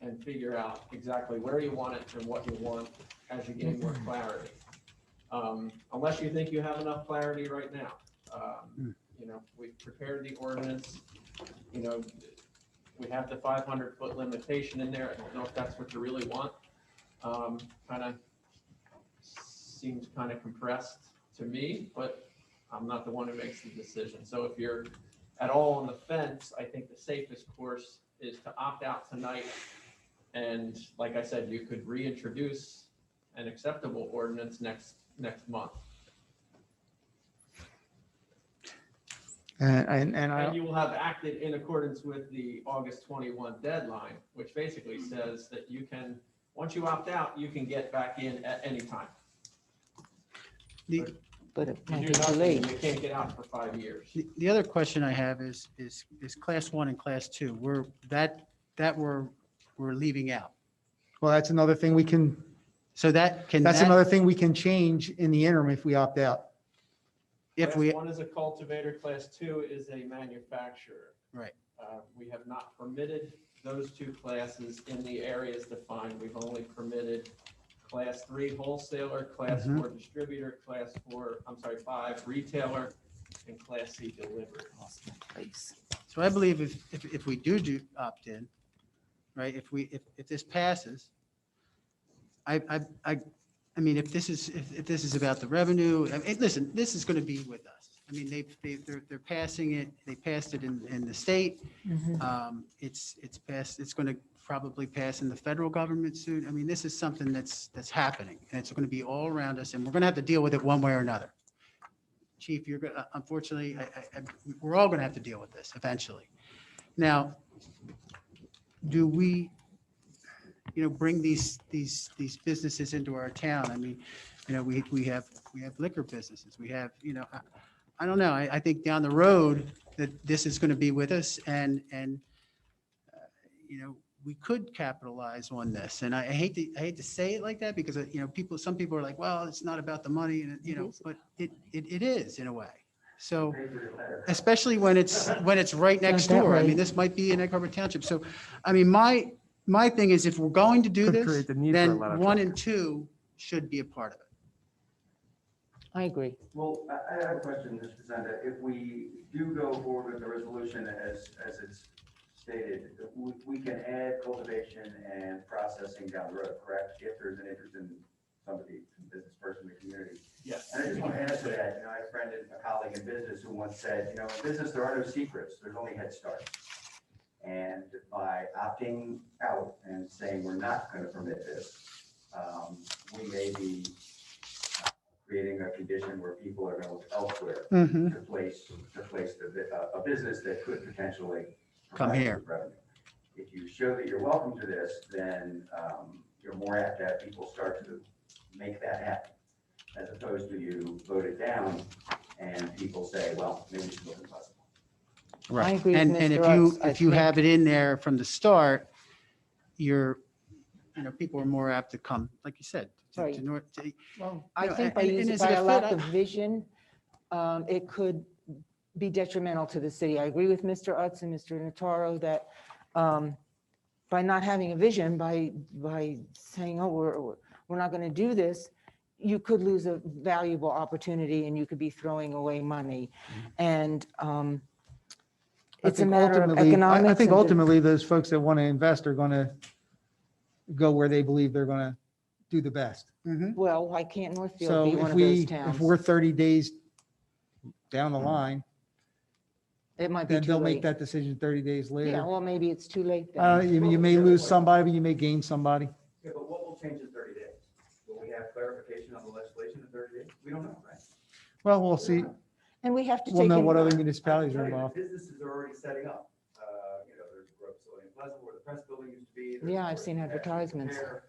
and figure out exactly where you want it and what you want as you gain more clarity. Unless you think you have enough clarity right now. We've prepared the ordinance, we have the 500-foot limitation in there. I don't know if that's what you really want. Seems kind of compressed to me, but I'm not the one who makes the decision. So if you're at all on the fence, I think the safest course is to opt out tonight. And like I said, you could reintroduce an acceptable ordinance next month. And And you will have acted in accordance with the August 21 deadline, which basically says that you can, once you opt out, you can get back in at any time. But it You might do be too nothing, late. you can't get out for 5 years. The other question I have is class 1 and class 2, we're leaving out. well, that's another thing we can, So that's that, another thing we can change in the interim if we opt out. if Class we, 1 is a cultivator, class 2 is a manufacturer. Right. We have not permitted those 2 classes in the areas defined. We've only permitted class 3 wholesaler, class 4 distributor, class 5 retailer, and class C delivery. so I believe if we do opt in, right, if this passes, I mean, if this is about the revenue, listen, this is going to be with us. I mean, they're passing it, they passed it in the state. It's passed, it's going to probably pass in the federal government soon. I mean, this is something that's happening, and it's going to be all around us, and we're going to have to deal with it one way or another. Chief, you're going to, unfortunately, we're all going to have to deal with this eventually. Now, do we, bring these businesses into our town? I mean, we have liquor businesses. We have, I don't know. I think down the road that this is going to be with us, and we could capitalize on this. And I hate to say it like that because, some people are like, well, it's not about the money, and but it is in a way. So especially when it's right next Not that door. I way. mean, this might be in Egg Harbor Township. So, I mean, my thing is, if we're going to do Could this, create the need for a then ladder 1 truck. and 2 should be a part of it. I agree. Well, I have a question, Mr. Presenda. If we do go forward with the resolution as it's stated, we can add cultivation and processing down the road, correct? If there's an interest in somebody, a business person in the community. Yes. And I just want to add to that, I have a friend and a colleague in business who once said, in business, there are no secrets, there's only head start. And by opting out and saying we're not going to permit this, we may be creating a condition where people are going to look elsewhere to place a business that could potentially Come provide here. revenue. If you show that you're welcome to this, then you're more apt to have people start to make that happen, as opposed to you vote it down and people say, well, maybe it's not possible. I agree with And Mr. if Utz. I you think- have it in there from the start, people are more apt to come, like you said. Right. Well, I think by a lack of vision, it could be detrimental to the city. I agree with Mr. Utz and Mr. Notaro that by not having a vision, by saying, oh, we're not going to do this, you could lose a valuable opportunity and you could be throwing away money. And it's a matter of economics. I think and- ultimately those folks that want to invest are going to go where they believe they're going to do the best. Well, why can't Northfield So be one if of those we, towns? if we're 30 days down the line, It might be then too they'll make late. that decision 30 days Yeah, later. well, maybe it's too late then. You may lose somebody, but you may gain somebody. Yeah, but what will change in 30 days? Will we have clarification on the legislation in 30 days? We don't know, right? Well, we'll see. And we have to We'll take, know in- what other municipalities are I'll tell you, involved. Businesses are already setting up. There's a growth facility in Pleasant where the press building used to be. There's Yeah, I've a seen factory advertisements. there.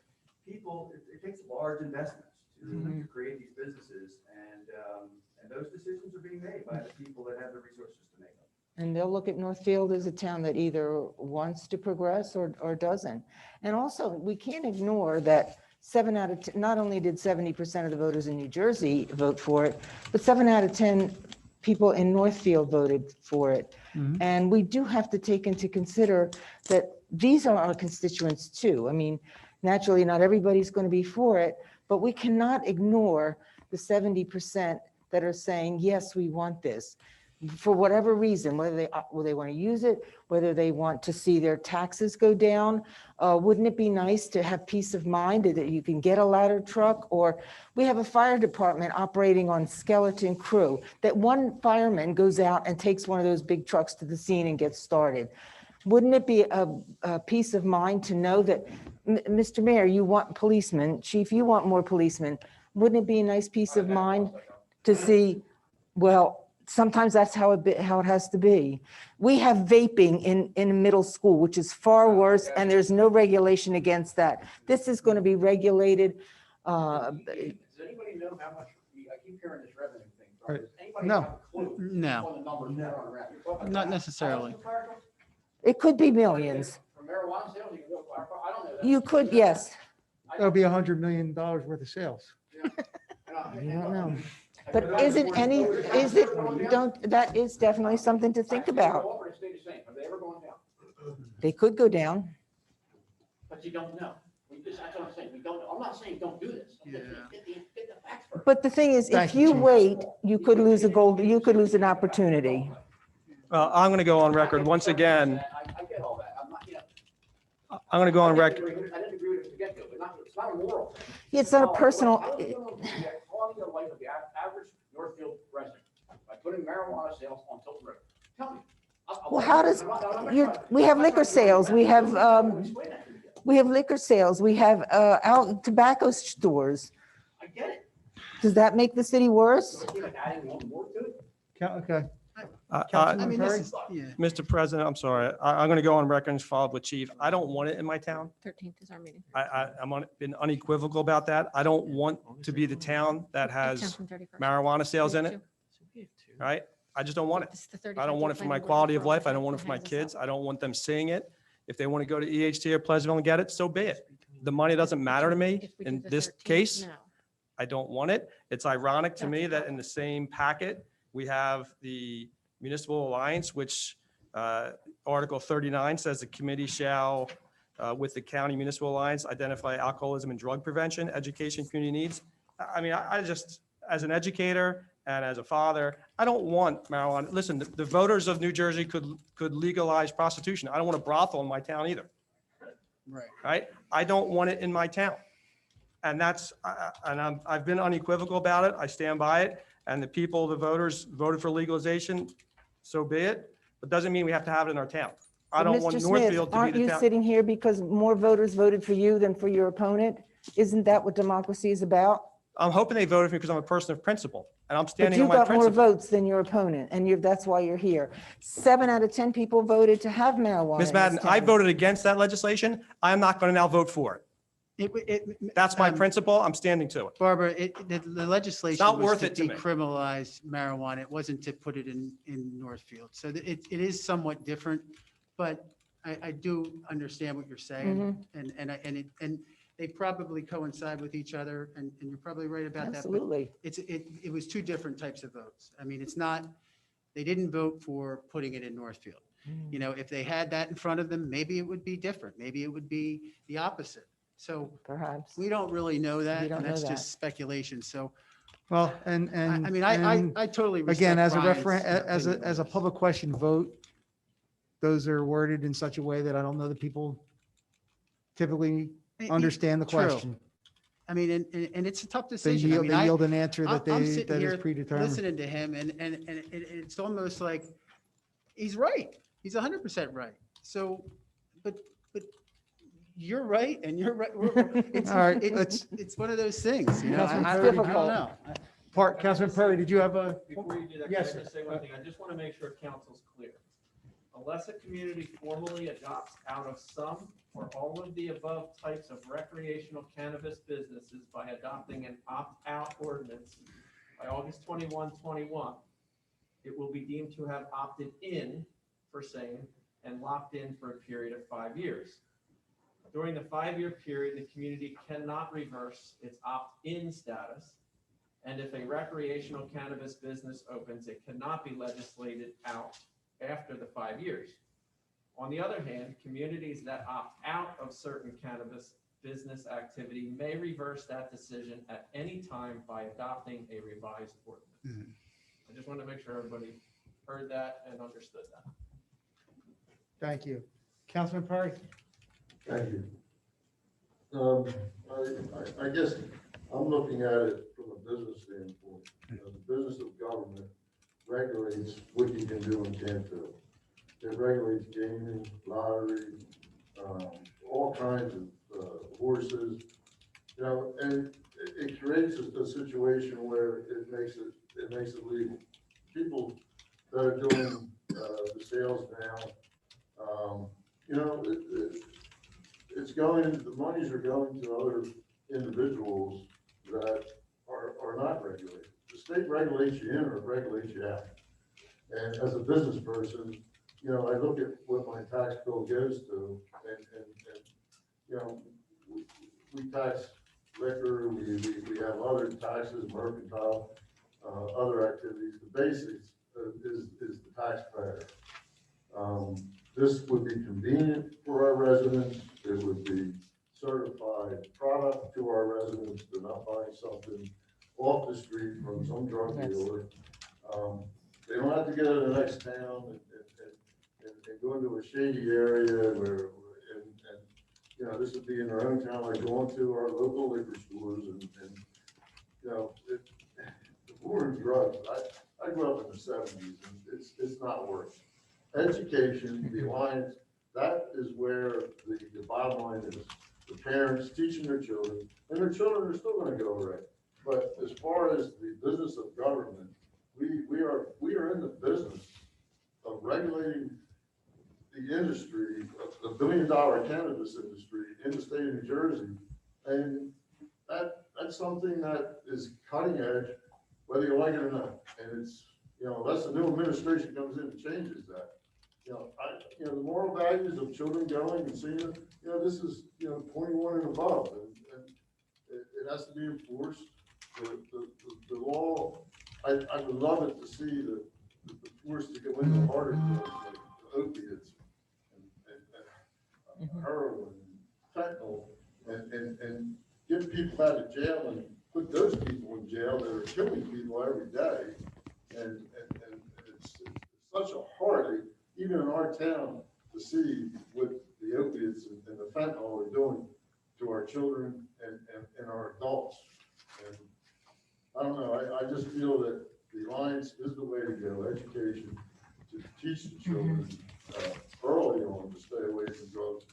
People, it takes large investments Mm-hmm. to create these businesses, and those decisions are being made by the people that have the resources to make them. and they'll look at Northfield as a town that either wants to progress or doesn't. And also, we can't ignore that 7 out of 10, not only did 70% of the voters in New Jersey vote for it, but 7 out of 10 people in Northfield voted for it. And we do have to take into consider that these are our constituents too. I mean, naturally, not everybody's going to be for it, but we cannot ignore the 70% that are saying, yes, we want this. For whatever reason, whether they want to use it, whether they want to see their taxes go down. Wouldn't it be nice to have peace of mind that you can get a ladder truck? Or we have a fire department operating on skeleton crew, that one fireman goes out and takes one of those big trucks to the scene and gets started. Wouldn't it be a peace of mind to know that, Mr. Mayor, you want policemen, Chief, you want more policemen. Wouldn't it be a nice peace of mind to see, well, sometimes that's how it has to be. We have vaping in middle school, which is far worse, and there's no regulation against that. This is going to be regulated. Does anybody know how much, I keep hearing this revenue thing. Right. Does anybody No. have a clue No, on the numbers that are around? You're talking not about necessarily. thousands of fire trucks? It could be millions. For marijuana sales, you can go, I don't know that. You could, yes. That'll be $100 million worth of sales. I don't know. But is it that is definitely something to think about. Are they stay the same? Are they ever going down? They could go down. But you don't know. That's what I'm saying. We don't know. I'm not saying don't do this. I'm just saying get the facts first. But the thing is, if Thank you, you Chief. wait, you could lose an opportunity. I'm going to go on record once again. I get all that. I'm not, I'm going to go on record. I didn't agree with it to get to, but it's not a moral thing. It's not a personal, Quality of life of the average Northfield resident by putting marijuana Well, how does, we have liquor sales, we have liquor sales, we have out tobacco stores. I get it. Does that make the city worse? Adding one more to it. Okay. I Councilman mean, Perry? this is, yeah. Mr. President, I'm sorry. I'm going to go on record and follow up with Chief. I don't want it in my town. 13th is our meeting. Been unequivocal about that. I don't want to be the town that has 10th and 31st. marijuana sales in it, right? I just don't want it. This is the 31st I don't want it for my planning board quality of referral. life. I don't want it for my Hands this kids. up. I don't want them seeing it. If they want to go to EHT or Pleasantville and get it, so be it. The money doesn't matter to me. If we do In the this 13th, case, no. I don't want it. It's ironic to That's me that fine. in the same packet, we have the Municipal Alliance, which Article 39 says the committee shall, with the County Municipal Alliance, identify alcoholism and drug prevention, education, community needs. I mean, I just, as an educator and as a father, I don't want marijuana. Listen, the voters of New Jersey could legalize prostitution. I don't want a brothel in my town either, Right. right? I don't want it in my town. And that's, I've been unequivocal about it. I stand by it. And the people, the voters voted for legalization, so be it. But doesn't mean we have to have it in our town. I don't want Mr. Smith, Northfield to be aren't the you town. sitting here because more voters voted for you than for your opponent? Isn't that what democracy is about? I'm hoping they voted for me because I'm a person of principle and I'm But standing you on my got more principle. votes than your opponent, and that's why you're here. 7 out of 10 people voted to have marijuana. Ms. in Madden, this I town. voted against that legislation. I'm not going to now vote for it. That's my principle. I'm standing to it. Barbara, the legislation not was worth to it to me. decriminalize marijuana. It wasn't to put it in Northfield. So it is somewhat different, but I do understand what you're saying. And they probably coincide with each other, and you're probably right about that. but Absolutely. It was two different types of votes. I mean, it's not, they didn't vote for putting it in Northfield. You know, if they had that in front of them, maybe it would be different. Maybe it would be the opposite. So Perhaps. we don't really know that, We don't and know that's that. just speculation. So, Well, I mean, I totally respect again, as a Brian's as a opinion. public question vote, those are worded in such a way that I don't know that people typically understand the True. question. I mean, and it's a tough They decision. I yield, mean, they yield an answer that I'm they, sitting that is here predetermined. listening to him, and it's almost like he's right. He's 100% right. So, but you're right, and you're right. It's, All right, it's one of those things, you know. Councilman I Perry, don't difficult. know. Councilman Perry, did you have a? Before you do that, can I Yes, sir. just say one thing? I just want to make sure council's clear. Unless a community formally adopts out of some or all of the above types of recreational cannabis businesses by adopting an opt-out ordinance by August 21, 21, it will be deemed to have opted in for same and locked in for a period of 5 years. During the 5-year period, the community cannot reverse its opt-in status. And if a recreational cannabis business opens, it cannot be legislated out after the 5 years. On the other hand, communities that opt out of certain cannabis business activity may reverse that decision at any time by adopting a revised ordinance. I just want to make sure everybody heard that and understood that. Thank you. Councilman Perry? Thank you. I guess I'm looking at it from a business standpoint. You know, the business of government regulates what you can do and can't do. It regulates gaming, lottery, all kinds of horses, you know, and it creates a situation where it makes it legal. People that are doing the sales now, you know, it's going, the monies are going to other individuals that are not regulated. The state regulates you in or it regulates you out. And as a business person, you know, I look at what my tax bill goes to, and you know, we tax liquor, we have other taxes, mercantile, other activities. The basics is the taxpayer. This would be convenient for our residents. It would be certified product to our residents. They're not buying something off the street from some drug dealer. They don't have to go to the next town and go into a shady area where, and you know, this would be in their own town, like going to our local liquor stores and you know, the war on drugs. I grew up in the 70s, and it's not working. education, the alliance, that is where the bottom line is. The parents teaching their children, and their children are still gonna go right. But as far as the business of government, we are in the business of regulating the industry, the $1 billion cannabis industry in the state of New Jersey. And that's something that is cutting edge, whether you like it or not. And it's, unless the new administration comes in and changes that. The moral values of children going and seeing it, this is, 21 and above, and it has to be enforced. The law, I would love it to see the force to go into harder drugs like opiates and heroin, fentanyl, and get people out of jail and put those people in jail that are killing people every day. And it's such a heartache, even in our town, to see what the opiates and the fentanyl are doing to our children and our adults. And I don't know, I just feel that the alliance is the way to go, education, to teach the children early on to stay away from drugs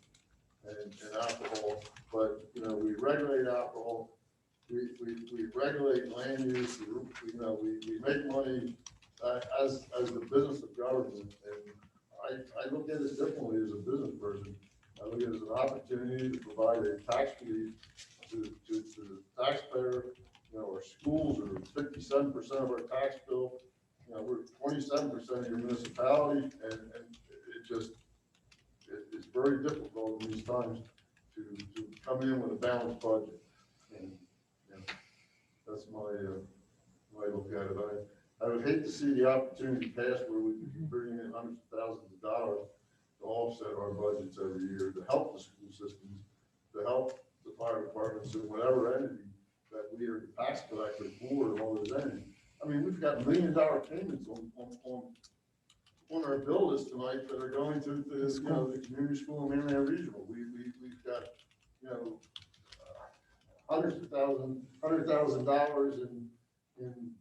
and alcohol. But, we regulate alcohol, we regulate land use, we make money as the business of government. And I look at it differently as a business person. I look at it as an opportunity to provide a tax relief to the taxpayer. Our schools are 57% of our tax bill. We're 27% of your municipality, and it's very difficult in these times to come in with a balanced budget. And that's my look at it. I would hate to see the opportunity pass where we could be bringing in hundreds of thousands of dollars to offset our budgets every year, to help the school systems, to help the fire departments and whatever entity that we are the tax collector for, and all those entities. I mean, we've got $1 million payments on our bill list tonight that are going to the community school and mainland regional. We've got $100,000 in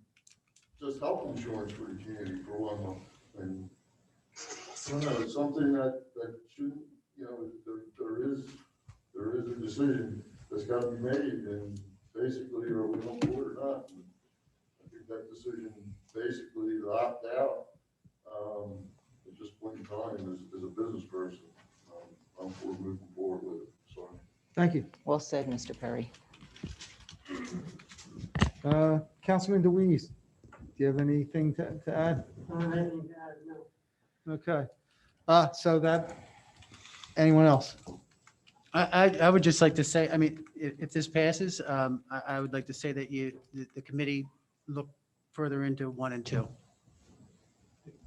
just health insurance for the community for 1 month. And I don't know, it's something that shouldn't, there is a decision that's got to be made, and basically, or we don't do it or not. And I think that decision basically to opt out at this point in time as a business person. I'm for moving forward with it. Sorry. Thank you. Well said, Mr. Perry. Councilman DeWeese, do you have anything to add? No. Okay. So that, anyone else? I would just like to say, I mean, if this passes, I would like to say that the committee look further into 1 and 2.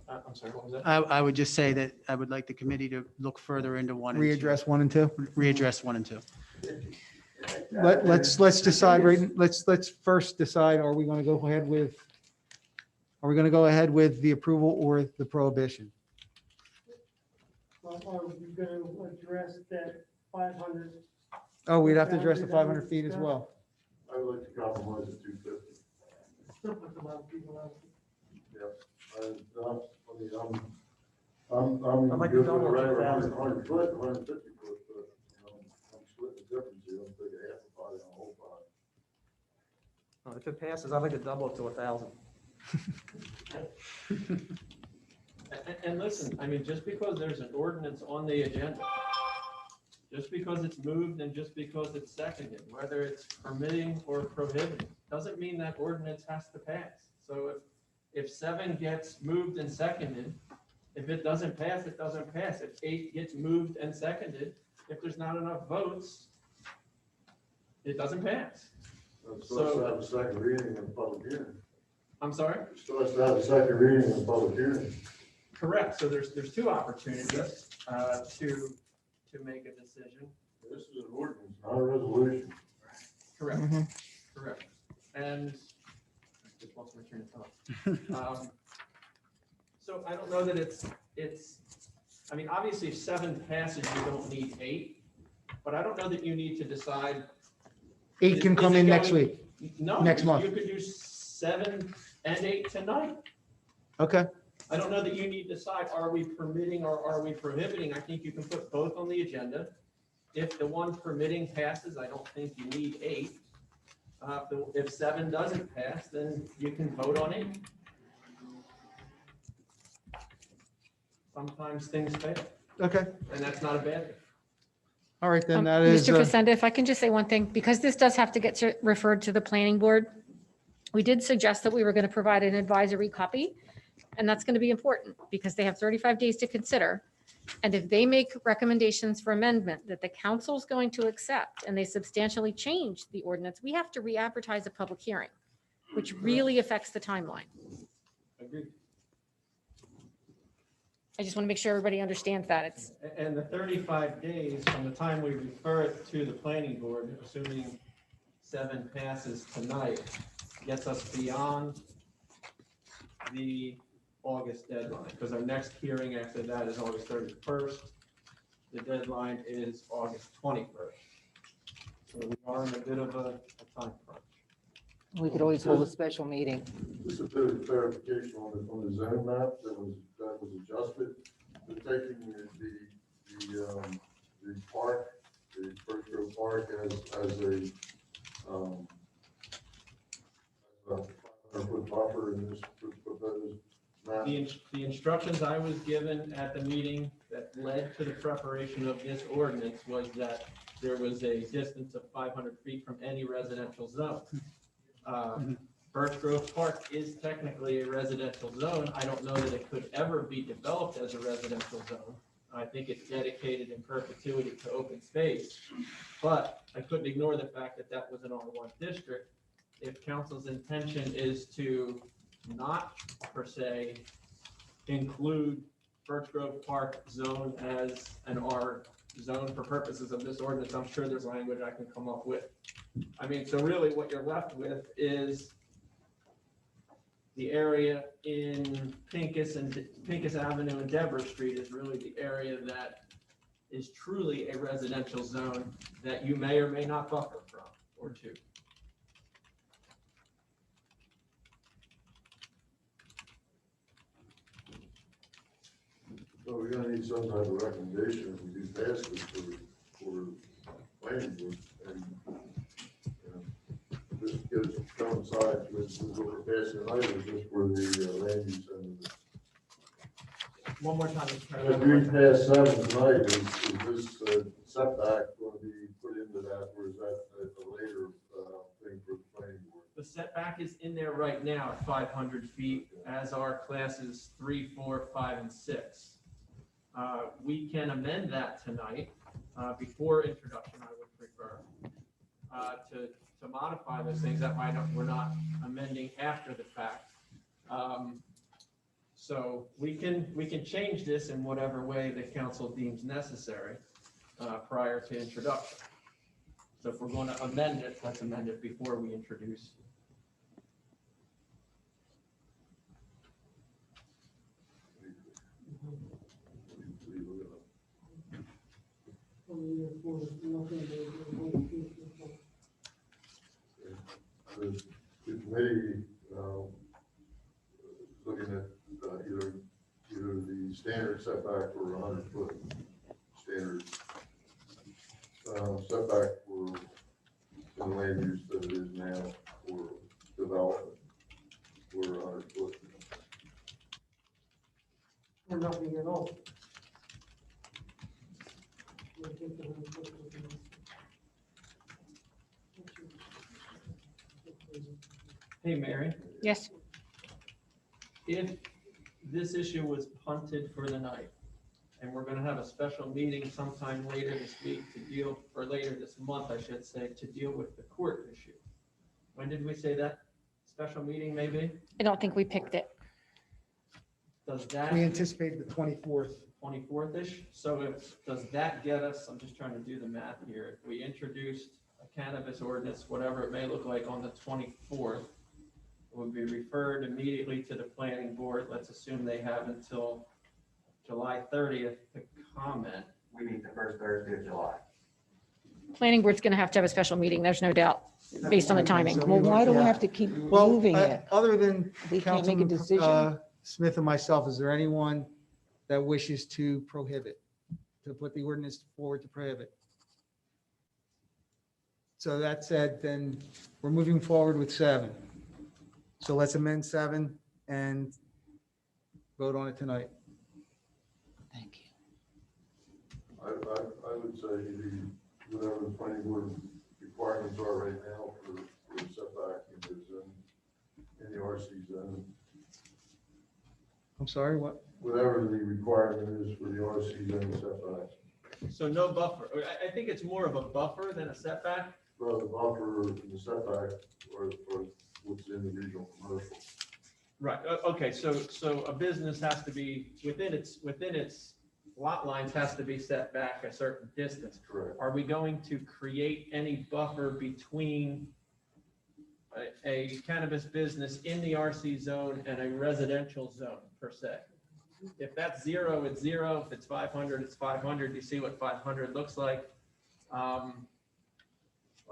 I'm sorry, what was that? I would just say that I would like the committee to look further into 1 and 2. Readdress 1 and 2? Readdress 1 and 2. Let's decide, let's first decide, are we going to go ahead with the approval or the prohibition? Well, are we going to address that 500? Oh, we'd have to address the 500 feet as well. I would like to compromise at 250. Still puts a lot of people out. I'm like to good with double the regular 2,000. 100 foot, 150 foot, but I'm splitting the difference here. I'm taking half a body on the whole body. If it passes, I'd like to double it to 1,000. And listen, I mean, just because there's an ordinance on the agenda, just because it's moved and just because it's seconded, whether it's permitting or prohibiting, doesn't mean that ordinance has to pass. So if 7 gets moved and seconded, if it doesn't pass, it doesn't pass. If 8 gets moved and seconded, if there's not enough votes, it doesn't pass. It still has to have a second reading and public hearing. I'm sorry? It still has to have a second reading and public hearing. Correct. So there's 2 opportunities to make a decision. This is an ordinance, not a resolution. Correct. Mm-hmm. Correct. And I just lost my train of thought. So I don't know that it's, I mean, obviously if 7 passes, you don't need 8, but I don't know that you need to decide. 8 can Is come it in next going- week. No. Next you- month. You could do 7 and 8 tonight. Okay. I don't know that you need to decide, are we permitting or are we prohibiting? I think you can put both on the agenda. If the one permitting passes, I don't think you need 8. If 7 doesn't pass, then you can vote on 8. Sometimes things fail, Okay, and that's not a bad thing. all right, then that is, Mr. Facenda, if I can just say one thing, because this does have to get referred to the planning board, we did suggest that we were going to provide an advisory copy, and that's going to be important because they have 35 days to consider. And if they make recommendations for amendment that the council is going to accept and they substantially change the ordinance, we have to re-advertise a public hearing, which really affects the timeline. Agreed. I just want to make sure everybody understands that. It's, And the 35 days from the time we refer it to the planning board, assuming 7 passes tonight, gets us beyond the August deadline, because our next hearing after that is August 31st. The deadline is August 21st. So we are in a bit of a time crunch. We could always hold a special meeting. Just a bit of clarification on the zone map that was adjusted. They're taking the park, the First Grove Park as a 500-foot buffer in this proposed map. The instructions I was given at the meeting that led to the preparation of this ordinance was that there was a distance of 500 feet from any residential zone. Birch Grove Park is technically a residential zone. I don't know that it could ever be developed as a residential zone. I think it's dedicated in perpetuity to open space. But I couldn't ignore the fact that that was an R1 district. If council's intention is to not per se include Birch Grove Park zone as an R zone for purposes of this ordinance, I'm sure there's language I can come up with. I mean, so really what you're left with is the area in Pincus Avenue and Deborah Street is really the area that is truly a residential zone that you may or may not buffer from or to. So we're gonna need some type of recommendation if we do pass this for planning board. And this gives coincides with what we're passing tonight, or just for the land use and the. One more time. If we pass 7 tonight, is this setback going to be put into that, or is that a later thing for the planning board? The setback is in there right now at 500 feet, as are classes 3, 4, 5, and 6. We can amend that tonight before introduction, I would prefer, to modify those things. That might not, we're not amending after the fact. So we can change this in whatever way the council deems necessary prior to introduction. So if we're going to amend it, let's amend it before we introduce. The committee, looking at either the standard setback or 100-foot standard setback for the land use that it is now for development for 100-foot. Or nothing at all. Hey, Mary, yes, if this issue was punted for the night, and we're gonna have a special meeting sometime later this week to deal, or later this month, I should say, to deal with the court issue. When did we say that special meeting may be? I don't think we picked it. Does that we anticipated the 24th. 24th-ish? So does that get us, I'm just trying to do the math here. If we introduced a cannabis ordinance, whatever it may look like on the 24th, it would be referred immediately to the planning board. Let's assume they have until July 30th to comment. We meet the first Thursday of July. Planning board's going to have a special meeting, there's no doubt, based on the timing. Well, why do we have to keep Well, moving it? other than We can't make a Councilman decision. Smith and myself, is there anyone that wishes to prohibit, to put the ordinance forward to prohibit? So that said, then we're moving forward with 7. So let's amend 7 and vote on it tonight. Thank you. I would say whatever the planning board requirements are right now for setback in the RC zone. I'm sorry, what? Whatever the requirement is for the RC zone setback. So no buffer. I think it's more of a buffer than a setback. Well, the buffer and the setback or what's in the regional commercial. Right, okay, so a business has to be within its lot lines has to be set back a certain distance. Correct. Are we going to create any buffer between a cannabis business in the RC zone and a residential zone per se? If that's 0, it's 0. If it's 500, it's 500. You see what 500 looks like.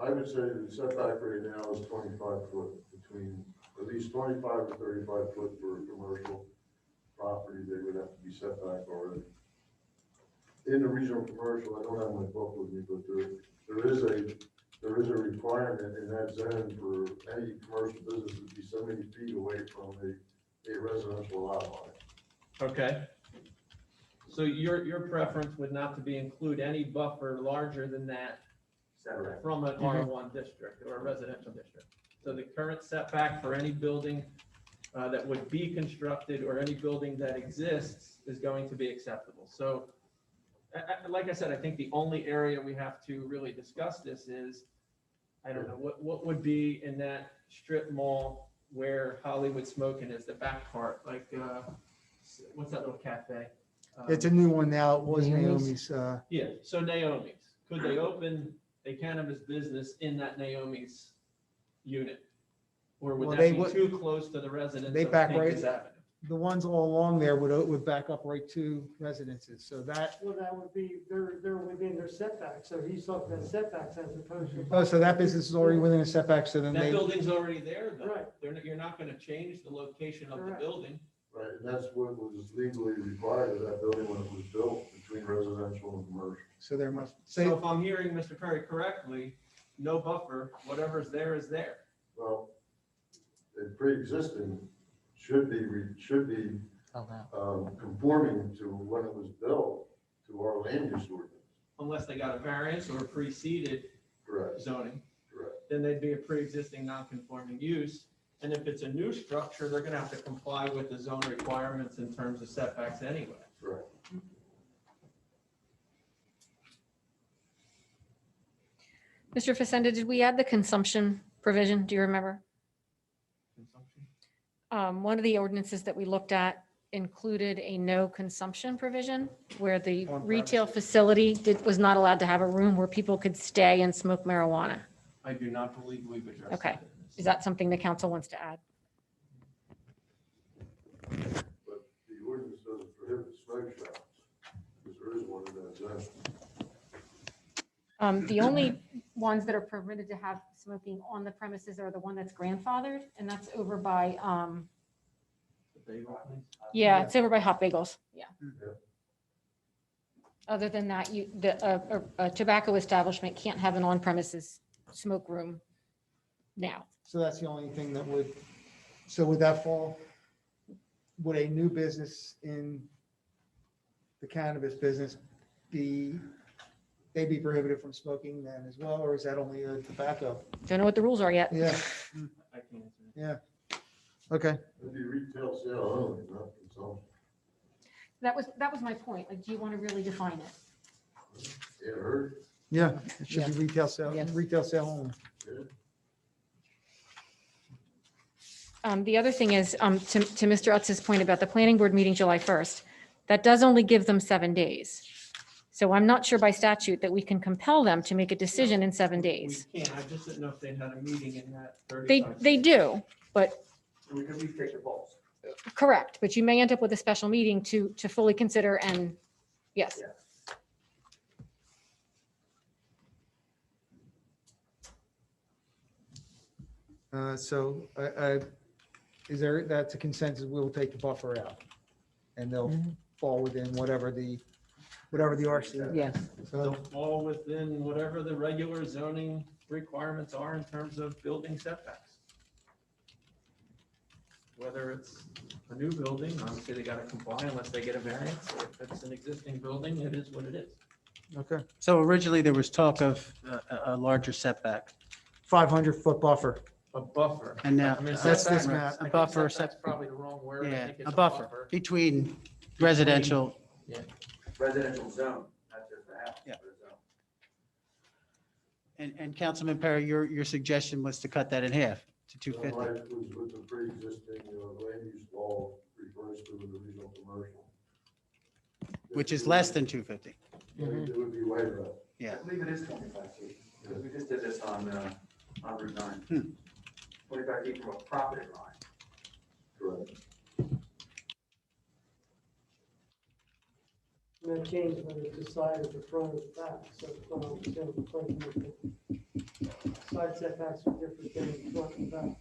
I would say the setback right now is 25 foot between, at least 25 to 35 foot for a commercial property. They would have to be set back already. In the regional commercial, I don't have my book with me, but there is a requirement in that zone for any commercial business to be so many feet away from a residential lot line. Okay. So your preference would not to be include any buffer larger than that Setback. from an R1 district or a residential district. So the current setback for any building that would be constructed or any building that exists is going to be acceptable. So like I said, I think the only area we have to really discuss this is, I don't know, what would be in that strip mall where Hollywood Smoking is, the back part, like, what's that little cafe? It's a new one now. It was Naomi's? Naomi's. Yeah, so Naomi's, could they open a cannabis business in that Naomi's unit? Or would Well, that they be would- too close to the residents they of back Pincus right- Avenue? The ones all along there would back up right to residences. So that, Well, that would be, they're within their setback, so he's talking about setbacks as opposed to. oh, so that business is already within a setback, so then That they, building's already there, though. Right. You're not gonna change the location of the Correct. building. Right, and that's what was legally required of that building when it was built between residential and commercial. so there must, So say, if I'm hearing Mr. Perry correctly, no buffer, whatever's there is there. Well, it pre-existing should be conforming to when it was built to our land use ordinance. Unless they got a variance or preceded Correct, zoning, correct. then they'd be a pre-existing non-conforming use. And if it's a new structure, they're gonna have to comply with the zone requirements in terms of setbacks anyway. Correct. Mr. Facenda, did we add the consumption provision? Do you remember? One of the ordinances that we looked at included a no consumption provision where the On retail premises. facility was not allowed to have a room where people could stay and smoke marijuana. I do not believe we've addressed Okay. that. Is that something the council wants to add? But the ordinance doesn't prohibit smoke shops, because there is one in that zone. The only ones that are permitted to have smoking on the premises are the one that's grandfathered, and that's over by, The bagel place? yeah, it's over by Hot Bagels, yeah. Yeah. Other than that, a tobacco establishment can't have an on-premises smoke room now. so that's the only thing that would, so would that fall? Would a new business in the cannabis business they'd be prohibited from smoking then as well, or is that only a tobacco? Don't know what the rules are yet. Yeah, I can't answer that. yeah. Okay, It'd be retail sale only, not consumption. That was my point. Like, do you want to really define it? It hurt. yeah, it should be retail sale, Yes. retail sale only. The other thing is, to Mr. Utz's point about the planning board meeting July 1st, that does only give them 7 days. So I'm not sure by statute that we can compel them to make a decision in 7 days. We can't, I just didn't know if they had a meeting in that 30. They do, but We could retake the polls. correct, but you may end up with a special meeting to fully consider and, yes. Yeah. So that's a consensus, we'll take the buffer out. And they'll Mhm. fall within whatever the RC. Yes. They'll So, fall within whatever the regular zoning requirements are in terms of building setbacks. Whether it's a new building, obviously they gotta comply unless they get a variance, or if it's an existing building, it is what it is. okay, So originally there was talk of a larger setback. 500-foot buffer. A buffer. And now- I mean, That's this setback- map. I think A buffer, setback's probably the wrong word. I Yeah, think it's a buffer between residential. Residential zone, not just the house. Yeah. but a zone. And Councilman Perry, your suggestion was to cut that in half to So 250. like with the pre-existing land use law refers to the regional commercial. Which is less than 250. It would be way less. Yeah. I believe it is 25 feet, because we just did this on Route 9. Hmm. 25 feet from a property line. Correct. And that changed when it's decided the front or the back, so it's not on the same plane. Side setbacks are different than front and back.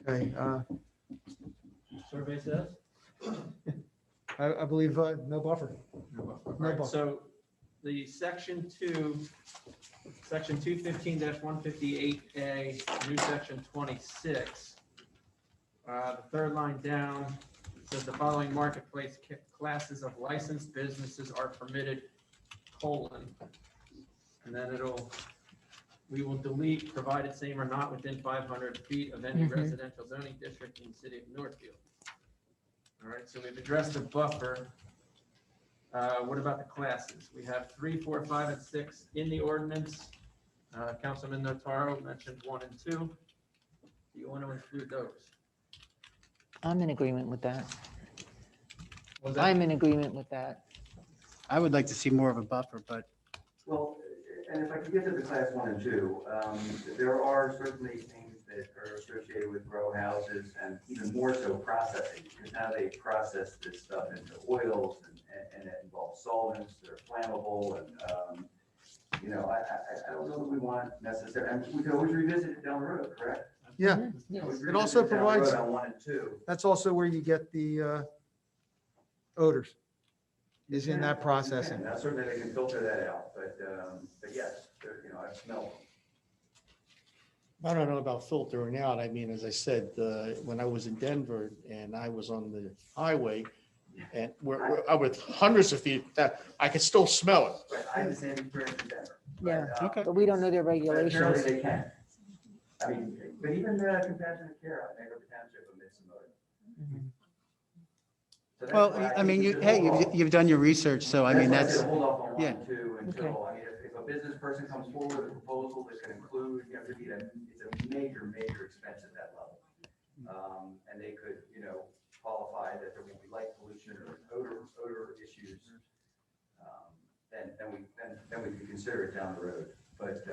Okay, Survey says? I believe no buffer. All No right, buffer. so the section 215-158A, new section 26. The third line down, it says the following marketplace classes of licensed businesses are permitted, colon. And then we will delete, provided same or not within 500 feet of any Mhm. residential zoning district in the city of Northfield. All right, so we've addressed the buffer. What about the classes? We have 3, 4, 5, and 6 in the ordinance. Councilman Notaro mentioned 1 and 2. Do you want to include those? I'm in agreement with that. Was that- I'm in agreement with that. I would like to see more of a buffer, but Well, and if I could get to the class 1 and 2, there are certainly things that are associated with grow houses and even more so processing, because now they process this stuff into oils and it involves solvents, they're flammable and, I don't know that we want necessarily, and we can always revisit it down the road, correct? Yeah, Yes. Always It also revisit it down the road provides- On 1 and 2. that's also where you get the odors, is in that processing. Now, certainly they can filter that out, but yes, I smell them. I don't know about filtering out. I mean, as I said, when I was in Denver and I was on the highway and we're with hundreds of feet, that I could still smell it. But I had the same experience in Denver. Yeah, okay. but we don't know their But apparently regulations. they can. I mean, but even compassionate care out in Neighborhood Township admits some odor. Mhm. So that's Well, why I mean, think we should hold off. you've done your research, so I mean, why I that's, said hold off on 1 yeah. and 2 until, I mean, if a business person comes forward with a proposal that can include, it's a major expense at that level. And they could, qualify that there won't be light pollution or odor issues. Then we can consider it down the road. But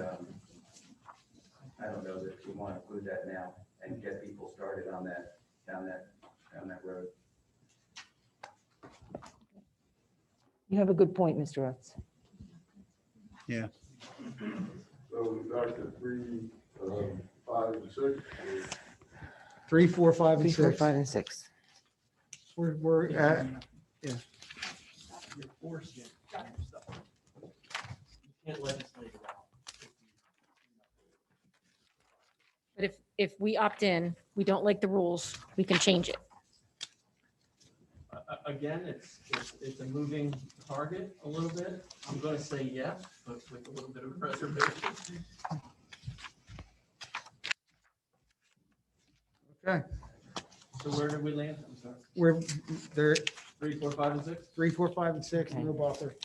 I don't know that we want to include that now and get people started on that, down that road. You have a good point, Mr. Rutz. So back to 3, 5, and 6. 3, 4, 5, 3, and 4, 6. 5, and 6. We're at, You're forcing it. You can't legislate it out. But if we opt in, we don't like the rules, we can change it. Again, it's a moving target a little bit. I'm going to say yes, but with a little bit of reservation. okay, So where did we land? I'm sorry. we're, there, 3, 4, 5, and 6? 3, 4, 5, and 6, Okay. no buffer.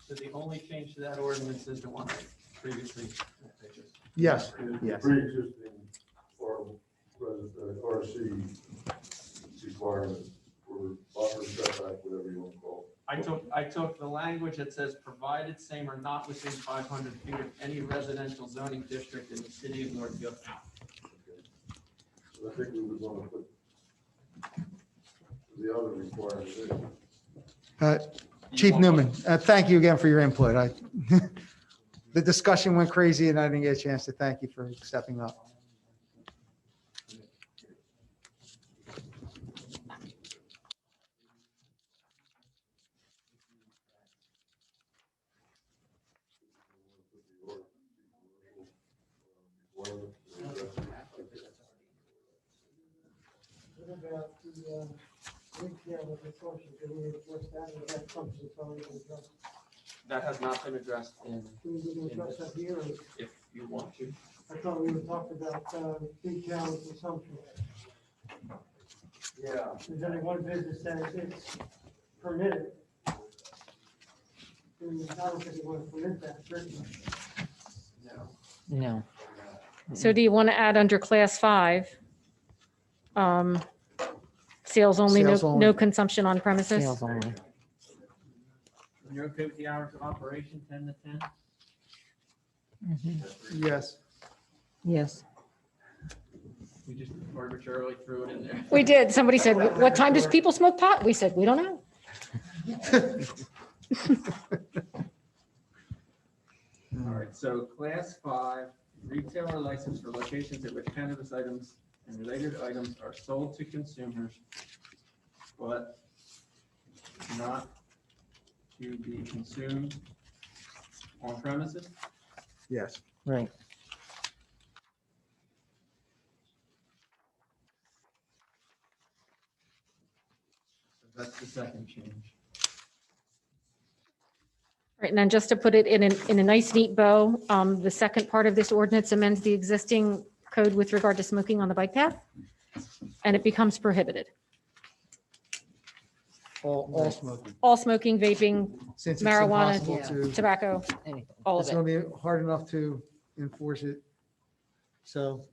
So the only change to that ordinance is the one that previously. Yes, The yes. pre-existing or RC requirement for buffer setback, whatever you want to call I took the language that says provided same or not within 500 feet of any residential zoning district in the city of Northfield out. it. So I think we would want to put the other requirement in. Chief Newman, thank you again for your input. the discussion went crazy and I didn't get a chance to thank you for stepping up. What about the retail with the function, can we address that, or that function is already been addressed? That has not been addressed in, Can we address that here, or if you want to. I thought we were talking about retail and consumption. Yeah. There's only one business that it's permitted. And I don't think we want to permit that, certainly. No. No. So do you want to add under class 5? Sales only, Sales no only. consumption on premises? Sales only. You're okay with the hours of operation, 10 to 10? Yes. Yes. We just arbitrarily threw it in there. We did. Somebody said, what time does people smoke pot? We said, we don't know. All right, so class 5, retailer license for locations at which cannabis items and related items are sold to consumers, but not to be consumed on premises. Yes. Right. That's the second change. Right, and then just to put it in a nice neat bow, the second part of this ordinance amends the existing code with regard to smoking on the bike path, and it becomes prohibited. All smoking. All smoking, vaping, Since it's marijuana, impossible to, tobacco, Anything. all it's of it. going to be hard enough to enforce it. So,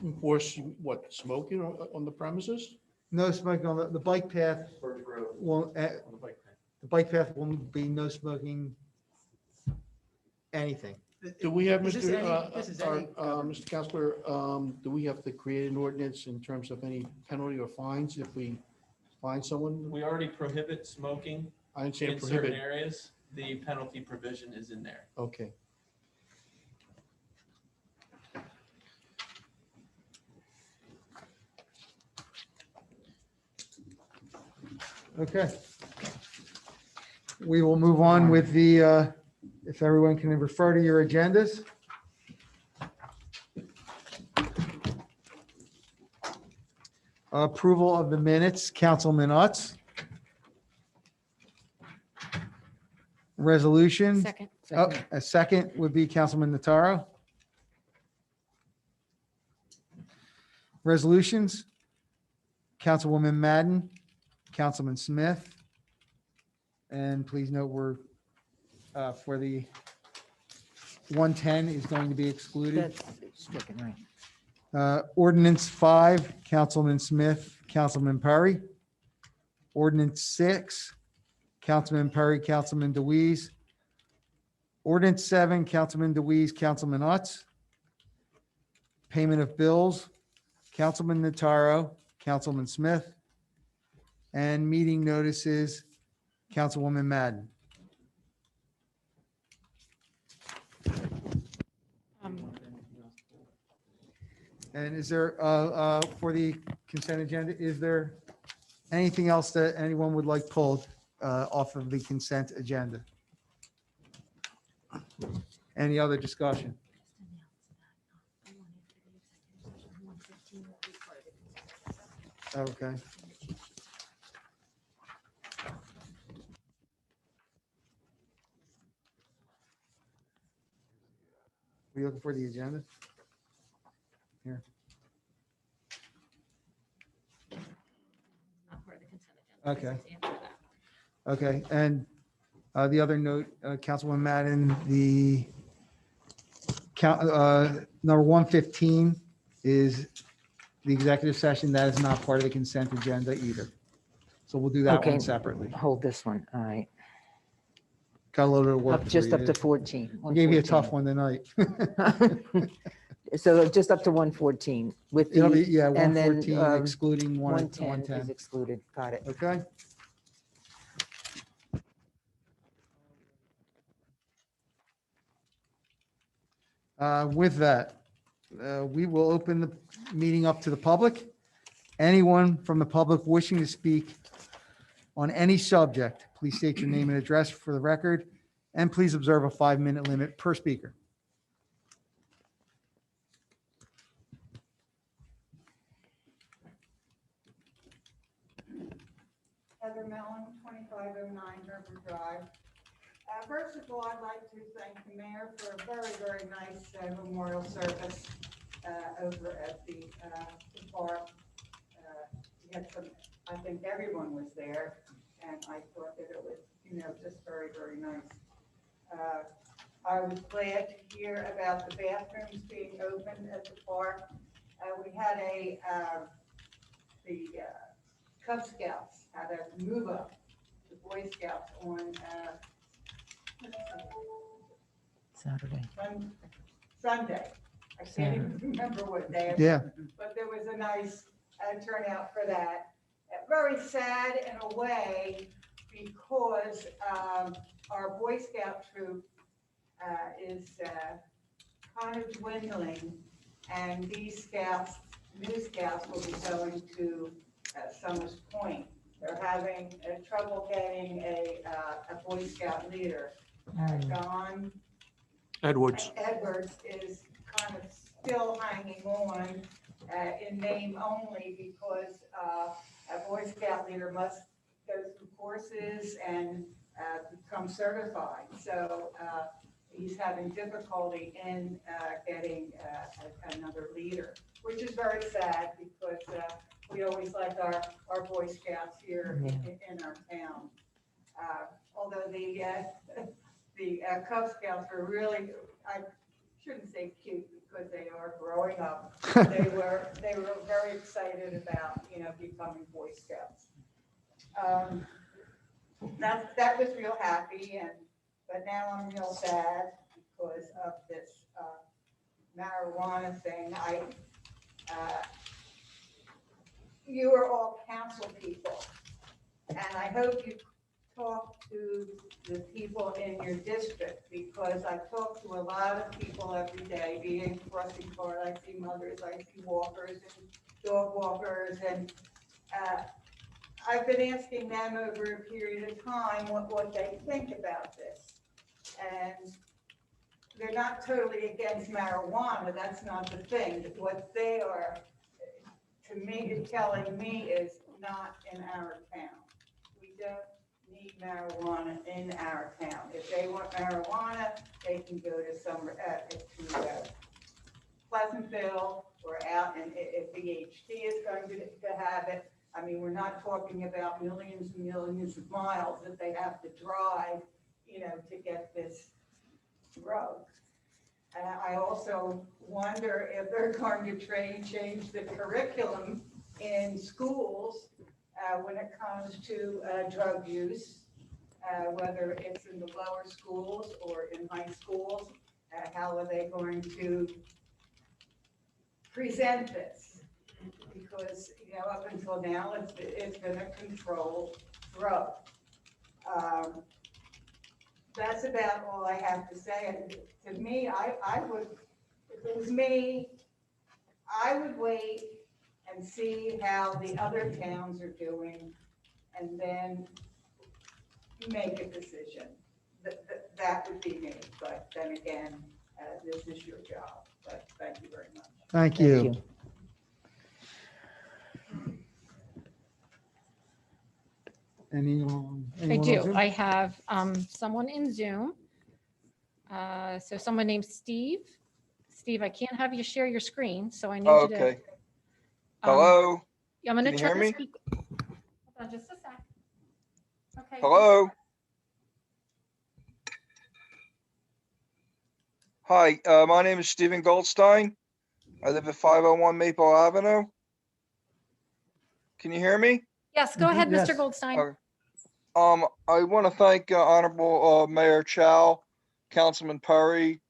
Enforce what, smoking on the premises? no smoking on the bike path. Won't, the bike path will be no smoking anything. Do we have, This is Mr. any Mr. Counselor, do we have to create an ordinance in terms of any penalty or fines if we find someone? We already prohibit smoking I didn't say in certain prohibit. areas. The penalty provision is in there. Okay. Okay. We will move on with the, if everyone can refer to your agendas. Approval of the minutes, Councilman Utz. Resolution. Second. Oh, a second would be Councilman Notaro. Resolutions. Councilwoman Madden, Councilman Smith. And please note we're, for the 110 is going to be excluded. That's stricken, right. Ordinance 5, Councilman Smith, Councilman Perry. Ordinance 6, Councilman Perry, Councilman DeWeese. Ordinance 7, Councilman DeWeese, Councilman Utz. Payment of bills, Councilman Notaro, Councilman Smith. And meeting notices, Councilwoman Madden. And is there, for the consent agenda, is there anything else that anyone would like pulled off of the consent agenda? Any other discussion? Okay. Are you looking for the agenda? Here. Okay. Okay, and the other note, Councilwoman Madden, the count, number 115 is the executive session. That is not part of the consent agenda either. So we'll do that Okay. one separately. Hold this one, all right. Got a little bit of work. Up, just for up you to 14. Gave you a tough one tonight. 114. So just up to 114 with It'll be, the yeah, and then, 114 excluding 110 is 110. excluded. Got it. Okay? With that, we will open the meeting up to the public. Anyone from the public wishing to speak on any subject, please state your name and address for the record, and please observe a 5-minute limit per speaker. Heather Mellon, 2509 River Drive. First of all, I'd like to thank the mayor for a very, very nice memorial service over at the park. We had some, I think everyone was there, and I thought that it was, just very, very nice. I was glad to hear about the bathrooms being opened at the park. We had the Cub Scouts had a move up, the Boy Scouts on Saturday. Sunday. I can't even remember what day. Yeah. But there was a nice turnout for that. Very sad in a way because our Boy Scout troop is kind of dwindling, and these scouts, new scouts, will be going to Summers Point. They're having trouble getting a Boy Scout leader. Don Edwards. Edwards is kind of still hanging on in name only because a Boy Scout leader must go through courses and become certified. So he's having difficulty in getting another leader, which is very sad because we always like our Boy Scouts here in our town. Although the Cub Scouts were really, I shouldn't say cute because they are growing up. They were very excited about, becoming Boy Scouts. That was real happy, but now I'm real sad because of this marijuana thing. You are all council people, and I hope you talk to the people in your district, because I talk to a lot of people every day, being crossing guard. I see mothers, I see walkers and dog walkers, and I've been asking them over a period of time what they think about this. And they're not totally against marijuana, that's not the thing. What they are, to me, telling me is not in our town. We don't need marijuana in our town. If they want marijuana, they can go to Pleasantville or out, and if VHT is going to have it, I mean, we're not talking about millions and millions of miles that they have to drive, to get this drug. I also wonder if they're going to change the curriculum in schools when it comes to drug use, whether it's in the lower schools or in high schools. How are they going to present this? Because, up until now, it's been a controlled drug. That's about all I have to say. And to me, I would, if it was me, I would wait and see how the other towns are doing, and then make a decision. That would be me. But then again, this is your job. But thank you very much. Thank you. Anyone I on do. Zoom? I have someone in Zoom. So someone named Steve. Steve, I can't have you share your screen, so I need you to. Okay. um, Hello? I'm going to Can you turn hear the me? speak. Hold on just a sec. Okay. Hello? Hi, my name is Stephen Goldstein. I live at 501 Maple Avenue. Can you hear me? Yes, go ahead, Yes. Mr. Goldstein. Okay. I want to thank Honorable Mayor Chow, Councilman Perry,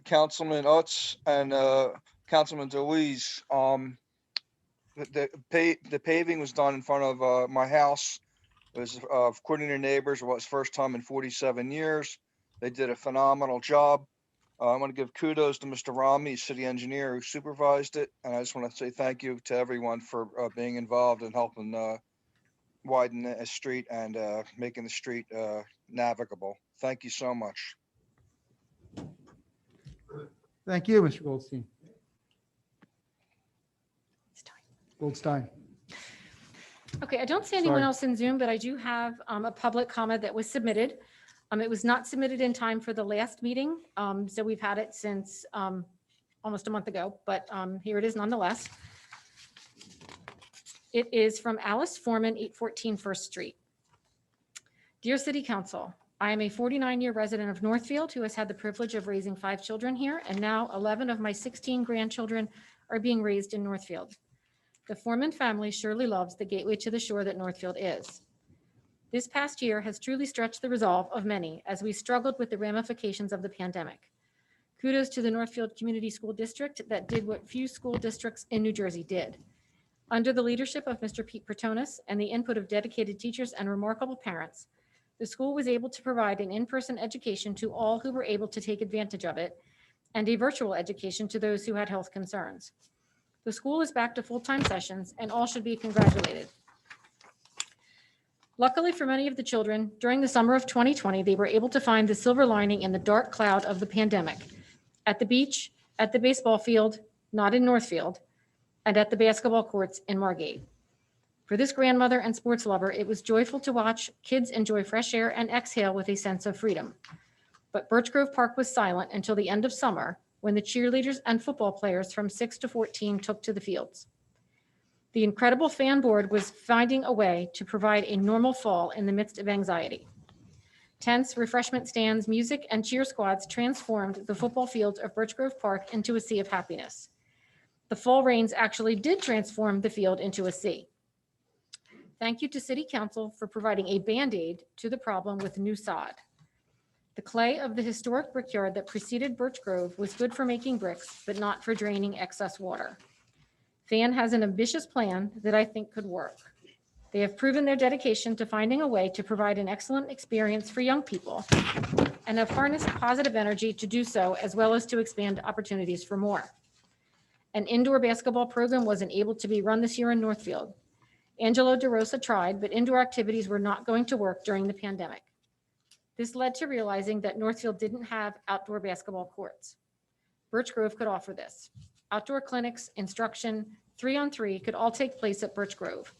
Councilman Utz, and Councilman DeLeese. The paving was done in front of my house. It was, according to neighbors, it was first time in 47 years. They did a phenomenal job. I want to give kudos to Mr. Rami, city engineer who supervised it. And I just want to say thank you to everyone for being involved and helping widen the street and making the street navigable. Thank you so much. Thank you, Mr. Goldstein. Goldstein. Okay, I don't see anyone Sorry. else in Zoom, but I do have a public comment that was submitted. It was not submitted in time for the last meeting, so we've had it since almost a month ago, but here it is nonetheless. It is from Alice Foreman, 814 First Street. Dear City Council, I am a 49-year resident of Northfield who has had the privilege of raising 5 children here, and now 11 of my 16 grandchildren are being raised in Northfield. The Foreman family surely loves the gateway to the shore that Northfield is. This past year has truly stretched the resolve of many as we struggled with the ramifications of the pandemic. Kudos to the Northfield Community School District that did what few school districts in New Jersey did. Under the leadership of Mr. Pete Pertonis and the input of dedicated teachers and remarkable parents, the school was able to provide an in-person education to all who were able to take advantage of it, and a virtual education to those who had health concerns. The school is back to full-time sessions, and all should be congratulated. Luckily for many of the children, during the summer of 2020, they were able to find the silver lining in the dark cloud of the pandemic. At the beach, at the baseball field, not in Northfield, and at the basketball courts in Margate. For this grandmother and sports lover, it was joyful to watch kids enjoy fresh air and exhale with a sense of freedom. But Birch Grove Park was silent until the end of summer, when the cheerleaders and football players from 6 to 14 took to the fields. The incredible fan board was finding a way to provide a normal fall in the midst of anxiety. Tents, refreshment stands, music, and cheer squads transformed the football fields of Birch Grove Park into a sea of happiness. The fall rains actually did transform the field into a sea. Thank you to City Council for providing a Band-Aid to the problem with new sod. The clay of the historic brickyard that preceded Birch Grove was good for making bricks, but not for draining excess water. FAN has an ambitious plan that I think could work. They have proven their dedication to finding a way to provide an excellent experience for young people and have harnessed positive energy to do so, as well as to expand opportunities for more. An indoor basketball program wasn't able to be run this year in Northfield. Angelo DeRosa tried, but indoor activities were not going to work during the pandemic. This led to realizing that Northfield didn't have outdoor basketball courts. Birch Grove could offer this. Outdoor clinics, instruction, 3-on-3 could all take place at Birch Grove.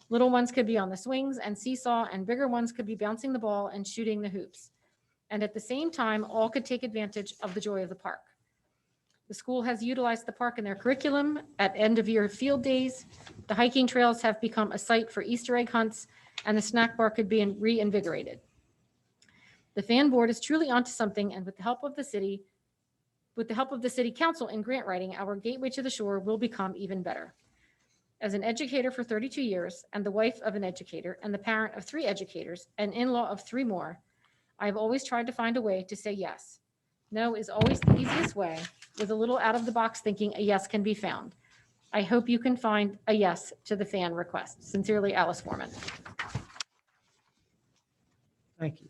Little ones could be on the swings and seesaw, and bigger ones could be bouncing the ball and shooting the hoops. And at the same time, all could take advantage of the joy of the park. The school has utilized the park in their curriculum at end-of-year field days. The hiking trails have become a site for Easter egg hunts, and the snack bar could be reinvigorated. The fan board is truly onto something, and with the help of the city council in grant writing, our gateway to the shore will become even better. As an educator for 32 years and the wife of an educator and the parent of 3 educators and in-law of 3 more, I've always tried to find a way to say yes. No is always the easiest way. With a little out of the box thinking, a yes can be found. I hope you can find a yes to the fan request. Sincerely, Alice Foreman. Thank you.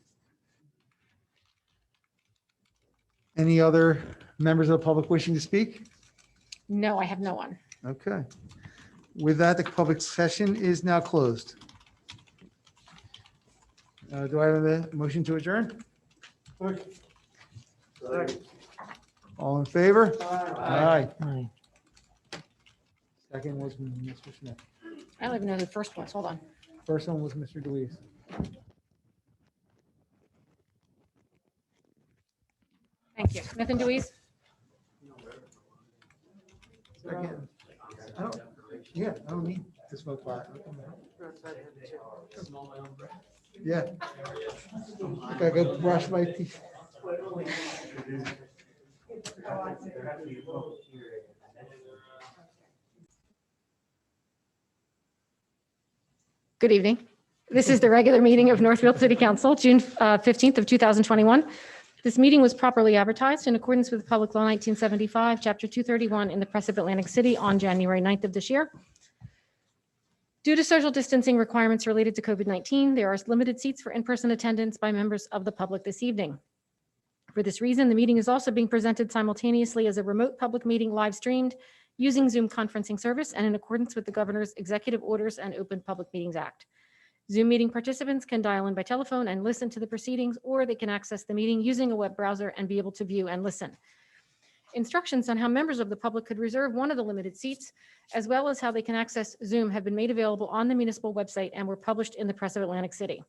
Any other members of the public wishing to speak? No, I have no one. Okay. With that, the public session is now closed. Do I have a motion to adjourn? All in favor? Aye. Aye. Second was Mr. Smith. I don't even know who the first was. Hold on. First one was Mr. Deweese. Thank you. Smith and Deweese? Second. Yeah, I don't need to smoke pot. Yeah. I gotta go brush my teeth. Good evening. This is the regular meeting of Northfield City Council, June 15th of 2021. This meeting was properly advertised in accordance with Public Law 1975, Chapter 231 in the Press of Atlantic City on January 9th of this year. Due to social distancing requirements related to COVID-19, there are limited seats for in-person attendance by members of the public this evening. For this reason, the meeting is also being presented simultaneously as a remote public meeting live streamed using Zoom conferencing service and in accordance with the governor's executive orders and Open Public Meetings Act. Zoom meeting participants can dial in by telephone and listen to the proceedings, or they can access the meeting using a web browser and be able to view and listen. Instructions on how members of the public could reserve one of the limited seats, as well as how they can access Zoom, have been made available on the municipal website and were published in the Press of Atlantic City.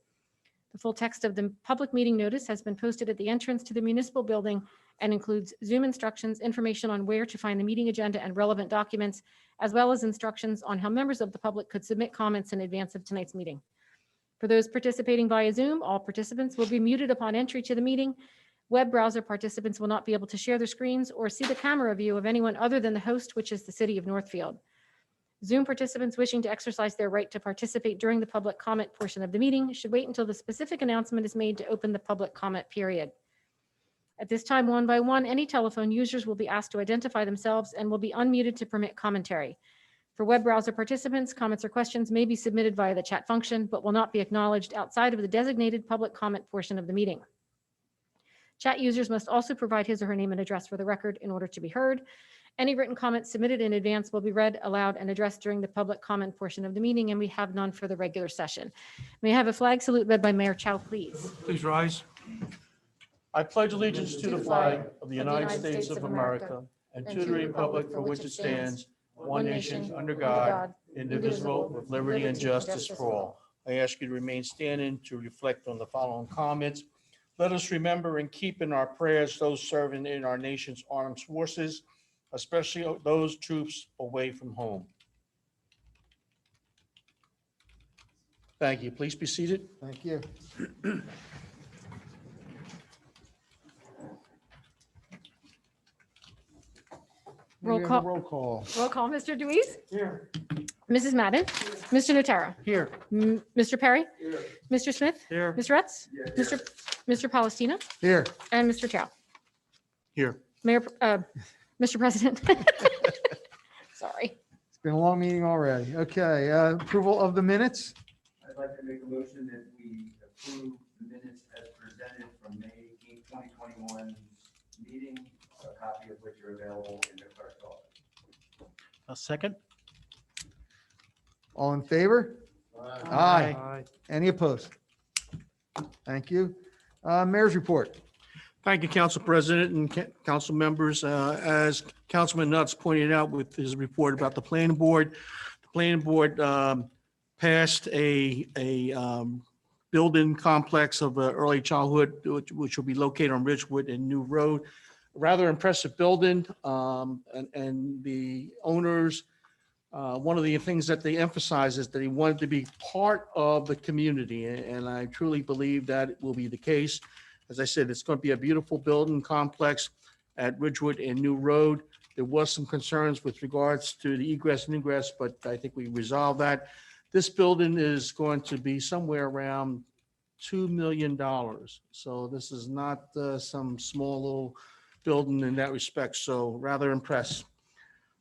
The full text of the public meeting notice has been posted at the entrance to the municipal building and includes Zoom instructions, information on where to find the meeting agenda and relevant documents, as well as instructions on how members of the public could submit comments in advance of tonight's meeting. For those participating via Zoom, all participants will be muted upon entry to the meeting. Web browser participants will not be able to share their screens or see the camera view of anyone other than the host, which is the city of Northfield. Zoom participants wishing to exercise their right to participate during the public comment portion of the meeting should wait until the specific announcement is made to open the public comment period. At this time, one by one, any telephone users will be asked to identify themselves and will be unmuted to permit commentary. For web browser participants, comments or questions may be submitted via the chat function, but will not be acknowledged outside of the designated public comment portion of the meeting. Chat users must also provide his or her name and address for the record in order to be heard. Any written comments submitted in advance will be read aloud and addressed during the public comment portion of the meeting, and we have none for the regular session. May I have a flag salute read by Mayor Chow, please? Please rise. I pledge allegiance to the flag of the United States of America and to the republic for which it stands, one nation, under God, indivisible, with liberty and justice for all. I ask you to remain standing to reflect on the following comments. Let us remember and keep in our prayers those serving in our nation's armed forces, especially those troops away from home. Thank you. Please be seated. Thank you. Roll We have a call. Roll call. Roll call, Mr. Deweese, Here. Mrs. Madden, Mr. Notaro, Here. Mr. Perry, Here. Mr. Smith, Here. Ms. Retz, Yeah, Mr. Palestina, Here. and Mr. Chow. Here. Mayor, Mr. President. Sorry. It's been a long meeting already. Okay, approval of the minutes. I'd like to make a motion that we approve the minutes as presented from May 18, 2021 meeting, a copy of which are available in the clerk's office. A second. All in favor? Aye. Aye. Any opposed? Thank you. Mayor's report. Thank you, Council President and council members. As Councilman Nuts pointed out with his report about the planning board passed a building complex of early childhood, which will be located on Ridgewood and New Road. Rather impressive building, and the owners, one of the things that they emphasize is that they wanted to be part of the community, and I truly believe that will be the case. As I said, it's going to be a beautiful building complex at Ridgewood and New Road. There was some concerns with regards to the egress and ingress, but I think we resolved that. This building is going to be somewhere around $2 million. So this is not some small little building in that respect. So rather impressed.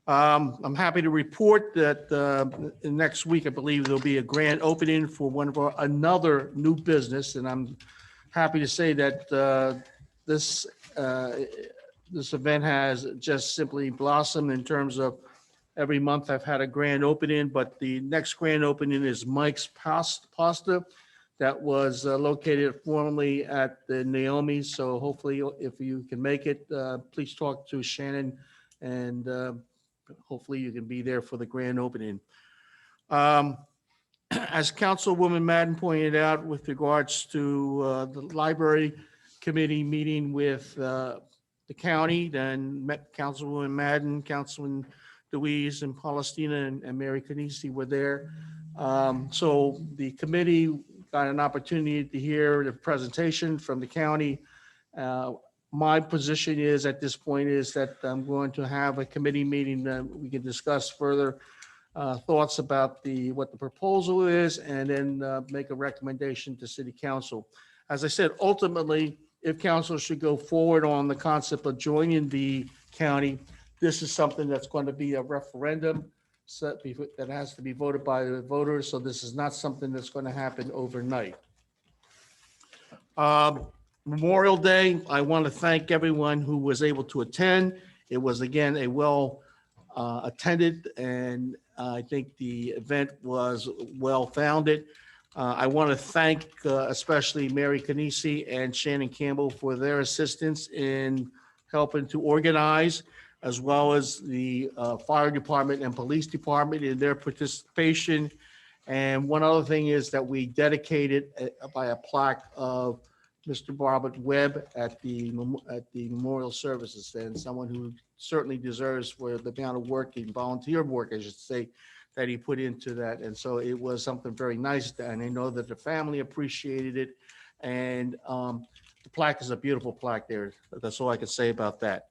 I'm happy to report that next week, I believe there'll be a grand opening for another new business. And I'm happy to say that this event has just simply blossomed in terms of every month I've had a grand opening, but the next grand opening is Mike's Pasta that was located formerly at the Naomi. So hopefully if you can make it, please talk to Shannon and hopefully you can be there for the grand opening. As Councilwoman Madden pointed out with regards to the library committee meeting with the county, then Councilwoman Madden, Councilman Deweese and Palestina and Mary Canisi were there. So the committee got an opportunity to hear the presentation from the county. My position is at this point is that I'm going to have a committee meeting that we can discuss further thoughts about what the proposal is and then make a recommendation to city council. As I said, ultimately, if council should go forward on the concept of joining the county, this is something that's going to be a referendum that has to be voted by the voters. So this is not something that's going to happen overnight. Memorial Day, I want to thank everyone who was able to attend. It was again a well attended, and I think the event was well founded. I want to thank especially Mary Canisi and Shannon Campbell for their assistance in helping to organize, as well as the fire department and police department in their participation. And one other thing is that we dedicated by a plaque of Mr. Robert Webb at the memorial services, and someone who certainly deserves for the amount of work and volunteer work, I should say, that he put into that. And so it was something very nice, and I know that the family appreciated it. And the plaque is a beautiful plaque there. That's all I can say about that.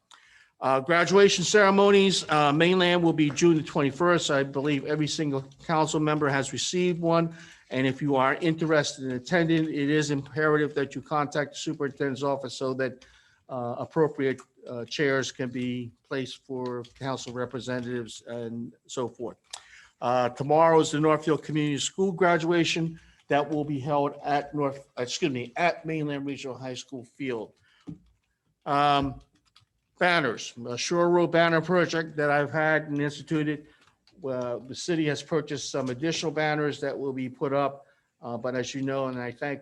Graduation ceremonies, mainland will be June the 21st. I believe every single council member has received one. And if you are interested in attending, it is imperative that you contact the superintendent's office so that appropriate chairs can be placed for council representatives and so forth. Tomorrow is the Northfield Community School graduation that will be held at at Mainland Regional High School field. Banners, a Shore Road banner project that I've had and instituted. The city has purchased some additional banners that will be put up. But as you know, and I thank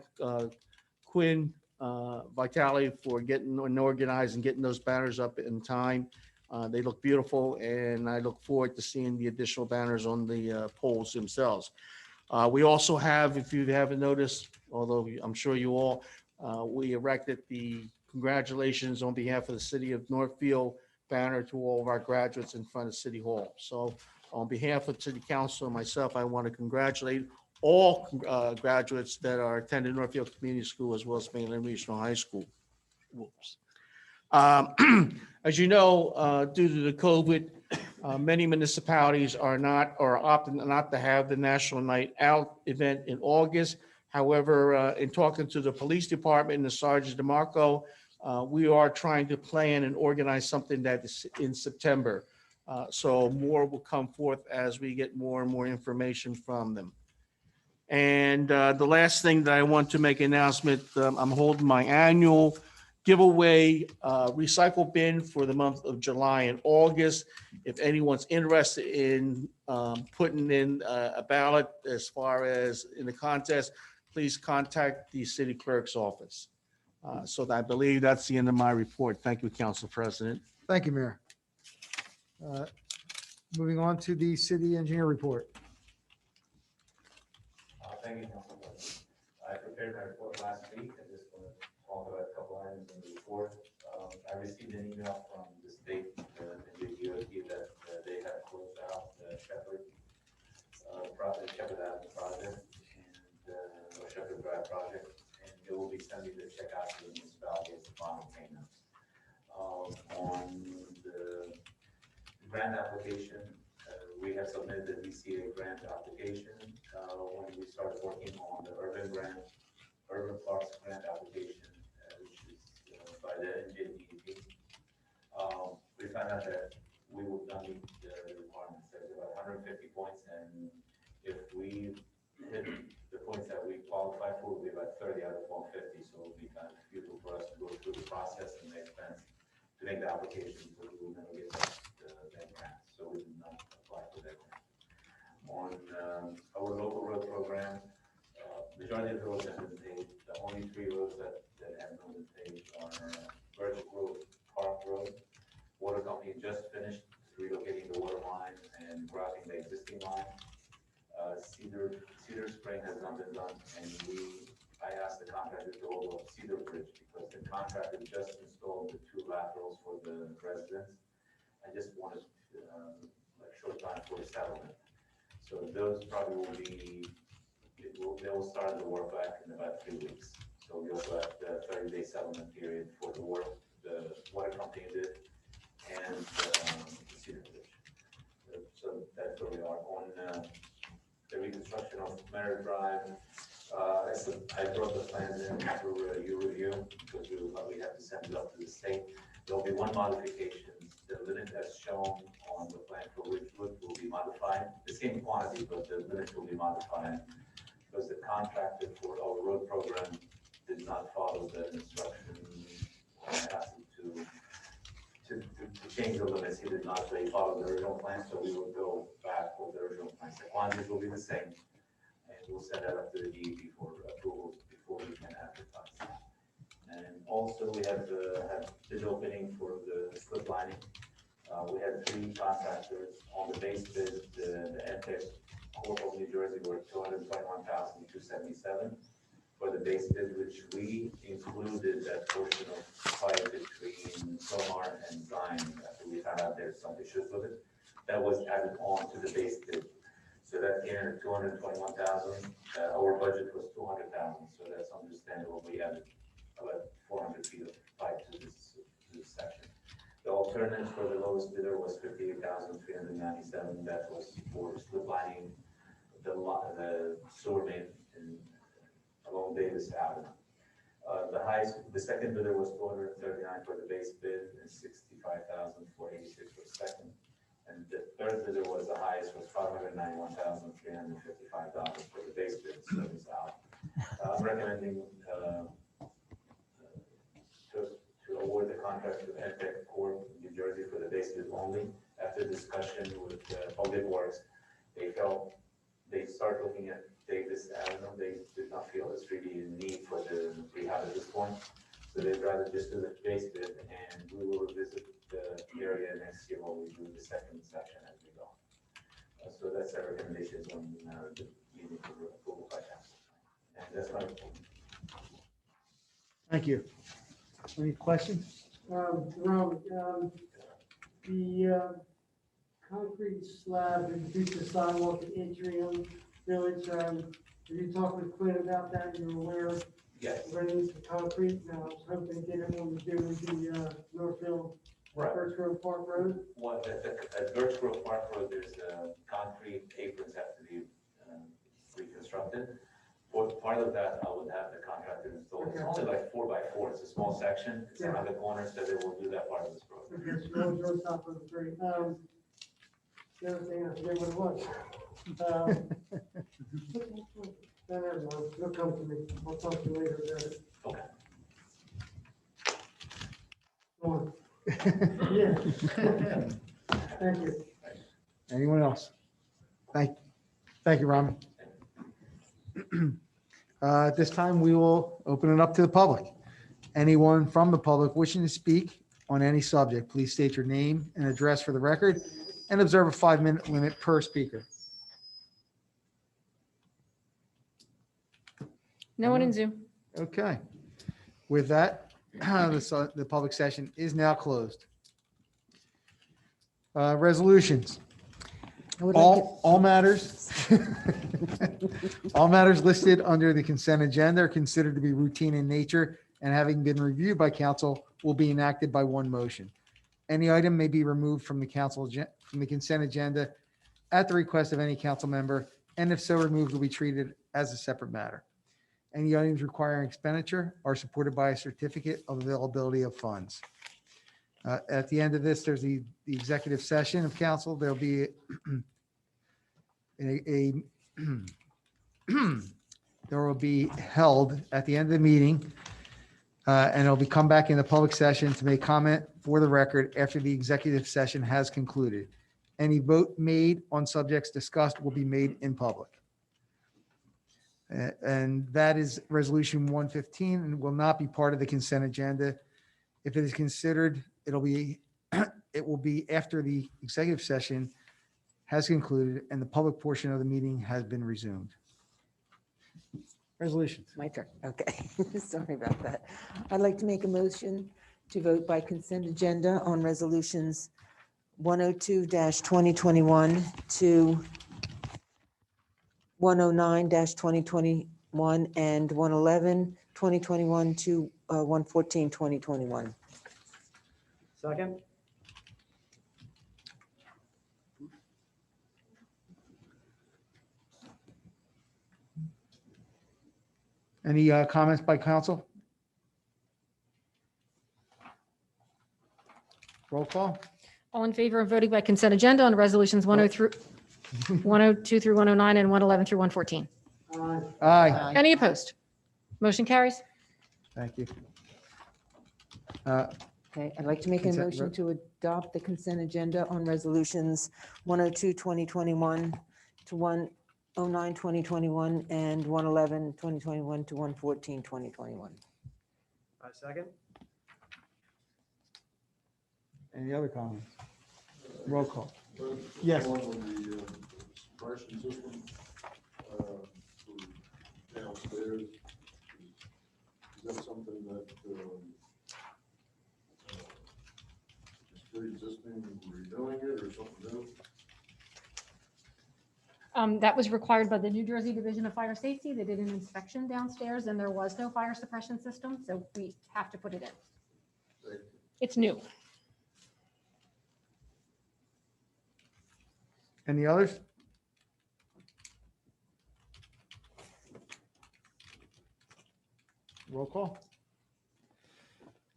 Quinn Vitale for getting organized and getting those banners up in time. They look beautiful, and I look forward to seeing the additional banners on the poles themselves. We also have, if you haven't noticed, although I'm sure you all, we erected the congratulations on behalf of the city of Northfield banner to all of our graduates in front of City Hall. So on behalf of City Council and myself, I want to congratulate all graduates that are attending Northfield Community School as well as Mainland Regional High School. Whoops. As you know, due to the COVID, many municipalities are not or opting not to have the National Night Out event in August. However, in talking to the police department and the Sergeant DeMarco, we are trying to plan and organize something that is in September. So more will come forth as we get more and more information from them. And the last thing that I want to make an announcement, I'm holding my annual giveaway recycle bin for the month of July and August. If anyone's interested in putting in a ballot as far as in the contest, please contact the city clerk's office. So I believe that's the end of my report. Thank you, Council President. Thank you, Mayor. Moving on to the city engineer report. Thank you, Council President. I prepared my report last week. I just want to talk about a couple items in the report. I received an email from the state, the DOT, that they have closed out the Shepherd project, Shepherd Avenue project, and Shepherd Drive project, and it will be sending the check out to the municipality as the final payment. On the grant application, we have submitted the DCA grant application when we started working on the urban parks grant application, which is by the NJDEP. We found out that we would not meet the requirements. There's about 150 points, and if we hit the points that we qualify for, we'll be about 30 out of 150. So it would be kind of futile for us to go through the process and the expense to make the application, so we will never get that grant. So we did not apply for that grant. On our local road program, majority of the roads have been paved. The only 3 roads that have not been paved are Virgil Road, Park Road. Water company just finished relocating the water line and grouting the existing line. Cedar Spring has not been done, and I asked the contractor to hold up Cedar Bridge because the contractor just installed the 2 laterals for the residents. I just wanted a short time for a settlement. So those probably will be, they will start the work back in about 3 weeks. So we also have the 30-day settlement period for the work the water company did and Cedar Bridge. So that's where we are on the reconstruction of Mary Drive. I brought the plans in for your review because we have to send it up to the state. There will be one modification. The limit as shown on the plan for Ridgewood will be modified. The same quantity, but the limit will be modified because the contractor for our road program did not follow the instruction did not really follow the original plan, so we will go back with the original plans. The quantities will be the same, and we'll send that up to the DEP for approval before we can advertise. And also, we have bid opening for the slip lining. We had 3 contractors on the base bid. The Edtech Corp of New Jersey were $221,277 for the base bid, which we included that portion of fight between Sonar and Zion. After we found out there's some issues with it, that was added on to the base bid. So that came in at 221,000. Our budget was 200,000, so that's understandable. We added about 400 feet of pipe to this section. The alternative for the lowest bidder was 58,397. That was for slip lining the sewer main along Davis Avenue. The second bidder was 239 for the base bid and 65,486 for the second. And the third bidder was the highest, was $591,355 for the base bid. So it's out. I'm recommending to award the contract to Edtech Corp New Jersey for the base bid only. After discussion with Public Works, they felt they start looking at Davis Avenue. They did not feel there's really a need for the rehab at this point. So they'd rather just do the base bid, and we will visit the area next year when we do the second section as we go. So that's our recommendations on the meeting for approval by council. And that's my report. Thank you. Any questions? The concrete slab and future sidewalk at Atrium Village, have you talked with Quinn about that? You're aware of Yes. running the concrete? Now, I was hoping to get everyone to do with the Northfield, Right. Birch Grove Park Road. What, at Birch Grove Park Road, there's concrete aprons have to be reconstructed. For part of that, I would have the contractor install. It's only like 4x4. It's a small section. It's around the corner, so they will do that part of this road. Okay, so roads on top of the three. The other thing, I forget what it was. No, never mind. It'll come to me. I'll talk to you later about it. Okay. Go on. Yeah. Thank you. Anyone else? Thank you, Rami. At this time, we will open it up to the public. Anyone from the public wishing to speak on any subject, please state your name and address for the record and observe a 5-minute limit per speaker. No one in Zoom. Okay. With that, the public session is now closed. Resolutions. I would like to- All matters, all matters listed under the consent agenda are considered to be routine in nature and having been reviewed by council will be enacted by one motion. Any item may be removed from the from the consent agenda at the request of any council member, and if so removed, will be treated as a separate matter. Any items requiring expenditure are supported by a certificate of availability of funds. At the end of this, there's the executive session of council. There'll be there will be held at the end of the meeting, and it'll be come back in the public session to make comment for the record after the executive session has concluded. Any vote made on subjects discussed will be made in public. And that is resolution 115 and will not be part of the consent agenda. If it is considered, it will be after the executive session has concluded and the public portion of the meeting has been resumed. Resolutions. My turn. Okay. Sorry about that. I'd like to make a motion to vote by consent agenda on resolutions 102-2021 to 109-2021 and 111-2021 to 114-2021. Second? Any comments by council? Roll call. All in favor of voting by consent agenda on resolutions 102 through 109 and 111 through 114? Aye. Any opposed? Motion carries. Thank you. Okay, I'd like to make a Consent- motion to adopt the consent agenda on resolutions 102, 2021 to 109, 2021, and 111, 2021 to 114, 2021. Second? Any other comments? Roll call. Yes. On the suppression system, for downstairs, is that something that, is pre-existing, redoing it, or something new? That was required by the New Jersey Division of Fire Safety. They did an inspection downstairs and there was no fire suppression system, so we have to put it in. It's new. Any others? Roll call.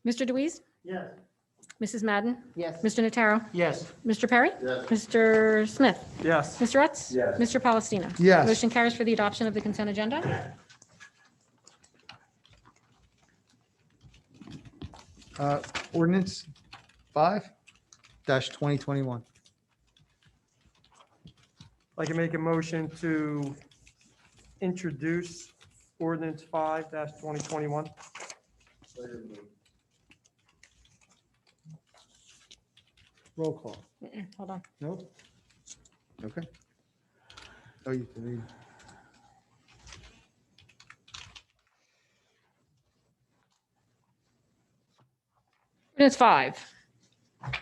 Mr. Deweese? Yes. Mrs. Madden? Yes. Mr. Notaro? Yes. Mr. Perry? Yes. Mr. Smith? Yes. Mr. Rutz? Yes. Mr. Palestina? Yes. Motion carries for the adoption of the consent agenda. Ordinance 5-2021. I can make a motion to introduce ordinance 5-2021. Second, Roll call. Hold on. Nope. Okay. Oh, you can read. Ordinance 5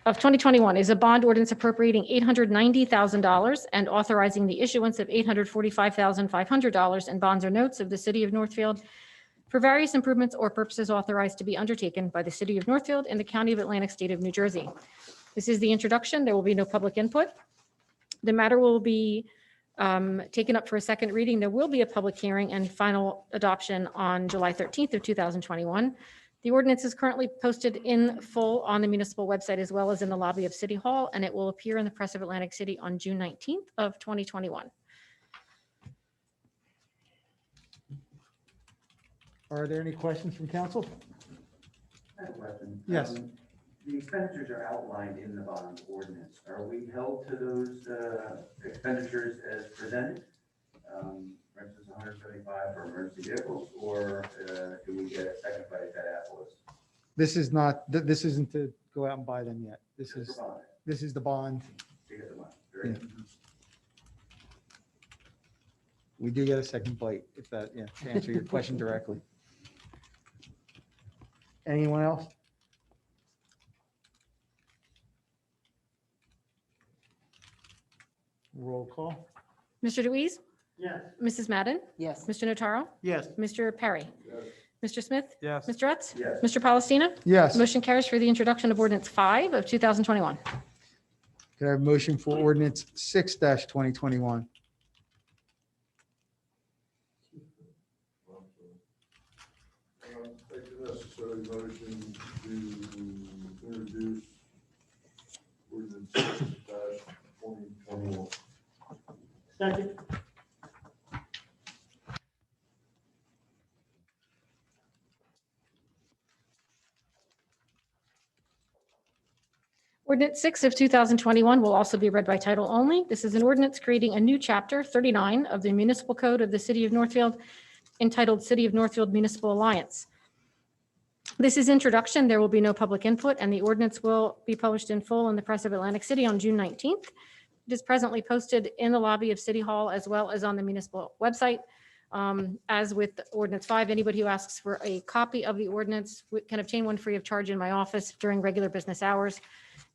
of 2021 is a bond ordinance appropriating $890,000 and authorizing the issuance of $845,500 in bonds or notes of the city of Northfield for various improvements or purposes authorized to be undertaken by the city of Northfield and the county of Atlantic, state of New Jersey. This is the introduction. There will be no public input. The matter will be taken up for a second reading. There will be a public hearing and final adoption on July 13th of 2021. The ordinance is currently posted in full on the municipal website as well as in the lobby of City Hall, and it will appear in the Press of Atlantic City on June 19th of 2021. Are there any questions from council? I have a question. Yes. The expenditures are outlined in the bond ordinance. Are we held to those expenditures as presented? For instance, 175 for emergency vehicles, or do we get a second bite at that apple? This is not, this isn't to go out and buy them yet. This Just is, for bond, this is the bond. to get the money. Very good. We do get a second bite, if that, yeah, to answer your question directly. Anyone else? Roll call. Mr. Deweese? Yes. Mrs. Madden? Yes. Mr. Notaro? Yes. Mr. Perry? yes. Mr. Smith? Yes. Mr. Rutz? Yes. Mr. Palestina? Yes. Motion carries for the introduction of ordinance 5 of 2021. Can I have a motion for ordinance 6-2021? Take the necessary motion to introduce ordinance 6-2021. Second. Ordinance 6 of 2021 will also be read by title only. This is an ordinance creating a new chapter 39 of the municipal code of the city of Northfield entitled City of Northfield Municipal Alliance. This is introduction. There will be no public input, and the ordinance will be published in full in the Press of Atlantic City on June 19th. It is presently posted in the lobby of City Hall as well as on the municipal website. As with ordinance 5, anybody who asks for a copy of the ordinance can obtain one free of charge in my office during regular business hours.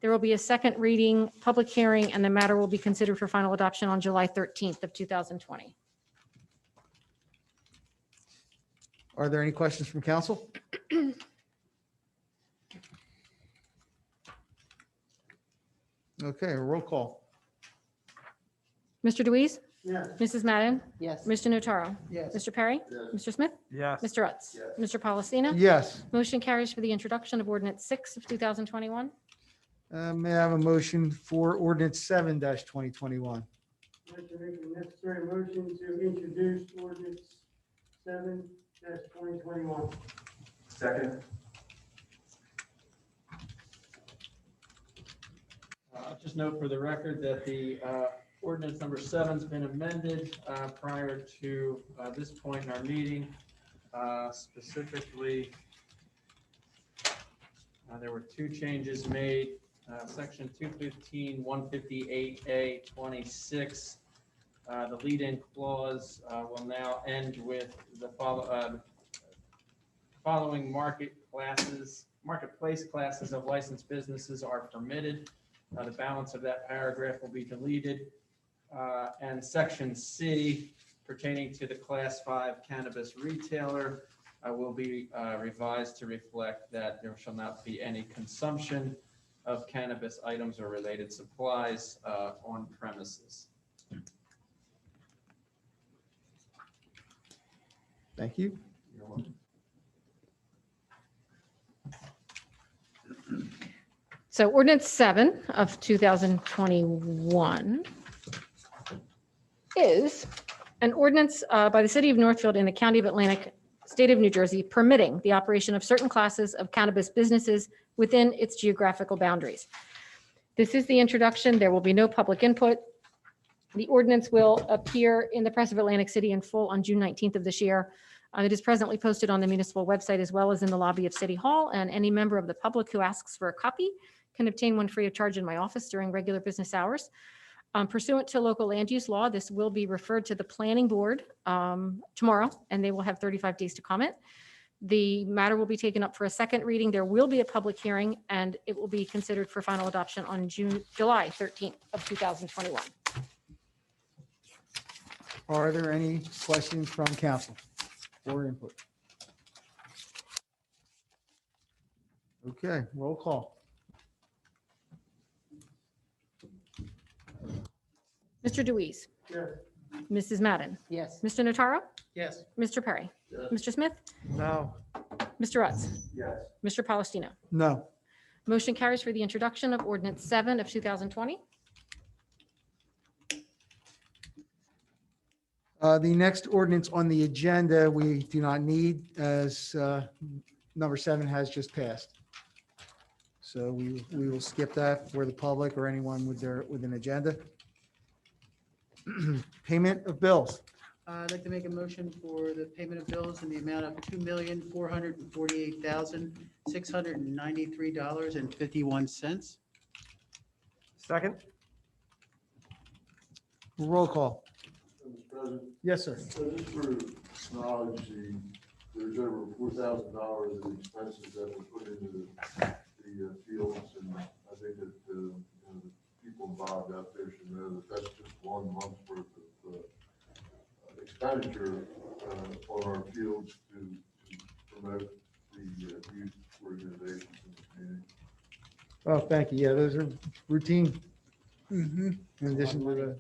There will be a second reading, public hearing, and the matter will be considered for final adoption on July 13th of 2020. Are there any questions from council? Okay, roll call. Mr. Deweese? Yes. Mrs. Madden? Yes. Mr. Notaro? Yes. Mr. Perry? Yes. Mr. Smith? Yes. Mr. Rutz? Mr. Palestina? Yes. Motion carries for the introduction of ordinance 6 of 2021. May I have a motion for ordinance 7-2021? I'd like to make the necessary motion to introduce ordinance 7-2021. Second, Just note for the record that the ordinance number 7's been amended prior to this point in our meeting. Specifically, there were two changes made. Section 215, 158A 26. The lead-in clause will now end with the following marketplace classes of licensed businesses are permitted. The balance of that paragraph will be deleted. And section C pertaining to the class 5 cannabis retailer will be revised to reflect that there shall not be any consumption of cannabis items or related supplies on premises. Thank you. So ordinance 7 of 2021 is an ordinance by the city of Northfield in the county of Atlantic, state of New Jersey, permitting the operation of certain classes of cannabis businesses within its geographical boundaries. This is the introduction. There will be no public input. The ordinance will appear in the Press of Atlantic City in full on June 19th of this year. It is presently posted on the municipal website as well as in the lobby of City Hall, and any member of the public who asks for a copy can obtain one free of charge in my office during regular business hours. Pursuant to local land use law, this will be referred to the planning board tomorrow, and they will have 35 days to comment. The matter will be taken up for a second reading. There will be a public hearing, and it will be considered for final adoption on July 13th of 2021. Are there any questions from council or input? Okay, roll call. Mr. Deweese. Yes. Mrs. Madden. Yes. Mr. Notaro. Yes. Mr. Perry. Mr. Smith. No. Mr. Rutz. Yes. Mr. Palestino. No. Motion carries for the introduction of ordinance 7 of 2020. The next ordinance on the agenda, we do not need, as number 7 has just passed. So we will skip that for the public or anyone with an agenda. Payment of bills. I'd like to make a motion for the payment of bills in the amount of $2,448,693.51. Second? Roll call. Mr. President, Yes, sir. so just for knowledge, there's over $4,000 in expenses that were put into the fields, and I think that the people involved out there should know that that's just 1 month's worth of expenditure on our fields to promote the youth organizations in the community. Oh, thank you. Yeah, those are routine. In addition to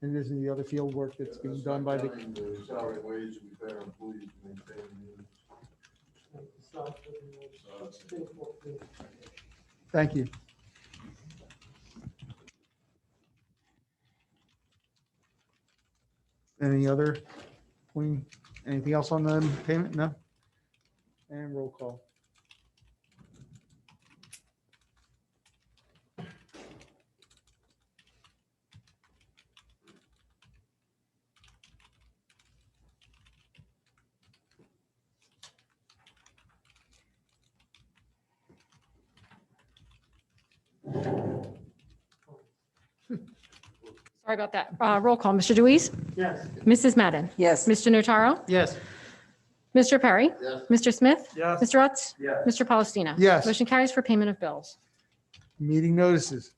the other field work that's being done by the. The salary and wage we pay our employees to maintain the units. Thank you. Any other, anything else on the payment? No? And roll call. Sorry about that. Roll call. Mr. Deweese. Yes. Mrs. Madden. Yes. Mr. Notaro. Yes. Mr. Perry. Yes. Mr. Smith. Yes. Mr. Rutz. Yes. Mr. Palestino. Yes. Motion carries for payment of bills. Meeting notices.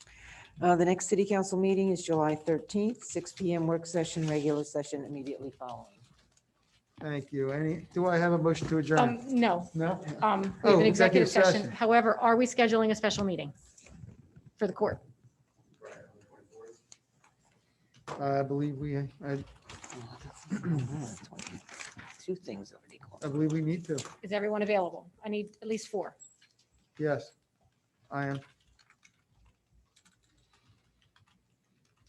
The next city council meeting is July 13th, 6 PM work session, regular session immediately following. Thank you. Do I have a motion to adjourn? No, No? we have Oh, an executive executive session. session. However, are we scheduling a special meeting for the court? I believe I 2 things already. believe we need to. Is everyone available? I need at least 4. Yes, I am.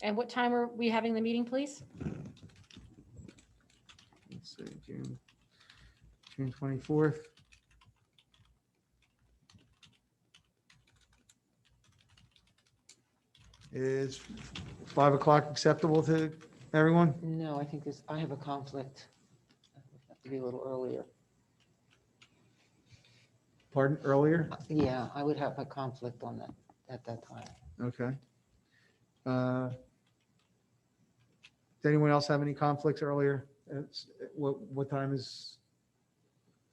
And what time are we having the meeting, please? Let's see, June 24th. Is 5 o'clock acceptable to everyone? No, I think I have a conflict. I have to be a little earlier. Pardon, earlier? Yeah, I would have a conflict on that at that time. Okay. Does anyone else have any conflicts earlier? What time is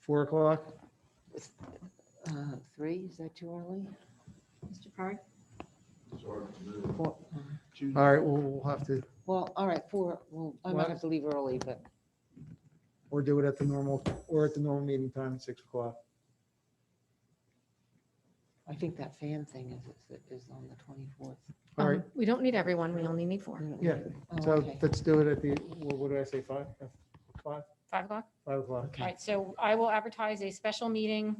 4 o'clock? 3, is that too early? Mr. Parry? Four, All right, we'll have to, well, all right, 4, well, I might have to leave early, but or do it at the normal meeting time at 6 o'clock. I think that fan thing is on the 24th. All right, We don't need everyone. We only need 4. yeah, Oh, so okay. let's do it at the, what did I say, 5? 5? 5 o'clock? 5 o'clock. All right, so I will advertise a special meeting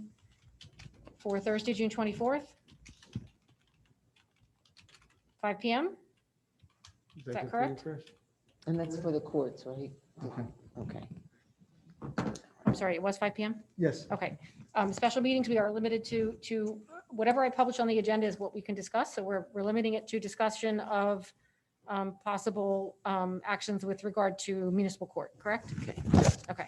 for Thursday, June 24th, 5 PM. Is that good for you, correct? Chris? And that's for the courts, right? Okay. Okay. I'm sorry, it was 5 PM? Yes, Okay. Special meetings, we are limited to whatever I publish on the agenda is what we can discuss. So we're limiting it to discussion of possible actions with regard to municipal court, correct? Okay. Okay.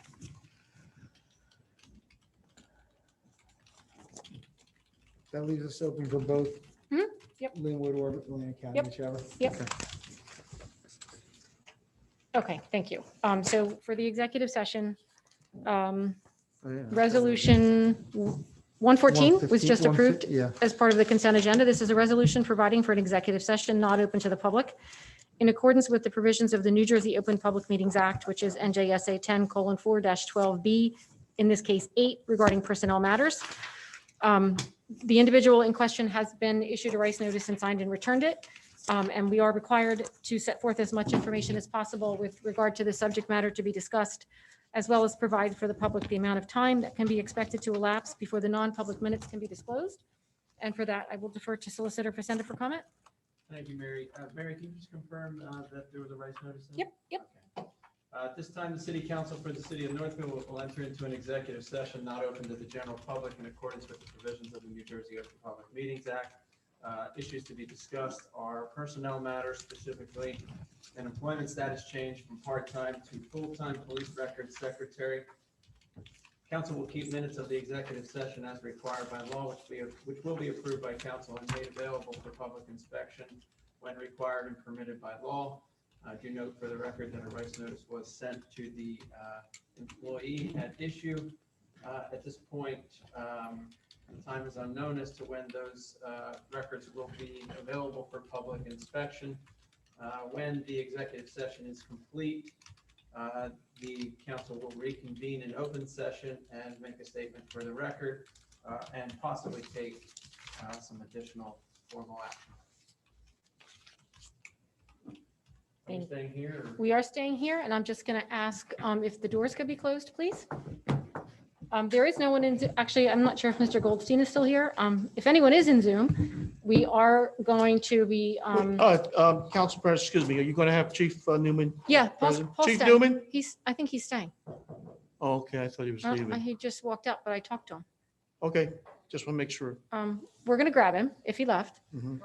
that leaves us open for both. Mhm, yep. Linwood or Atlantic County, Yep, whichever. yep. Okay. Okay, thank you. So for the executive session, Oh, yeah. resolution 114 was just 115, approved Yeah, as part of the consent agenda. This is a resolution providing for an executive session not open to the public in accordance with the provisions of the New Jersey Open Public Meetings Act, which is NJSA 10:4-12B, in this case 8, regarding personnel matters. The individual in question has been issued a rice notice and signed and returned it. And we are required to set forth as much information as possible with regard to the subject matter to be discussed, as well as provide for the public the amount of time that can be expected to elapse before the non-public minutes can be disclosed. And for that, I will defer to Solicitor Pacenda for comment. Thank you, Mary. Mary, can you just confirm that there was a rice notice? Yep, yep. At this time, the city council for the city of Northfield will enter into an executive session not open to the general public in accordance with the provisions of the New Jersey Open Public Meetings Act. Issues to be discussed are personnel matters, specifically an employment status change from part-time to full-time police records secretary. Council will keep minutes of the executive session as required by law, which will be approved by council and made available for public inspection when required and permitted by law. Do note for the record that a rice notice was sent to the employee at issue. At this point, time is unknown as to when those records will be available for public inspection. When the executive session is complete, the council will reconvene in open session and make a statement for the record and possibly take some additional formal action. Are you staying here? Or? We are staying here, and I'm just going to ask if the doors could be closed, please. There is no one in, actually, I'm not sure if Mr. Goldstein is still here. If anyone is in Zoom, we are going to be, Council President, excuse me, are you going to have Chief Newman? yeah, Paul's present? Paul's Chief staying. Newman? I think he's staying. Oh, okay, I thought he was leaving. He just walked out, but I talked to him. Okay, just want to make sure. We're going to grab him if he left. Mhm.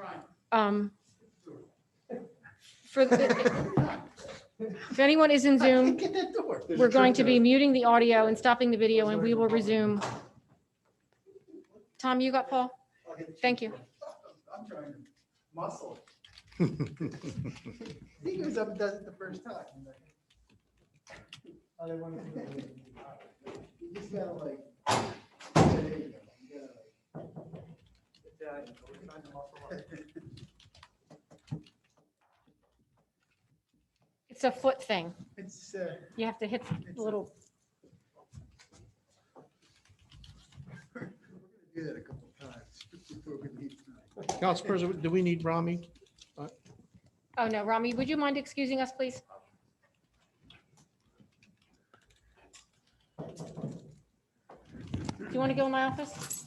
If anyone is in Zoom, Get that door. we're going to be muting the audio and stopping the video, and we will resume. Tom, you got Paul? Thank you. I'm trying to muscle. He goes up and does it the first time. Oh, they want to do it. You just gotta like. There you go. You gotta like. We're trying to muscle up. It's a foot thing. It's, You have to hit the little, we're gonna do that a couple times before we leave tonight. Council President, do we need Rami? oh no, Rami, would you mind excusing us, please? Do you want to go in my office?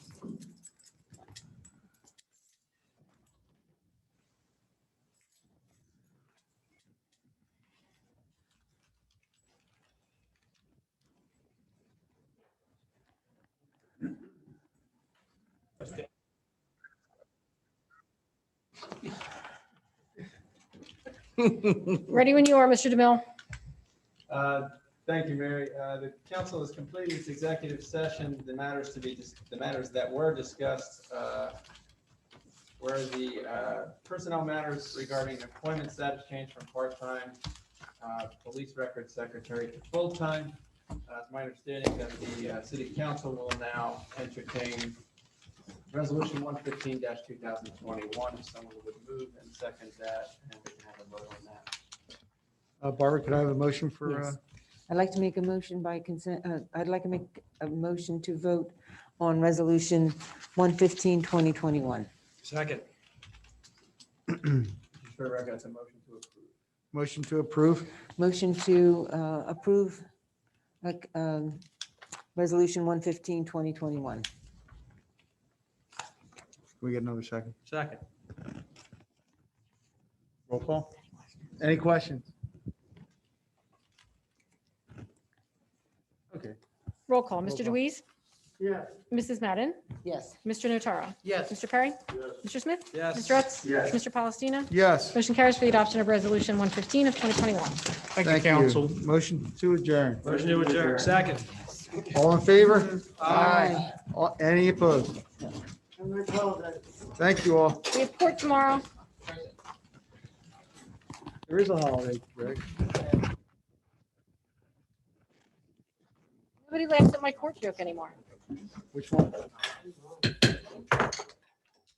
Ready when you are, Mr. DeMille. Thank you, Mary. The council has completed its executive session. The matters that were discussed were the personnel matters regarding employment status change from part-time police record secretary to full-time. It's my understanding that the city council will now entertain resolution 115-2021. If someone would move and second that, and we can have a vote on that. Barbara, could I have a motion for? Yes. I'd like to make a motion by consent, I'd like to make a motion to vote on resolution 115, 2021. Second. Just for the record, it's a motion to approve. Motion to approve. Motion to approve resolution 115, 2021. Can we get another second? Second. Roll call. Any questions? Okay. Roll call. Mr. call. Deweese, Yes. Mrs. Madden, Yes. Mr. Notaro, Yes. Mr. Perry, Mr. Smith, Yes. Mr. Rutz, Yes. Mr. Palestina. Yes. Motion carries for the adoption of resolution 115 of 2021. Thank you, council. Motion to adjourn. Motion to adjourn. Second. All in favor? Aye. Any opposed? And I apologize. Thank you all. We have court tomorrow. There is a holiday, Greg. Nobody laughs at my court joke anymore. Which one?